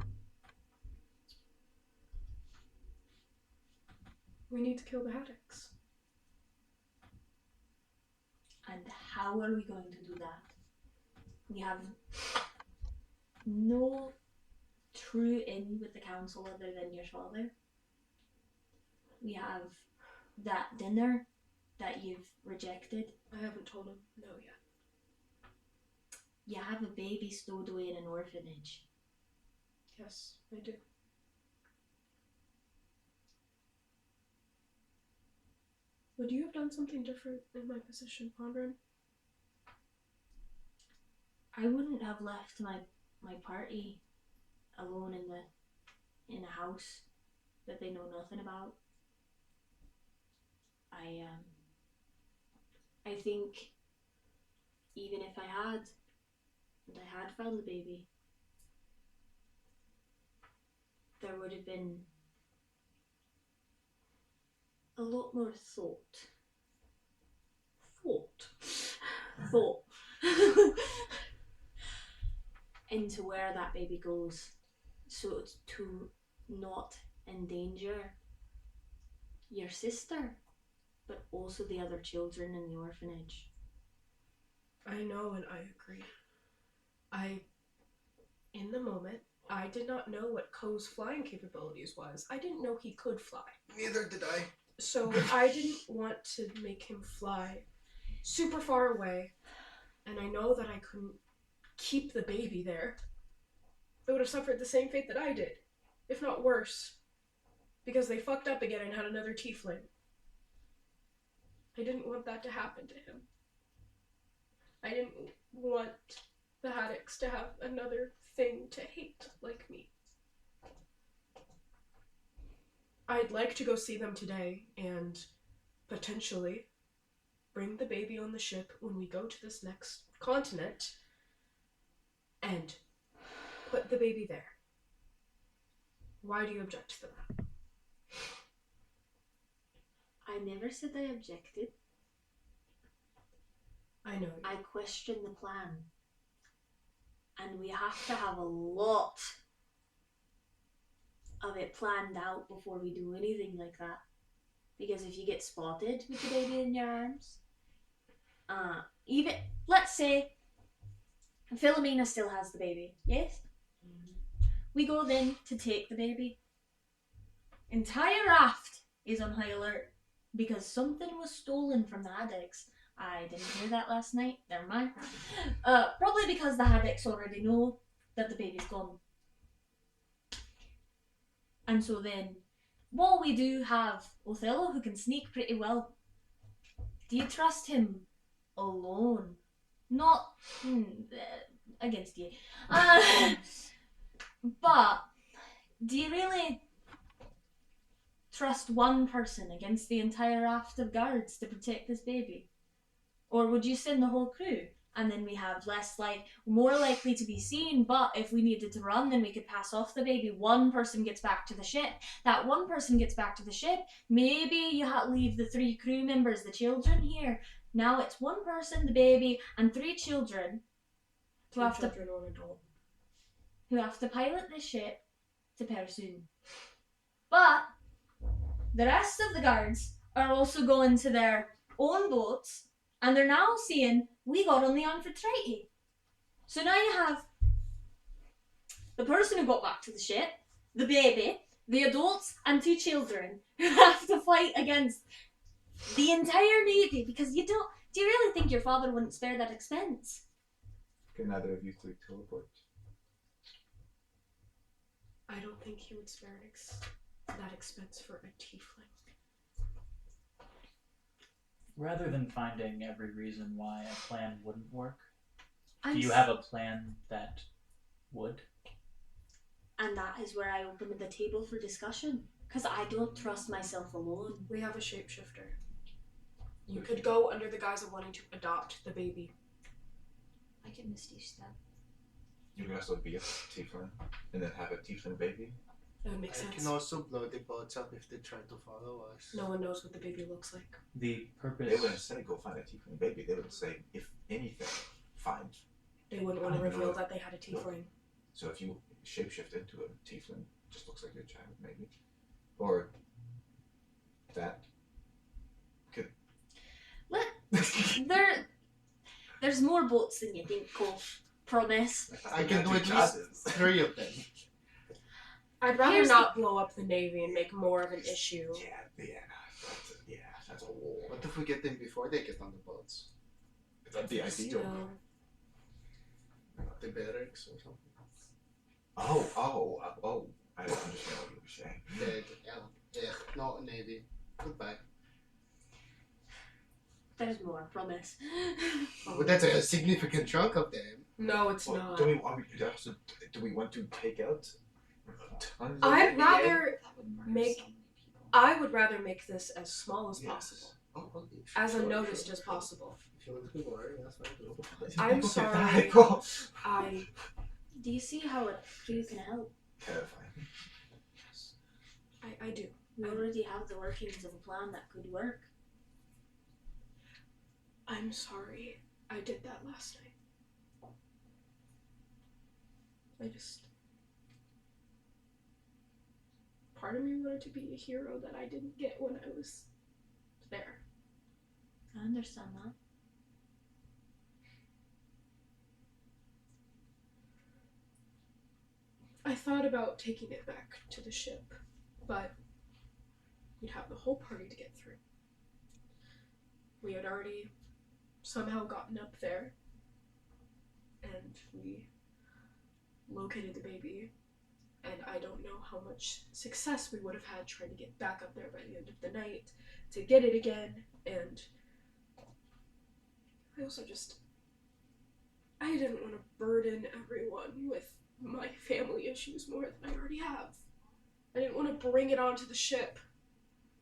We need to kill the haddocks. And how are we going to do that? We have no true in with the council other than your father. We have that dinner that you've rejected. I haven't told him no yet. You have a baby stowed away in an orphanage. Yes, I do. Would you have done something different in my position, Pondren? I wouldn't have left my party alone in a house that they know nothing about. I think even if I had, and I had found the baby, there would have been a lot more thought into where that baby goes, so as to not endanger your sister, but also the other children in the orphanage. I know, and I agree. In the moment, I did not know what Ko's flying capabilities was. I didn't know he could fly. Neither did I. So I didn't want to make him fly super far away, and I know that I couldn't keep the baby there. It would have suffered the same fate that I did, if not worse, because they fucked up again and had another tiefling. I didn't want that to happen to him. I didn't want the Haddocks to have another thing to hate like me. I'd like to go see them today and potentially bring the baby on the ship when we go to this next continent and put the baby there. Why do you object to that? I never said I objected. I know. I question the plan. And we have to have a lot of it planned out before we do anything like that. Because if you get spotted with the baby in your arms, even, let's say, Philomena still has the baby, yes? We go then to take the baby. Entire raft is on high alert because something was stolen from the Haddocks. I didn't hear that last night, never mind. Probably because the Haddocks already know that the baby's gone. And so then, while we do have Othello who can sneak pretty well, do you trust him alone? Not against you. But do you really trust one person against the entire raft of guards to protect this baby? Or would you send the whole crew? And then we have more likely to be seen, but if we needed to run, then we could pass off the baby. One person gets back to the ship. That one person gets back to the ship. Maybe you leave the 3 crew members, the children here. Now it's one person, the baby, and 3 children who have to pilot this ship to Persoon. But the rest of the guards are also going to their own boats, and they're now seeing we got on the Amphitrite. So now you have the person who got back to the ship, the baby, the adults, and 2 children who have to fight against the entire navy because do you really think your father wouldn't spare that expense? Can either of you 3 teleport? I don't think he would spare that expense for a tiefling. Rather than finding every reason why a plan wouldn't work, do you have a plan that would? And that is where I open the table for discussion, because I don't trust myself alone. We have a shapeshifter. You could go under the guise of wanting to adopt the baby. I can Misty Step. You can also be a tiefling and then have a tiefling baby. That would make I sense. can also blow the boats up if they try to follow us. No one knows what the baby looks like. The purpose... They wouldn't say go find a tiefling baby. They would say, if anything, find. They wouldn't want to reveal that they had a tiefling. So if you shapeshift into a tiefling, just looks like your child, maybe. Or that. Could. There's more boats than you think, Cole. Promise. I can do at least 3 of them. I'd rather not blow up the navy and make more of an issue. That's a war. What if we get them before they get on the boats? That'd be ideal. Still, The barracks or something. Oh. I don't understand what you were saying. Not Navy. Goodbye. There's more, promise. But that's a significant chunk of them. no, it's Well, not. do we want to take out tons of I'd them? rather That would murder make- so many people. I would rather make this as small as Yes. possible. Oh, As sure, unnoticed sure, as sure. possible. If you want to be boring, that's fine. I'm Look at sorry. that, bro. Do you see how you can help? Terrifying. I do. We already have the workings of a plan that could work. I'm sorry I did that last night. Part of me wanted to be a hero that I didn't get when I was there. I understand that. I thought about taking it back to the ship, but we'd have the whole party to get through. We had already somehow gotten up there, and we located the baby, and I don't know how much success we would have had trying to get back up there by the end of the night to get it again, and I also I didn't want to burden everyone with my family issues more than I already have. I didn't want to bring it onto the ship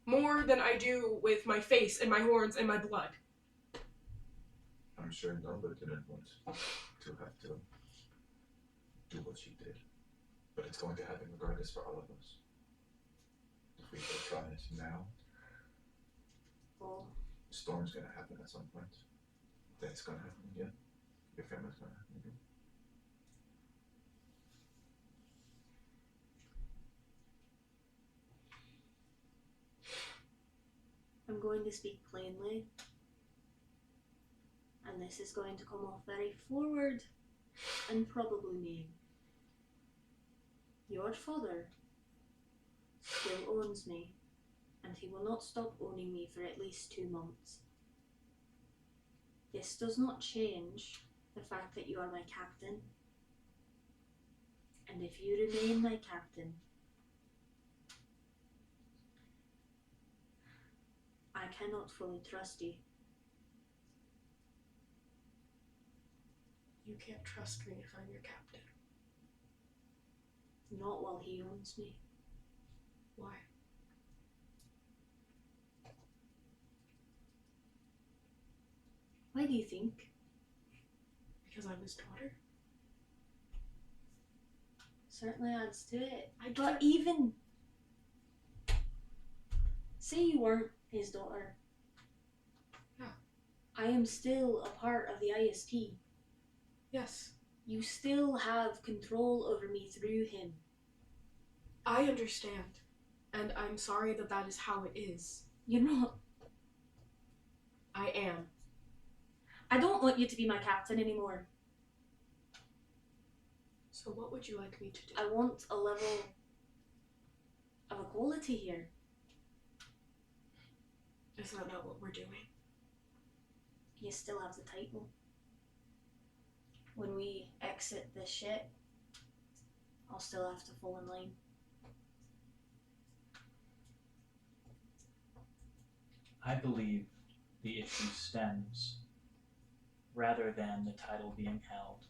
more than I do with my face and my horns and my blood. I'm sure Nova didn't want to have to do what she did. But it's going to happen regardless for all of us. If we don't try it now, Well, storm's gonna happen at some point. That's gonna happen again. Your family's gonna happen again. I'm going to speak plainly. And this is going to come off very forward and probably mean. Your father still owns me, and he will not stop owning me for at least 2 months. This does not change the fact that you are my captain. And if you remain my captain, I cannot fully trust you. You can't trust me if I'm your captain. Not while he owns me. Why? Why do you think? Because I'm his daughter? Certainly adds to it. I But can't- even say you weren't his daughter. Yeah. I am still a part of the ISP. Yes. You still have control over me through him. I understand. And I'm sorry that that is how it is. You're not. I am. I don't want you to be my captain anymore. So what would you like me to do? I want a level of equality here. Is that not what we're doing? You still have the title. When we exit this ship, I'll still have to fall in line. I believe the issue stems rather than the title being held,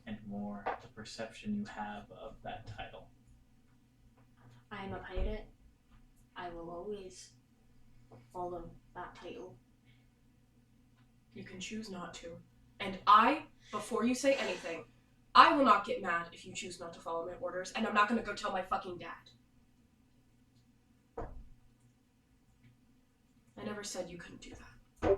and more the perception you have of that title. I am a pirate. I will always follow that title. You can choose not to. And I, before you say anything, I will not get mad if you choose not to follow my orders, and I'm not gonna go tell my fucking dad. I never said you couldn't do that.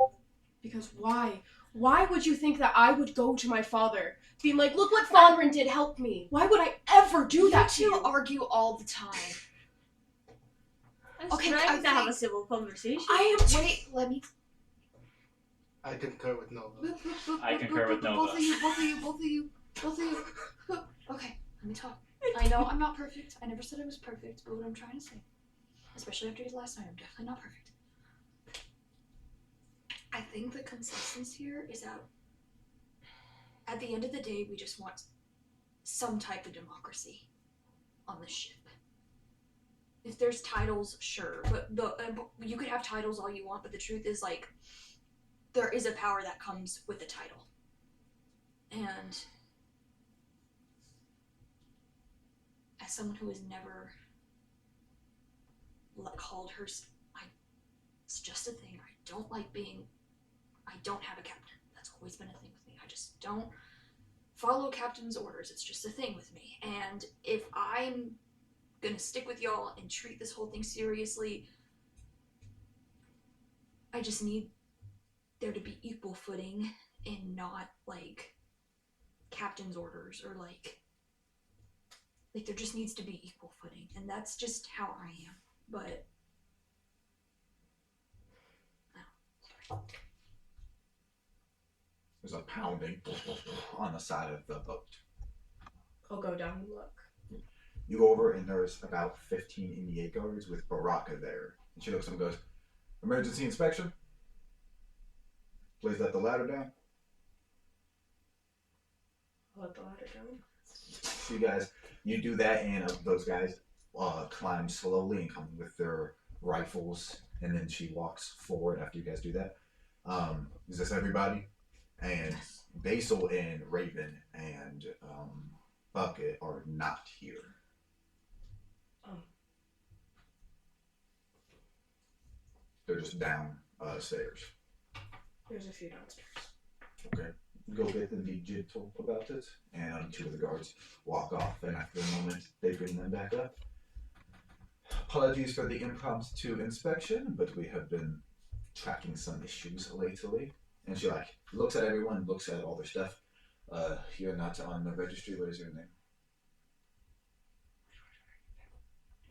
Because why? Why would you think that I would go to my father, being like, look what Fonrin did, help me? Why would I ever do that to You you? two argue all the time. I was Okay, trying I to have a think- civil conversation. I am Wait, let me. I concur with Nova. I concur with Nova. Both of you. Okay, let me talk. I know I'm not perfect. I never said I was perfect, but what I'm trying to say, especially after last night, I'm definitely not perfect. I think the consensus here is that at the end of the day, we just want some type of democracy on the ship. If there's titles, sure, but you could have titles all you want, but the truth is, like, there is a power that comes with the title. And as someone who has never called her, it's just a thing. I don't like being I don't have a captain. That's always been a thing with me. I just don't follow captain's orders. It's just a thing with me. And if I'm gonna stick with y'all and treat this whole thing seriously, I just need there to be equal footing and not like captain's orders or like there just needs to be equal footing, and that's just how I am. But There's a pounding on the side of the boat. I'll go down and look. You go over and there's about 15 Indian guards with Baraka there. And she looks at him and goes, "Emergency inspection? Please let the ladder down." I'll let the ladder down. So you do that, and those guys climb slowly and come with their rifles, and then she walks forward after you guys do that. Is this everybody? And Basil and Raven and Bucket are not here. They're just down stairs. There's a few downstairs. Okay. Go get them, be gentle about it. And two of the guards walk off, and after a moment, they bring them back up. Apologies for the impromptu inspection, but we have been tracking some issues lately. And she looks at everyone, looks at all their stuff. You're not on the registry. What is your name?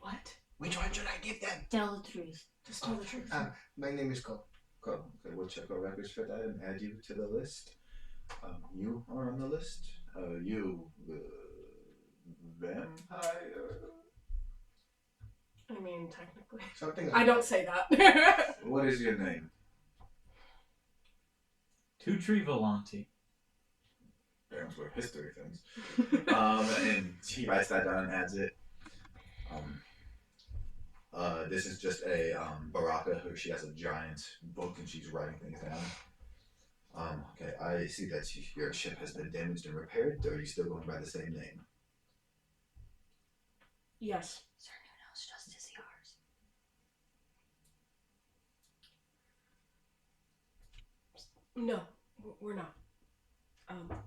What? Which one should I give them? Tell the truth. Just tell the truth. My name is Cole. Cool. Okay, we'll check our records for that and add you to the list. You are on the list. You, vampire. I mean, technically. Something like I don't say that. What is your name? Tutri Volanti. Parents were history things. And she writes that down and adds it. This is just a Baraka. She has a giant book and she's writing things down. Okay, I see that your ship has been damaged and repaired. Are you still going by the same name? Yes. Sir Nuno's justice yours. No, we're not.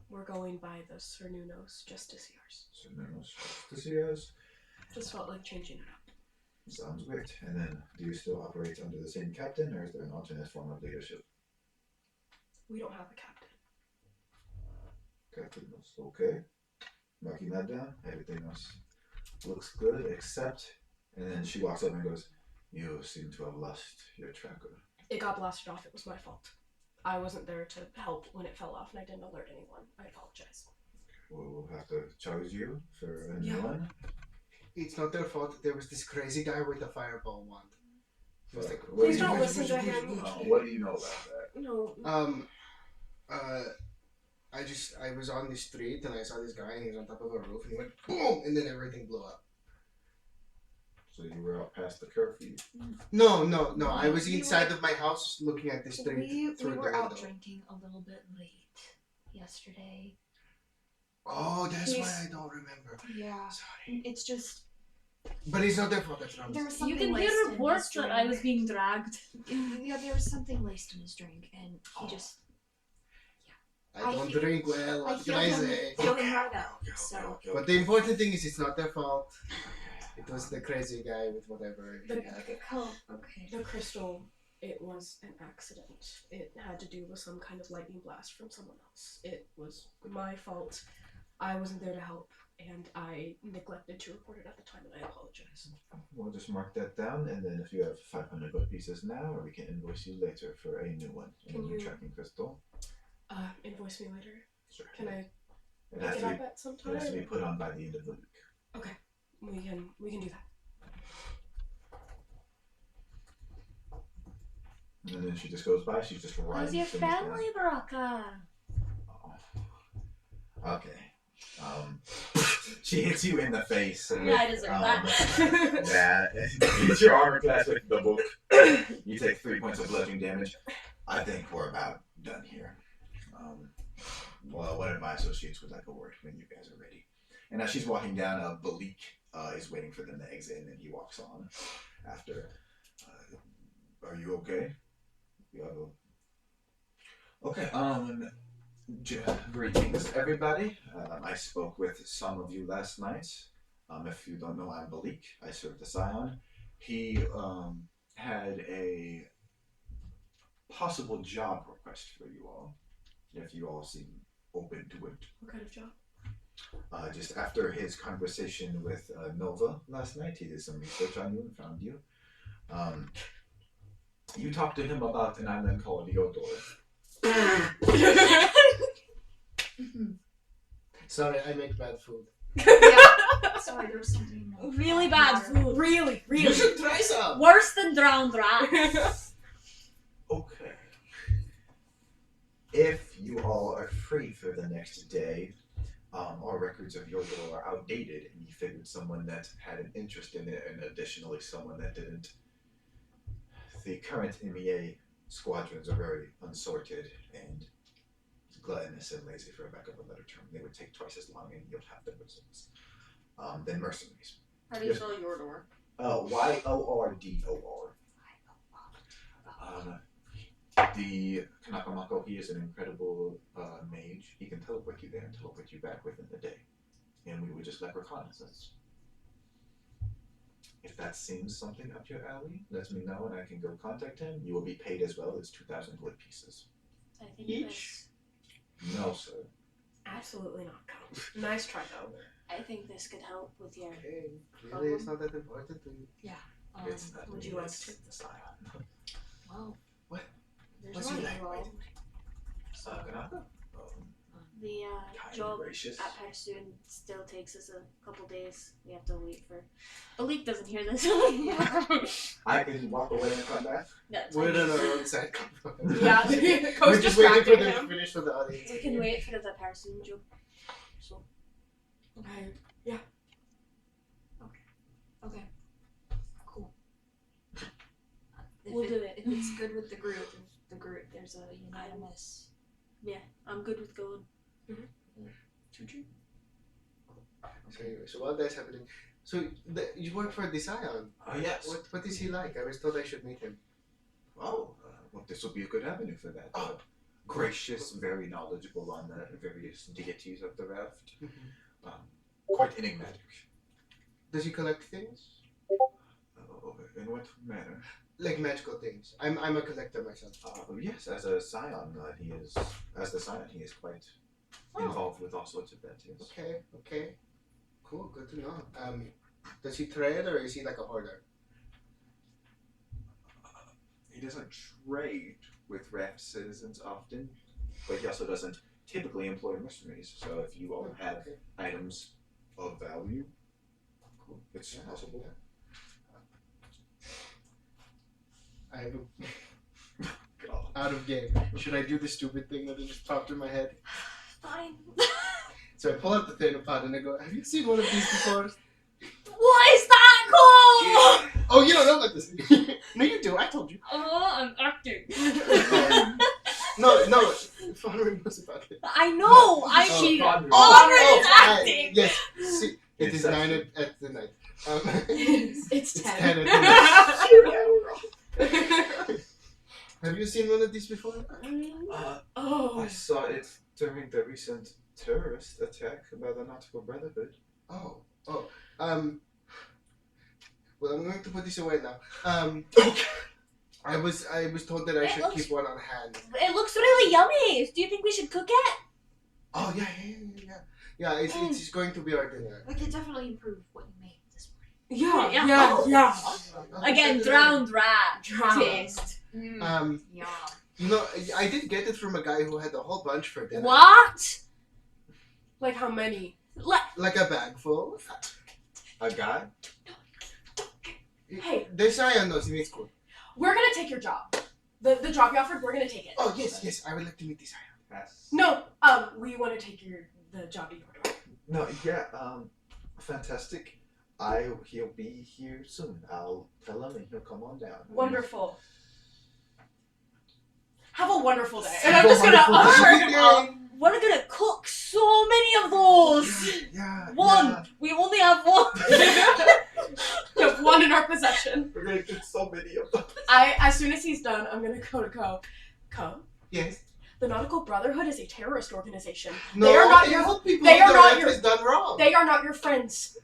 We're going by the Sir Nuno's Justiciars. So Nuno's Justiciars. Just felt like changing it up. Sounds great. And then, do you still operate under the same captain, or is there an alternate form of leadership? We don't have a captain. Captain was okay. Marking that down. Everything else looks good, except. And then she walks up and goes, "You seem to have lost your tracker." It got blasted off. It was my fault. I wasn't there to help when it fell off, and I didn't alert anyone. I apologize. We'll have to charge you for a new Yeah. one. It's not their fault. There was this crazy guy with a fireball wand. He was like, Please don't listen to him. What do you know about that? No. I was on the street and I saw this guy and he was on top of a roof and he went boom and then everything blew up. So you were out past the curfew. No. I was We inside were- of my house looking at the street we through the were out window. drinking a little bit late yesterday. Oh, that's why He's- I don't remember. Yeah. Sorry. It's just But it's not their fault. That's not there his was fault. You something can laced hear in reports his that I was drink. being dragged. Yeah, there was something laced in his drink, and he just I don't I drink well. I What can I healed say? him right out. So But the important thing is it's not their fault. It was the crazy guy with whatever he The- had. okay. The crystal, it was an accident. It had to do with some kind of lightning blast from someone else. It was my fault. I wasn't there to help, and I neglected to report it at the time, and I apologize. We'll just mark that down, and then if you have 500 gold pieces now, or we can invoice you later for a new one, a Can new you- tracking crystal. Invoice me later. Sure. Can I It pick has it to up be. at some It has to be time? put on by the end of the week. Okay, we can do that. And then she just goes by. She's just writing. How's your things down. family, Baraka? Oh. Okay. She hits you in the face. With, Yeah, I deserve that. that. Hits your armor class with the book. You take 3 points of bludgeoning damage. I think we're about done here. Well, one of my associates would like a word when you guys are ready. And as she's walking down, Balik is waiting for them to exit, and then he walks on after. Are you okay? You have Okay, greetings, everybody. I spoke with some of you last night. If you don't know, I'm Balik. I serve the Scion. He had a possible job request for you all, if you all seem open to it. What kind of job? Just after his conversation with Nova last night, he did some research on you and found you. You talked to him about an island called Yodor. Sorry, I make bad food. Yeah. Sorry, there was something in the Really bad food. Really, You should try some. Worse than drowned rats. Okay. If you all are free for the next day, our records of Yodor are outdated, and you figured someone that had an interest in it, and additionally someone that didn't. The current MEA squadrons are very unsorted and gluttonous and lazy, for a lack of a better term. They would take twice as long, and you'll have the results. Than mercenaries. How do you spell your door? Yordor. The Kanakamako, he is an incredible mage. He can teleport you there and teleport you back within the day. And we would just like reconnaissance. If that seems something up your alley, let me know and I can go contact him. You will be paid as well as 2,000 gold pieces. I think Each? No, sir. Absolutely not. Nice try though. I think this could help with your. Okay, really, it's not that important to you. It's not would me, you like it's to? the Scion. Wow. What? There's What's he money like? involved. Kanaka? The Kind job gracious. at Persoon still takes us a couple days. We have to wait for. Balik doesn't hear this. I can walk away and come back. That's We're fine. on our own side. Yeah, We're Coast just waiting for distracting them to him. finish for the audience. We can wait for the Persoon job. So. Okay. Okay. Cool. We'll do it. If it's good with the group, there's a unanimous. Yeah, I'm good with going. Choo-choo. So anyway, so while that's happening, so you work for the Scion. Yes. What is he like? I was told I should meet him. Oh, well, this will be a good avenue for that. Oh. Gracious, very knowledgeable on the various deities of the raft. Quite enigmatic. Does he collect things? In what manner? Like magical things. I'm a collector myself. Yes, as a scion, he is quite involved with all sorts of that. Yes. Okay. Cool, good to know. Does he trade or is he like a hoarder? He doesn't trade with raft citizens often, but he also doesn't typically employ mercenaries. So if you all have Okay. items of value, cool. It's possible. I have a God. out of game. Should I do the stupid thing that just popped in my head? Fine. So I pull out the Therapod and I go, have you seen one of these before? What is that called? Oh, you don't know about this. No, you do. I told you. Oh, I'm acting. No, Father knows about it. I know. I'm Oh, cheating. Father. Already I- acting. yes. See, it is Inception. 9 at the night. It's It's 10. 10 at the night. Have you seen one of these before? Oh. I saw it during the recent terrorist attack by the Nautical Brotherhood. Oh. Well, I'm going to put this away now. I was told that I It should looks- keep one on hand. It looks really yummy. Do you think we should cook it? Oh yeah. Yeah, it's going to be our dinner. We could definitely improve what you made this morning. Yeah. Again, drowned rat Drowned. taste. Yum. You know, I did get it from a guy who had a whole bunch for dinner. What? Like how many? Like a bag full. A guy? Hey. The Scion knows him. It's cool. We're gonna take your job. The job you offered, we're gonna take it. Oh yes. I would like to meet the Scion. Yes. No, we want to take the job at your door. No, yeah, fantastic. He'll be here soon. I'll tell him and he'll come on down. Wonderful. Have a wonderful day. Have And I'm a just gonna wonderful usher him day. up. We're gonna cook so many of those. Yeah. One. Yeah. We only have one. You have one in our possession. We're gonna get so many of them. As soon as he's done, I'm gonna go to Co. Yes. The Nautical Brotherhood is a terrorist organization. No, They are not I your- help people they when are the not rat your- has done wrong. They are not your friends.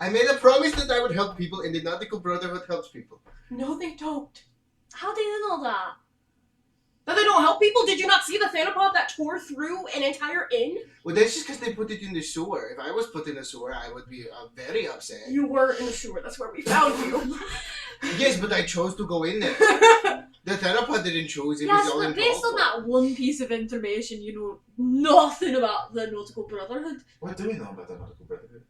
I made a promise that I would help people, and the Nautical Brotherhood helps people. No, they don't. How do you know that? That they don't help people? Did you not see the Thanapod that tore through an entire inn? Well, that's just because they put it in the sewer. If I was put in the sewer, I would be very upset. You were in the sewer. That's where we found you. Yes, but I chose to go in there. The Therapod didn't choose. It Yes, was all but based on involved. that one piece of information, you know nothing about the Nautical Brotherhood. What do we know about the Nautical Brotherhood?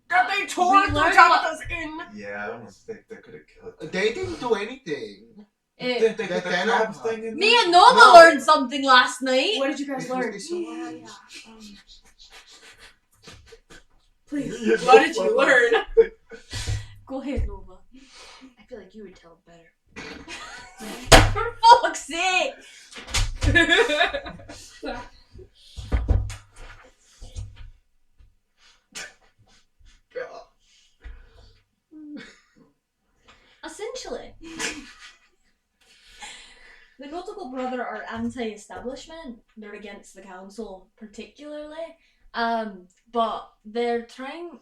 That they tore We through learned Tabitha's inn. Yeah, I almost think they could have killed. They didn't do anything. They Eh, got the the crab Thanapod. thing in me there? and Nova No. learned something last night. What did you guys It was learn? the sewer. Yeah. Please. Yeah, What did you Nova. learn? Go ahead, Nova. I feel like you would tell better. For fuck's sake! Essentially, the Nautical Brother are anti-establishment. They're against the council, particularly. But they're trying.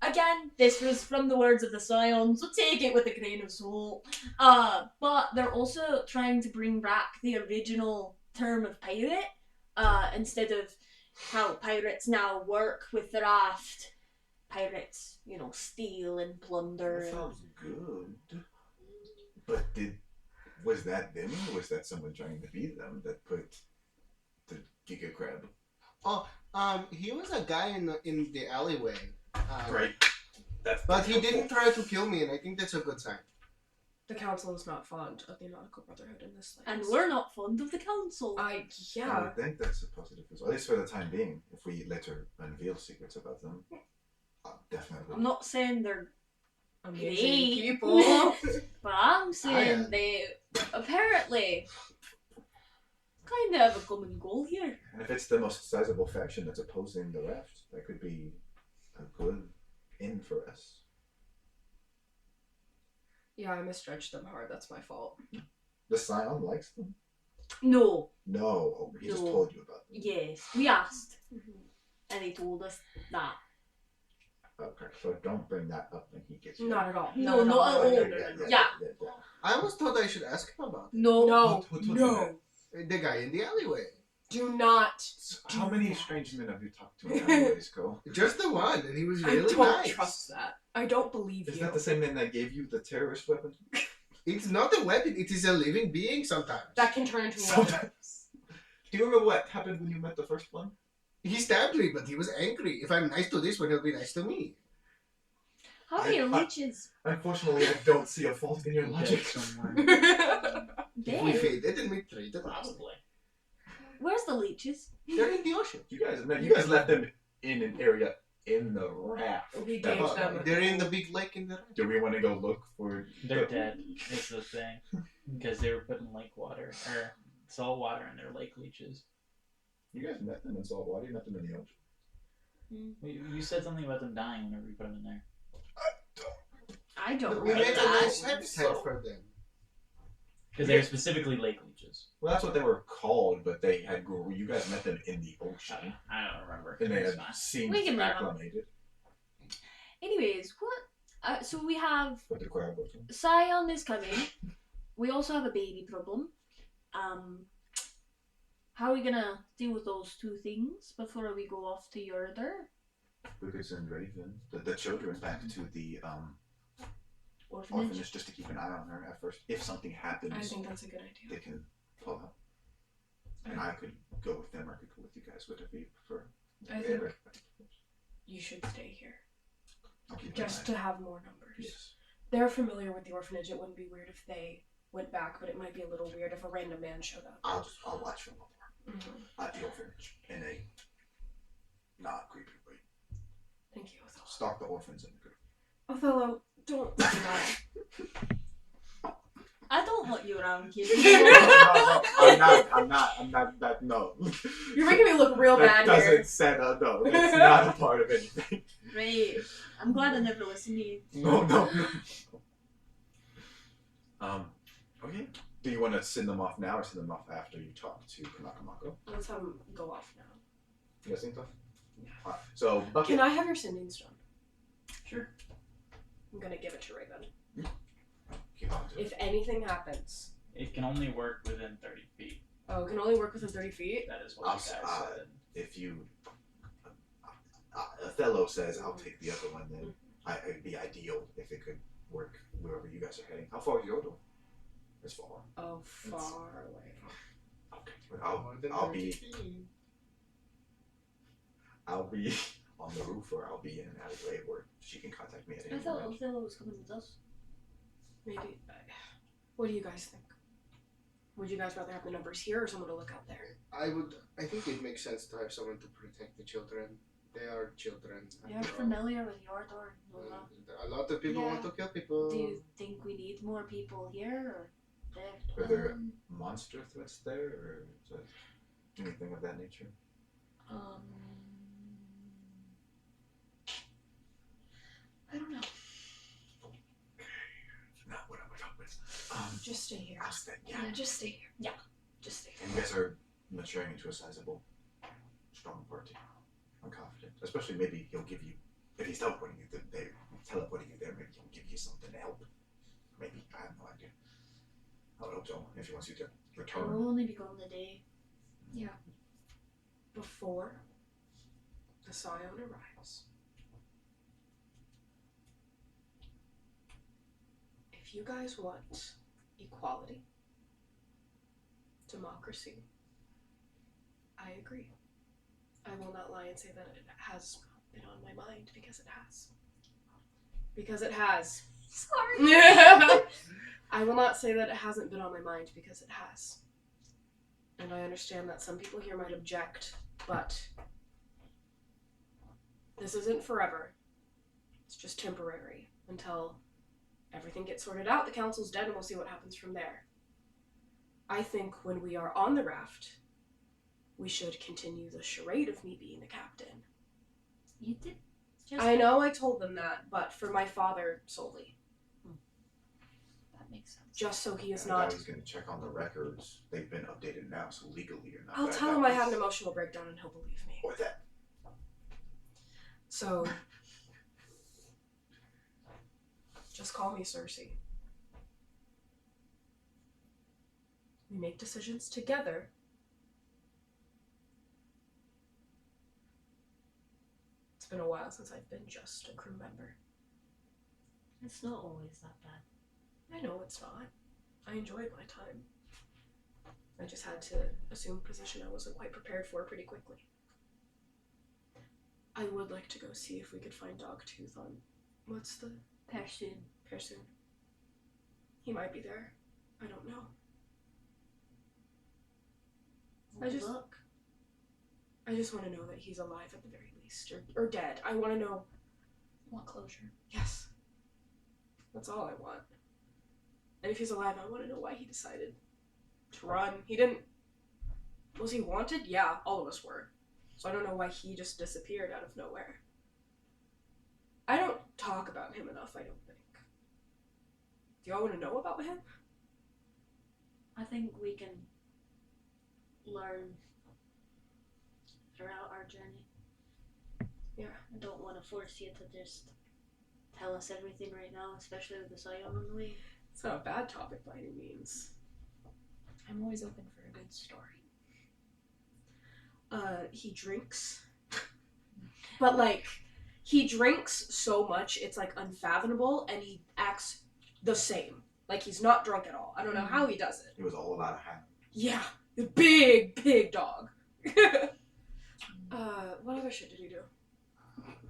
Again, this was from the words of the Scion, so take it with a grain of salt. But they're also trying to bring back the original term of pirate. Instead of how pirates now work with the raft. Pirates, you know, steal and plunder. That sounds good. But was that them or was that someone trying to be them that put the Giga Crab? He was a guy in the alleyway. Right. That's But he didn't try to kill me, and I think that's a good sign. The council is not fond of the Nautical Brotherhood in this And place. we're not fond of the council. I Yeah. would think that's a positive as well. At least for the time being. If we let her unveil secrets about them. Definitely. I'm not saying they're Amazing great, people. but I'm saying am. they apparently kind of have a common goal here. And if it's the most sizable faction that's opposing the raft, that could be a good in for us. Yeah, I misjudged them hard. That's my fault. The Scion likes them? No, No. Oh, he just No. told you about them. yes, we asked, and he told us that. Okay, so don't bring that up when he gets Not at all. No, not at all. Yeah. I was told I should ask him about No, No. Who told you No. it. The guy in the alleyway. Do not. How many strange men have you talked to in alleyways, Cole? Just the one, and he was I really don't nice. trust that. I don't believe Is you. that the same man that gave you the terrorist weapon? It's not a weapon, it is a living being sometimes. That can turn into a weapon. Sometimes. Do you remember what happened when you met the first one? He stabbed me, but he was angry. If I'm nice to this one, he'll be nice to me. how are your I- leeches? Unfortunately, I don't see a fault in your logic. somewhere. If we Dead. feed it and we treat it, Probably. Where's the leeches? they're in the ocean. You guys left them in an area in the raft. We That gave was- them. They're in the big lake in the Do we want to go look for? They're dead. Is the thing, because they were put in lake water or salt water in their lake leeches. You guys met them in salt water. You met them in the ocean. You said something about them dying whenever you put them in there. I don't We know made a that. nice habitat for them. Because they were specifically lake leeches. Well, that's what they were called, but they had. You guys met them in the ocean, I don't remember. and they It's had fine. seemed We can move on. acclimated. Anyways, what? So we have But the crab was. Scion is coming. We also have a baby problem. How are we gonna deal with those two things before we go off to Yurder? We could send Raven, the children, back to the Orphanage? orphanage just to keep an eye on her at first. If something happens, I think that's a good idea. they can pull out. And I could go with them, or I could go with you guys, whatever you prefer. I think you should stay here. I'll keep an Just eye. to have more numbers. Yes. They're familiar with the orphanage. It wouldn't be weird if they went back, but it might be a little weird if a random man showed up. I'll watch from afar Mm-hmm. at the orphanage in a not creepy way. Thank you, Othello. Stalk the orphans in the group. Othello, don't do that. I don't want you around, kid. I'm not that, no. You're making me look real That bad here. doesn't set up, no. It's not a part of anything. Right. I'm glad I never listened to you. No. Okay. Do you want to send them off now or send them off after you talk to Kanakamako? Let's have him go off now. You guys think so? Yeah. Alright, so, Bucket. Can I have your sending stone? Sure. I'm gonna give it to Raven. Keep on to it. If anything happens, It can only work within 30 feet. oh, it can only work within 30 feet. That is what I'll you guys s- said. If you. Othello says, I'll take the other one then. It'd be ideal if it could work wherever you guys are heading. How far is your door? It's far. Oh, far away. Okay. More than I'll 30 be feet. on the roof or I'll be in an alleyway where she can contact me at I any thought moment. Othello was coming with us. Maybe. What do you guys think? Would you guys rather have the numbers here or someone to look out there? I think it makes sense to have someone to protect the children. They are children. You're after all. familiar with your door, Nova. A lot of people Yeah. want to kill people. Do you think we need more people here or there? Are there monster threats there or is it anything of that nature? I don't know. Not what I would hope with. Just stay here. I'll stay. Yeah, just stay here. Yeah, just stay here. And you guys are maturing into a sizable, strong party. I'm confident. Especially maybe he'll give you, if he's teleporting you there, maybe he'll give you something to help. Maybe. I have no idea. I would hope so. If he wants you to return. We'll only be gone a day. Before the Scion arrives, if you guys want equality, democracy, I agree. I will not lie and say that it has been on my mind because it has. Because it has. Sorry. I will not say that it hasn't been on my mind because it has. And I understand that some people here might object, but this isn't forever. It's just temporary until everything gets sorted out. The council's dead and we'll see what happens from there. I think when we are on the raft, we should continue the charade of me being the captain. You did. Just I know I told them that, but for my father solely. That makes sense. Just so he is And now not. he's going to check on the records. They've been updated now, so legally you're not. I'll bad tell him I guys. had an emotional breakdown and he'll believe me. Or that. So, just call me Cersei. We make decisions together. It's been a while since I've been just a crew member. It's not always that bad. I know it's not. I enjoyed my time. I just had to assume a position I wasn't quite prepared for pretty quickly. I would like to go see if we could find Dogtooth on what's the Persoon. Persoon. He might be there. I don't know. I just- Look. I just want to know that he's alive at the very least, or dead. I want to know. I want closure. Yes. That's all I want. And if he's alive, I want to know why he decided to run. He didn't. Was he wanted? Yeah, all of us were. So I don't know why he just disappeared out of nowhere. I don't talk about him enough, I don't think. Do y'all want to know about him? I think we can learn throughout our journey. Yeah. I don't want to force you to just tell us everything right now, especially with the Scion on the way. It's not a bad topic by any means. I'm always open for a good story. He drinks. But, like, he drinks so much, it's, like, unfathomable, and he acts the same. Like, he's not drunk at all. I don't know how he does it. It was all about a hand. Yeah, the big dog. What other shit did he do?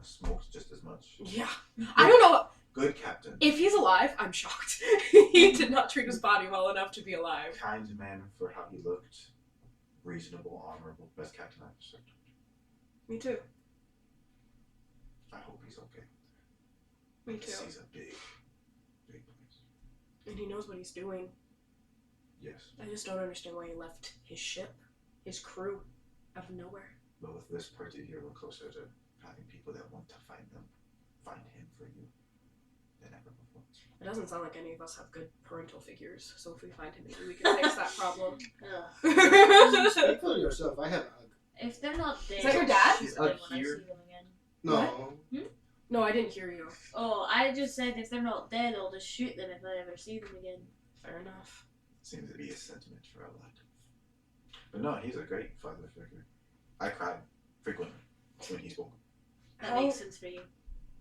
Smokes just as much. Yeah. I don't know. Good captain. If he's alive, I'm shocked. He did not treat his body well enough to be alive. Kind man for how he looked. Reasonable, honorable. Best captain I've served. Me too. I hope he's okay. Me This too. is a big place. And he knows what he's doing. Yes. I just don't understand why he left his ship, his crew, out of nowhere. But with this party here, we're closer to having people that want to find him for you than ever before. It doesn't sound like any of us have good parental figures, so if we find him, maybe we can fix that problem. Ugh. Speak for yourself. I have Ugg. If they're not dead, Is that your dad? He's when up I here. see them again. No. No, I didn't hear you. Oh, I just said if they're not dead, I'll just shoot them if I ever see them again. Fair enough. Seems to be a sentiment for a lot. But no, he's a great father figure. I cried frequently when he spoke. That How- makes sense for you.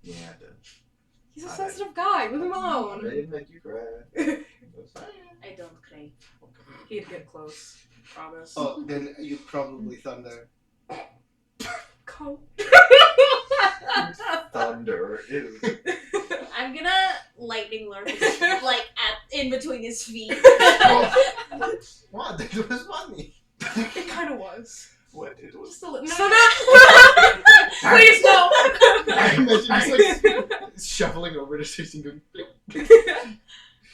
Yeah, the He's a sensitive guy. Leave him I alone. didn't make you cry. I don't cry. He'd get close. Promise. Oh, then you probably thunder. Come. Thunder. Ew. I'm gonna lightning lurk like in between his feet. What? That was funny. It kind of was. What? It was. Just a little. No. Please no. I imagine he's like shuffling over the stage and going.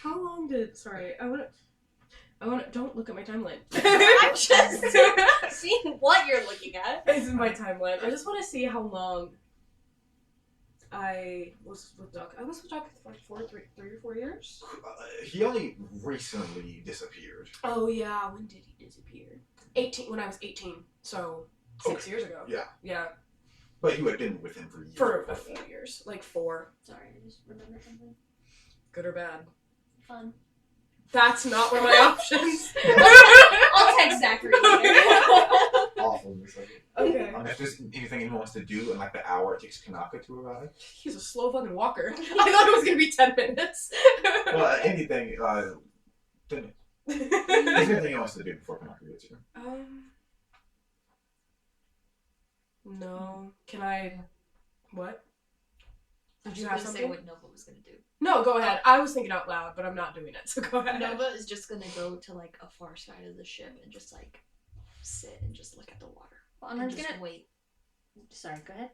How long did? Sorry, I want to. Don't look at my timeline. I'm just seeing what you're looking at. It's in my timeline. I just want to see how long I was with Doc. I was with Doc for like 3 or 4 years. He only recently disappeared. Oh yeah, when did he disappear? 18. When I was 18, so 6 years ago. Yeah. Yeah, But you had been with him for years. for a before few that. years, like 4. Sorry, I just remembered something. Good or bad? Fun. That's not one of my options. I'll text Zachary later. Awfulness of it. Okay. If there's anything anyone wants to do in like the hour it takes Kanaka to arrive. He's a slow fucking walker. I thought it was gonna be 10 minutes. Well, anything. Is there anything he wants to do before Kanaka gets here? No. Can I? What? I Did was you just have gonna say something? what Nova was gonna do. No, go ahead. I was thinking out loud, but I'm not doing it, so go ahead. Nova is just gonna go to like a far side of the ship and just like sit and just look at the water. Well, And I'm just gonna wait. Sorry, go ahead.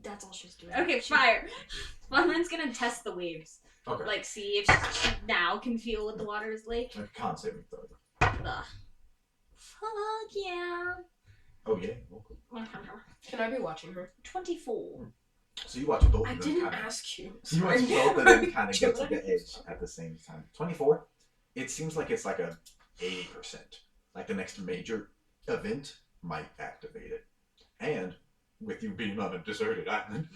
That's all she's doing. Okay, fire. Funman's gonna test the waves. Okay. Like, see if she now can feel what the water is like. Like con saving throw. Ugh. Fuck yeah. Oh yeah. Okay. Can I be watching her? 24. So you watch both I of them didn't kind of. ask you. You watch both of them kind of get to the edge at the same time. 24. It seems like it's like a 80%. Like the next major event might activate it, and with you being on a deserted island,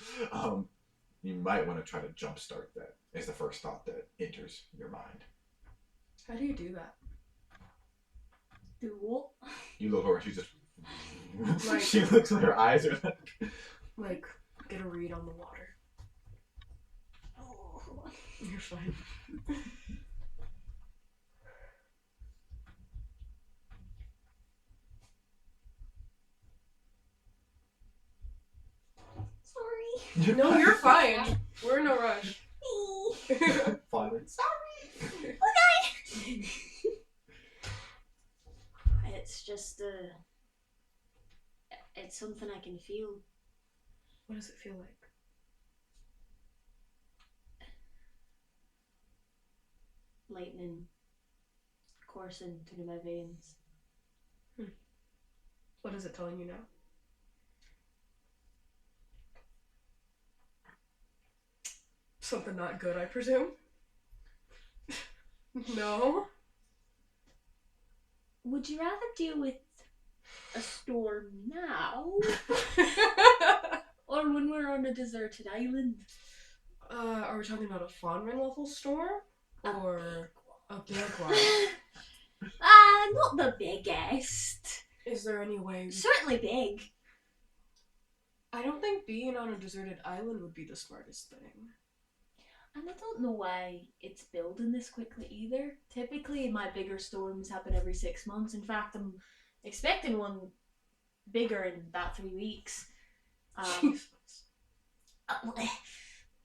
you might want to try to jumpstart that. Is the first thought that enters your mind. How do you do that? Do what? You look over, she's just. Like- she looks like her eyes are like. Like, get a read on the water. Oh. You're fine. Sorry. No, you're fine. We're in no rush. Finally. It's just it's something I can feel. What does it feel like? Lightning coursing through my veins. What is it telling you now? Something not good, I presume? No? Would you rather deal with a storm now or when we're on a deserted island? Are we talking about a Fawnman level storm? Or a big one? Not the biggest. Is there any way... Certainly big. I don't think being on a deserted island would be the smartest thing. And I don't know why it's building this quickly either. Typically, my bigger storms happen every 6 months. In fact, I'm expecting one bigger in about 3 weeks.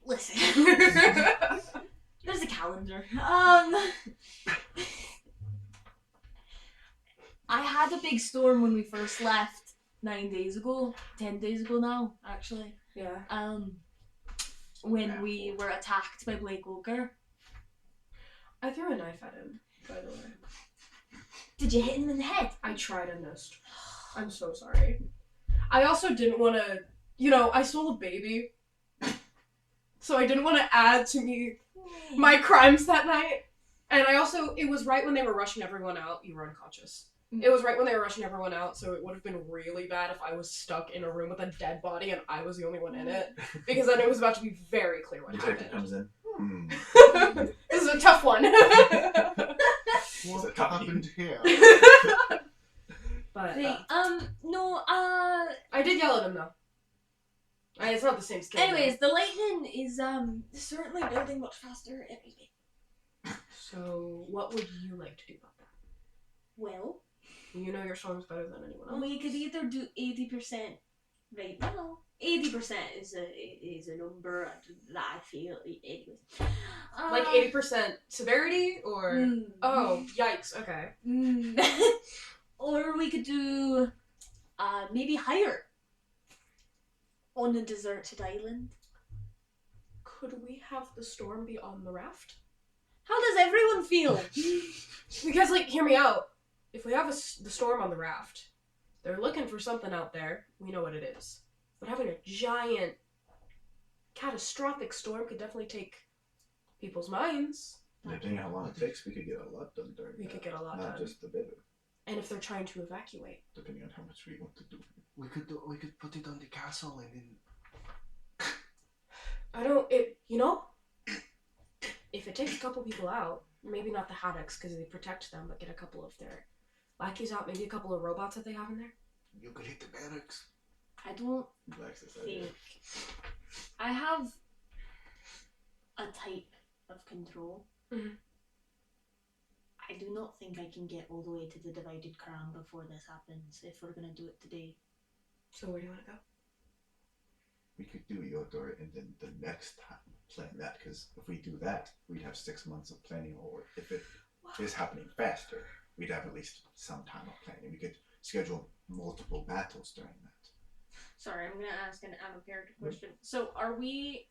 Listen, there's a calendar. I had a big storm when we first left 9 days ago, 10 days ago now, actually. Yeah. When we were attacked by Blake Walker. I threw a knife at him, by the way. Did you hit him in the head? I tried and missed. I'm so sorry. I also didn't want to... You know, I stole a baby. so I didn't want to add to my crimes that night. And I also, it was right when they were rushing everyone out. You were unconscious. It was right when they were rushing everyone out, so it would have been really bad if I was stuck in a room with a dead body and I was the only one in it. Because then it was about to be very clear what Detective happened. comes in. This is a tough one. What happened here? But, Wait, no, I did yell at him though. It's not the same scale. anyways, the lightning is, certainly building much faster every day. So, what would you like to do about that? Well, You know your songs better than anyone else. we could either do 80% right now. 80% is a number that I feel, anyways. Like 80% severity, or oh, yikes. Okay. Or we could do, maybe higher. On a deserted island. Could we have the storm be on the raft? How does everyone feel? Because, like, hear me out. If we have the storm on the raft, they're looking for something out there. We know what it is. But having a giant, catastrophic storm could definitely take people's minds. Depending on how long it takes, we could get a lot done during We that. could get a lot Not done. just the bit. And if they're trying to evacuate. Depending on how much we want to do. We could put it on the castle and then If it takes a couple people out, maybe not the Haddocks because they protect them, but get a couple of their lackeys out, maybe a couple of robots that they have in there. you could hit the barracks. I don't Relax this idea. think I have a type of control. Mhm. I do not think I can get all the way to the divided crown before this happens if we're gonna do it today. So where do you want to go? We could do your door and then the next time plan that, because if we do that, we'd have 6 months of planning, or if it is happening faster, we'd have at least some time of planning. We could schedule multiple battles during that. Sorry, I'm gonna ask an out of character question. So are we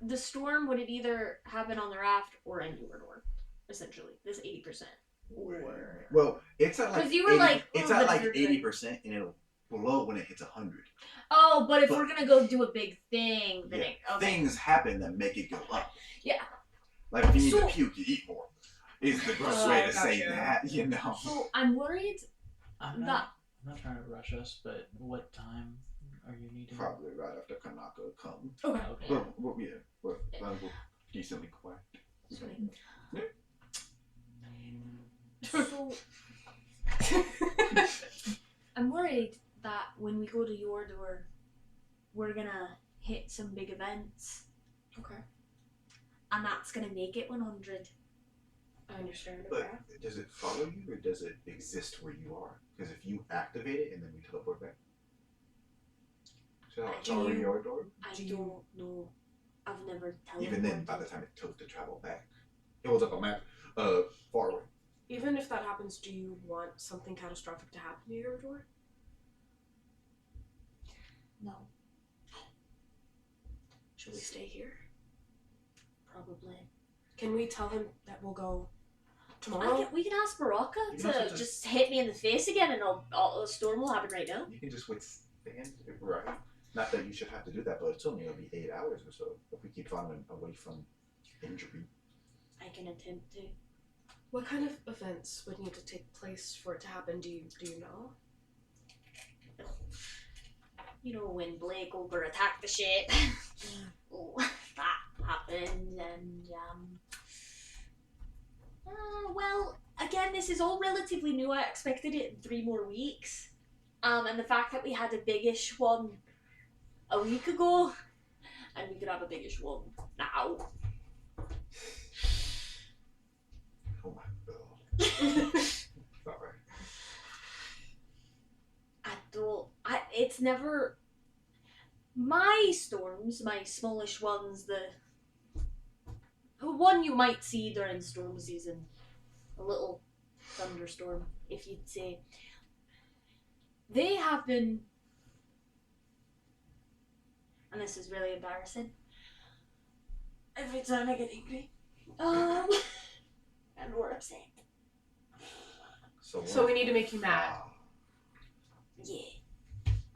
the storm, would it either happen on the raft or in your door? Essentially. This 80%. Or Well, it's at like 'Cause you were 80, like, it's oh, at but like you're 80% and it'll blow when it hits 100. oh, but if But- we're gonna go do a big thing, then Yeah. okay. Things happen that make it go up. Yeah. Like if you need So- to puke, you eat more. Is the gross Oh, way to gotcha. say that, you know? So I'm worried I'm that not trying to rush us, but what time are you needing? Probably right after Kanaka come. Okay. Okay. We're decently quiet. Sweet. Yeah. So I'm worried that when we go to your door, we're gonna hit some big events, Okay. and that's gonna make it 100. I understand. But Okay. does it follow you or does it exist where you are? Because if you activate it and then we teleport back. So Do it's already you- your door? I Do don't know. I've never teleported. Even then, by the time it took to travel back, it was up a map, far away. Even if that happens, do you want something catastrophic to happen to your door? No, Should we stay here? probably. Can we tell him that we'll go tomorrow? We can ask Baraka You can also to just- just hit me in the face again, and a storm will happen right now. You can just withstand it, right? Not that you should have to do that, but it's only going to be 8 hours or so if we keep running away from injury. I can attempt to. What kind of events would need to take place for it to happen? Do you know? You know, when Blake over attacked the ship. Oh, that happened, and well, again, this is all relatively new. I expected it in 3 more weeks, and the fact that we had a biggish one a week ago, and we could have a biggish one now. Oh my god. Sorry. It's never. My storms, my smallish ones, the one you might see during storm season, a little thunderstorm, if you'd say, they happen, and this is really embarrassing, every time I get angry, and we're upset. So we need to make you mad. Yeah.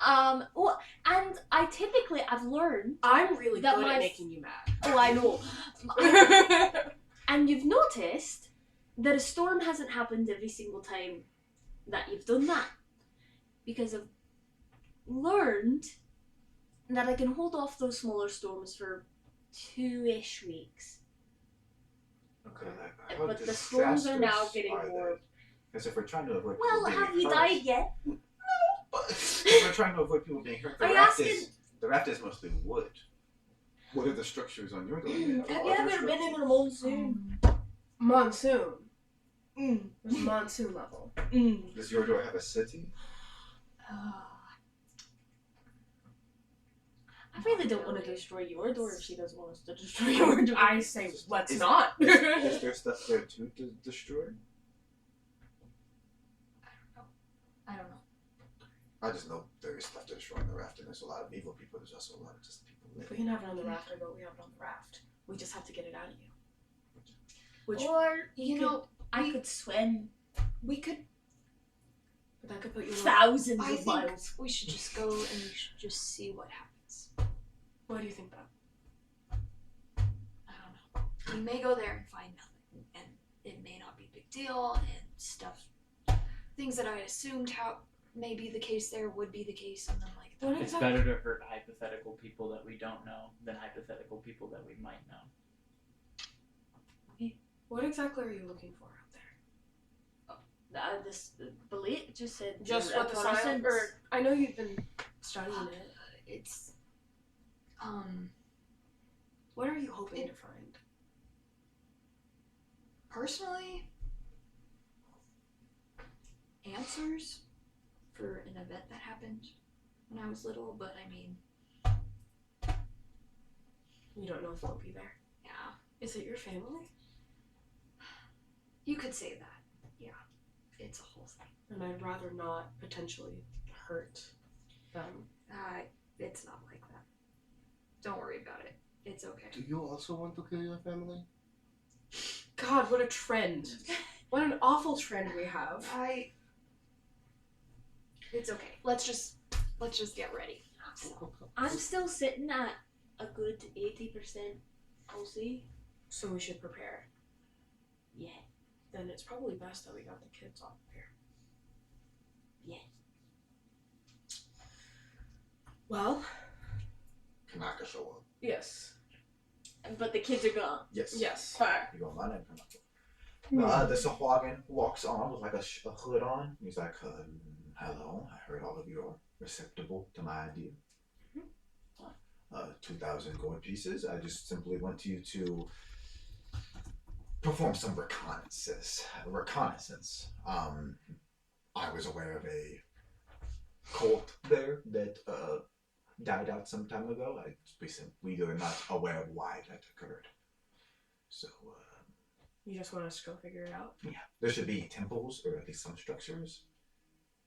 Well, and I've learned. I'm really That good my- at making you mad. Oh, I know. And you've noticed that a storm hasn't happened every single time that you've done that. Because I've learned that I can hold off those smaller storms for 2-ish weeks. Okay. But the storms are now getting more. Because if we're trying to avoid Well, people being have you hurt- died yet? But if we're trying to avoid people being hurt, Are you asking? the raft is mostly wood. What are the structures on your door? Have you ever been in a monsoon? Monsoon. Mm. Monsoon level. Mm. Does your door have a city? I really don't want to destroy your door if she doesn't want us to destroy your door. I say, let's Is- not. Is there stuff there to destroy? I don't know. I just know there is stuff to destroy on the raft, and there's a lot of evil people. There's also a lot of just people We living. can have it on the raft. I go, we have it on the raft. We just have to get it out of you. Which, Or You know, I could swim we could. but that could put you in thousands I of think miles. we should just go and we should just see what happens. What do you think, Beth? I don't know. We may go there and find nothing, and it may not be a big deal, and stuff, things that I assumed may be the case there would be the case, and then like What It's exactly? better to hurt hypothetical people that we don't know than hypothetical people that we might know. What exactly are you looking for out there? This belief just said Just what the sign. reconnaissance. Or I know you've been studying it. it's What are you hoping to find? personally answers for an event that happened when I was little, but I mean, You don't know if they'll be there. yeah, Is it your family? you could say that. Yeah, it's a whole thing. And I'd rather not potentially hurt them. It's not like that. Don't worry about it. It's okay. Do you also want to kill your family? God, what a trend. What an awful trend we have. It's okay. Let's just get ready. I'm still sitting at a good 80%. I'll see. So we should prepare. Yeah. Then it's probably best that we got the kids off here. Yeah. Well, Kanaka show up. yes. But the kids are gone. Yes. Yes. Fire. You go, my name Kanaka. The Sahuagin walks on with like a hood on. He's like, hello, I heard all of you are receptible to my idea. 2,000 gold pieces. I just simply want you to perform some reconnaissance. I was aware of a cult there that died out some time ago. We are not aware of why that occurred. So, You just want us to go figure it out? yeah, there should be temples or at least some structures.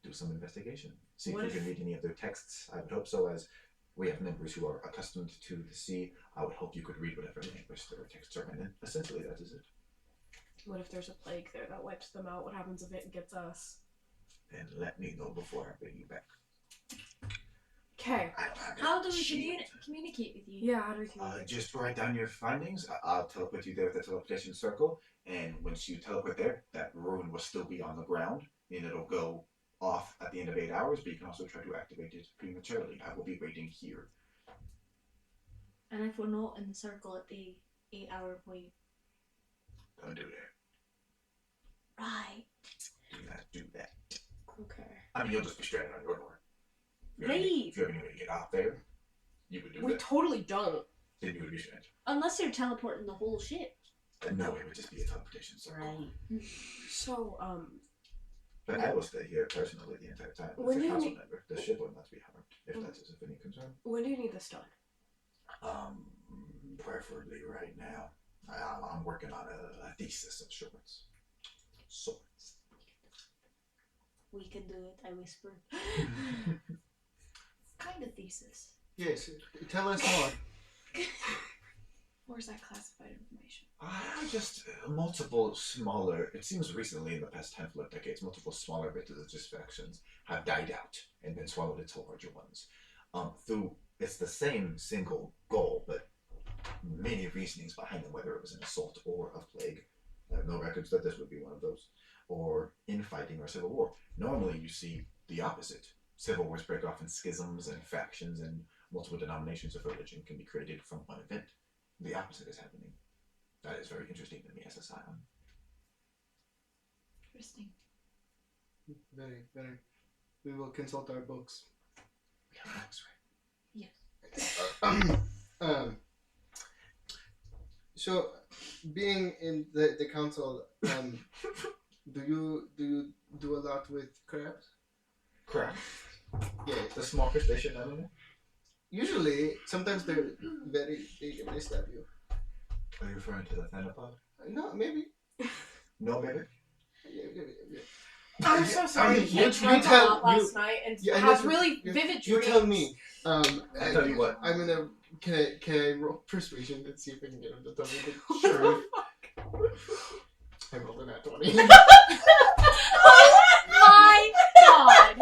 Do some investigation. See What if you if- can read any of their texts. I would hope so, as we have members who are accustomed to the sea. I would hope you could read whatever language their texts are in. And essentially, that is it. What if there's a plague there that wipes them out? What happens if it gets us? Then let me know before I bring you back. Okay. How do we communicate with you? Yeah, how do we communicate? Just write down your findings. I'll teleport you there with the teleportation circle. And once you teleport there, that rune will still be on the ground. And it'll go off at the end of 8 hours, but you can also try to activate it prematurely. I will be waiting here. And if we're not in the circle at the 8-hour point. Don't do that. Right. Do not do that. Okay. I mean, you'll just be stranded on your door. Leave. If you have any way to get out there, you would do We that. totally don't. Then you would be stranded. Unless you're teleporting the whole ship. And no, it would just be a teleportation circle. So, But I will stay here personally the entire time. When As do a you council need- member, the ship will not be harmed, if that is of any concern. when do you need this done? Preferably right now. I'm working on a thesis of sorts. We can do it, I whisper. Kind of thesis. Yes. Tell us more. Or is that classified information? Just multiple smaller, it seems recently in the past handful of decades, multiple smaller religious factions have died out and then swallowed its larger ones. It's the same single goal, but many reasonings behind them, whether it was an assault or a plague. I have no records that this would be one of those, or infighting or civil war. Normally you see the opposite. Civil wars break off in schisms and factions, and multiple denominations of religion can be created from one event. The opposite is happening. That is very interesting to me as a scion. Interesting. Very, very. We will consult our books. We have books, Yes. So, being in the council, do you do a lot with crabs? Crap. Yeah. The small crustacean animal? Usually, sometimes they're very big and they stab you. Are you referring to the thanopod? No, maybe. No, maybe. Yeah. I'm so sorry. you He drank a tell- lot last night and yeah, has listen, really you- vivid You dreams. tell me. I'll tell you what. I'm gonna. Can I roll persuasion and see if I can get him to tell me the truth? I rolled a nat 20. My God.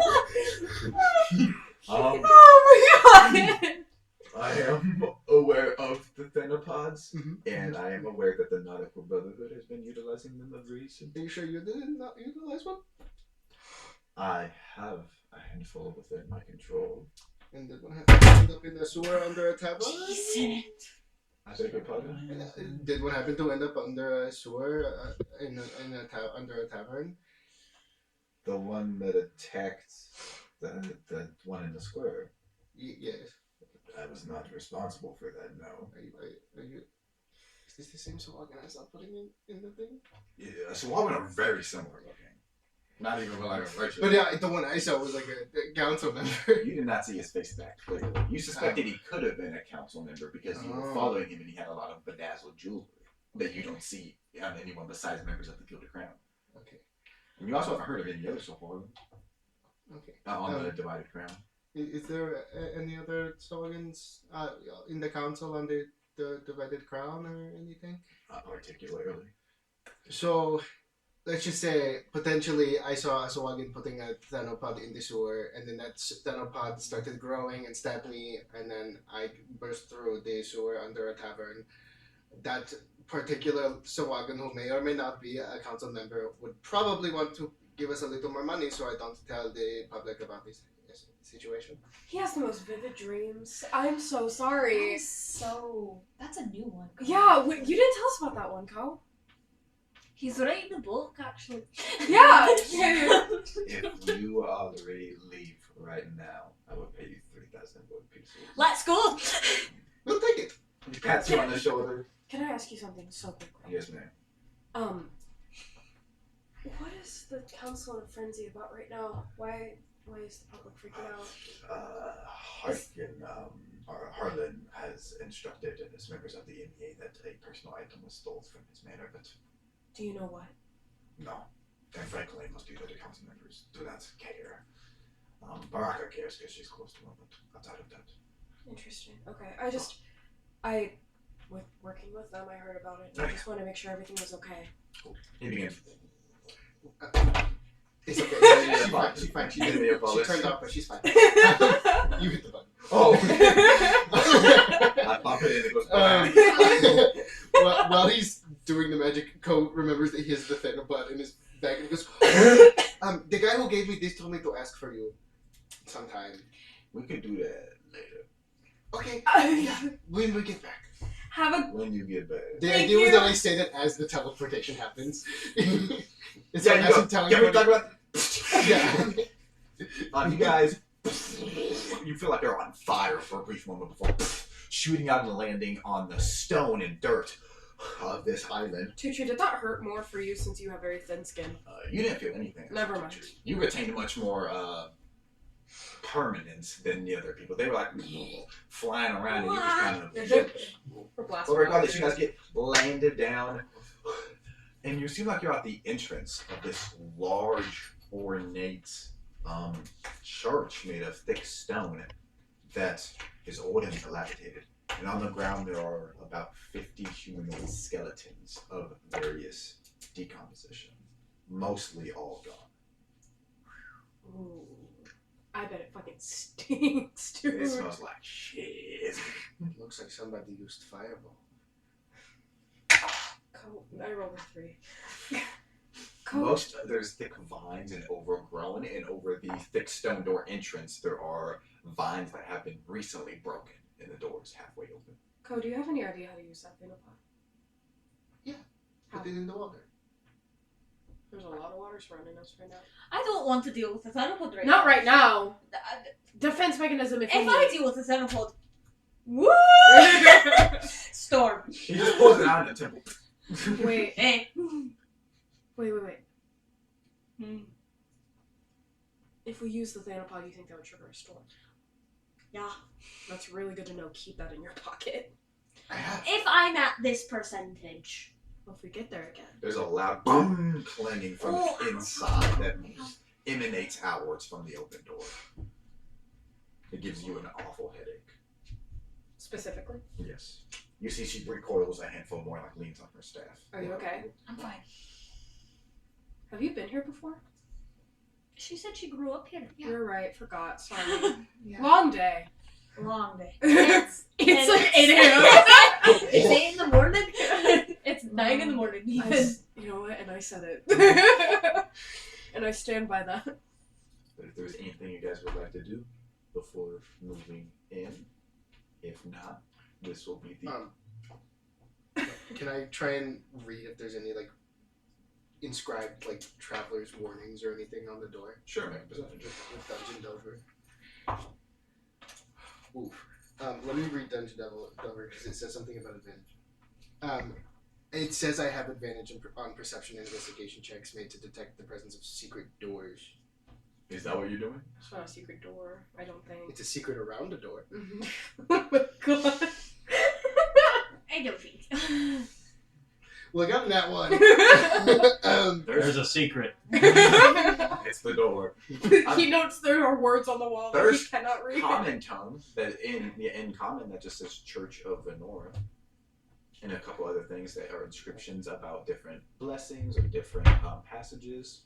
Oh my god! I am aware of the thanopods, Mhm. and I am aware that the Nautical Brotherhood has been utilizing them of recent. Are you sure you didn't not utilize one? I have a handful within my control. And did one happen to end up in the sewer under a tavern? I beg your pardon? Did one happen to end up under a sewer under a tavern? The one that attacked the one in the square. Yes. I was not responsible for that, no. Are you? Is this the same slogan I saw putting in the thing? Yeah, so all of them are very similar looking. Not even like a racial. But yeah, the one I saw was like a council member. You did not see his face that clearly. You suspected he could have been a council member because you were following him and he had a lot of bedazzled jewelry that you don't see on anyone besides members of the Gilded Crown. Okay. And you also haven't heard of any other so far Okay. on the Divided Crown. Is there any other slogans in the council on the divided crown or anything? Not particularly. So, let's just say potentially I saw a Swaggin putting a thanopod in the sewer, and then that thanopod started growing and stabbed me, and then I burst through the sewer under a tavern. That particular Swaggin, who may or may not be a council member, would probably want to give us a little more money so I don't tell the public about this situation. He has the most vivid dreams. I'm so sorry. That's a new one. Yeah, you didn't tell us about that one, Ko. He's writing a book, actually. Yeah. If you already leave right now, I will pay you 3,000 gold pieces. Let's go. We'll take it. He pats you on the shoulder. Can I ask you something so quickly? Yes, ma'am. What is the council in frenzy about right now? Why is the public freaking out? Harlan has instructed his members of the MEA that a personal item was stolen from his manor, but Do you know what? no. And frankly, most of the other council members do not care. Baraka cares because she's close to him, but outside of that. Interesting. Okay, with working with them, I heard about it. I just want to make sure everything was okay. He begins. It's okay. She's fine. She turned off, but she's fine. You hit the button. Oh! I pop it in and it goes While he's doing the magic, Ko remembers that he has the thanopod in his bag and he goes, the guy who gave me this told me to ask for you sometime. We could do that later. Okay, when we get back. When you get back. The Thank idea was you. that I say that as the teleportation happens. It's Yeah, like you as go. I'm Can we talk teleporting. about? Yeah. You guys, you feel like you're on fire for a brief moment before shooting out and landing on the stone and dirt of this island. Tutu, did that hurt more for you since you have very thin skin? You didn't feel anything. Never mind. You retained much more permanence than the other people. They were like flying around and you just kind of. Or blast But regardless, you guys get landed down, and you seem like you're at the entrance of this large, ornate church made of thick stone that is old and dilapidated. And on the ground there are about 50 humanoid skeletons of various decomposition, mostly all gone. Ooh. I bet it fucking point stinks, dude. It smells like shit. Looks like somebody used fireball. I rolled a 3. There's thick vines and overgrown, and over the thick stone door entrance, there are vines that have been recently broken, and the door is halfway open. Co, do you have any idea how to use that Thanopod? Put it in the water. There's a lot of water surrounding us right now. I don't want to deal with the Thanopod right Not now. right now. Defense mechanism if If we I need. deal with the Thanopod, woo! Storm. He just pulls it out in the temple. Wait. Hey. Wait. If we use the Thanopod, you think that would trigger a storm? Yeah. That's really good to know. Keep that in your pocket. I have. If I'm at this percentage. Well, if we get there again. There's a loud boom clanging from Oh. inside that emanates outwards from the open door. It gives you an awful headache. Specifically? Yes. You see she recoils a handful more, like leans on her staff. Are you okay? I'm fine. Have you been here before? She said she grew up here. Yeah. You're right. Forgot. Sorry. Yeah. Long day. Long day. It's and like it's- 8 a.m. It's 8 in the morning. It's 9 in the morning. Even. You know what? And I said it. And I stand by that. But if there's anything you guys would like to do before moving in, if not, this will be the Can I try and read if there's any like inscribed like traveler's warnings or anything on the door? Sure, make a perception check. With Dungeon Delver. Oof. Let me read Dungeon Delver because it says something about advantage. It says I have advantage on perception and investigation checks made to detect the presence of secret doors. Is that what you're doing? It's not a secret door. I don't think. It's a secret around a door. Oh my god. I don't think. Look up that one. There's a secret. It's the door. He notes there are words on the wall that he There's cannot read. Common tongue that in common that just says Church of Venora, and a couple other things that are inscriptions about different blessings or different passages.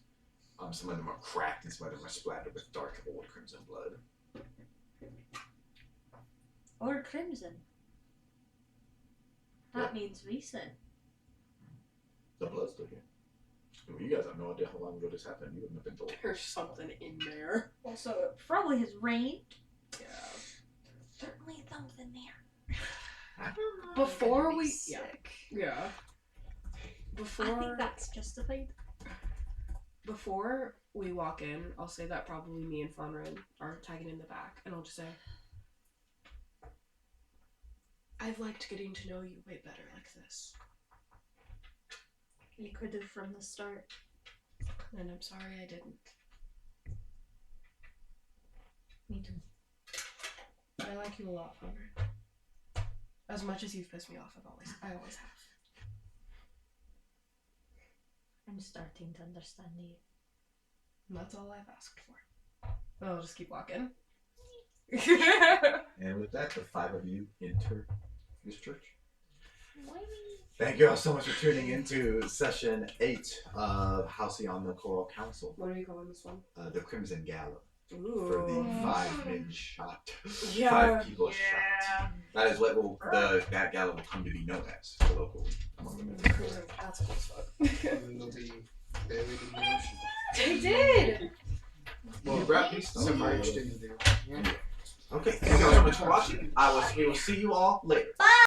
Some of them are cracked and some of them are splattered with dark old crimson blood. Or crimson. That means recent. The blood's still here. Well, you guys have no idea how long ago this happened. You wouldn't have been told. There's something in there. Also, it probably has rained. Yeah. Certainly something there. Before I'm gonna be we- sick. Yeah. Before I think that's justified. Before we walk in, I'll say that probably me and Flanrin are tagging in the back, and I'll just say, I've liked getting to know you way better like this, You could have from the start. and I'm sorry I didn't. Me too. I like you a lot, Flanrin. As much as you've pissed me off, I always have. I'm starting to understand you. And that's all I've asked for. And I'll just keep walking. And with that, the 5 of you enter this church. Why me? Thank you all so much for tuning into session 8 of Halcyon the Choral Council, What are you calling this one? the Crimson Gala, Ooh. for the 5 men shot. Yeah. 5 people shot. That is what that gala will come to be known as locally. That's cool as fuck. And they'll be buried in the ocean. They did! You brought me some Submerged in the. Yeah. Okay, thank you all so much for watching. We will see you all later.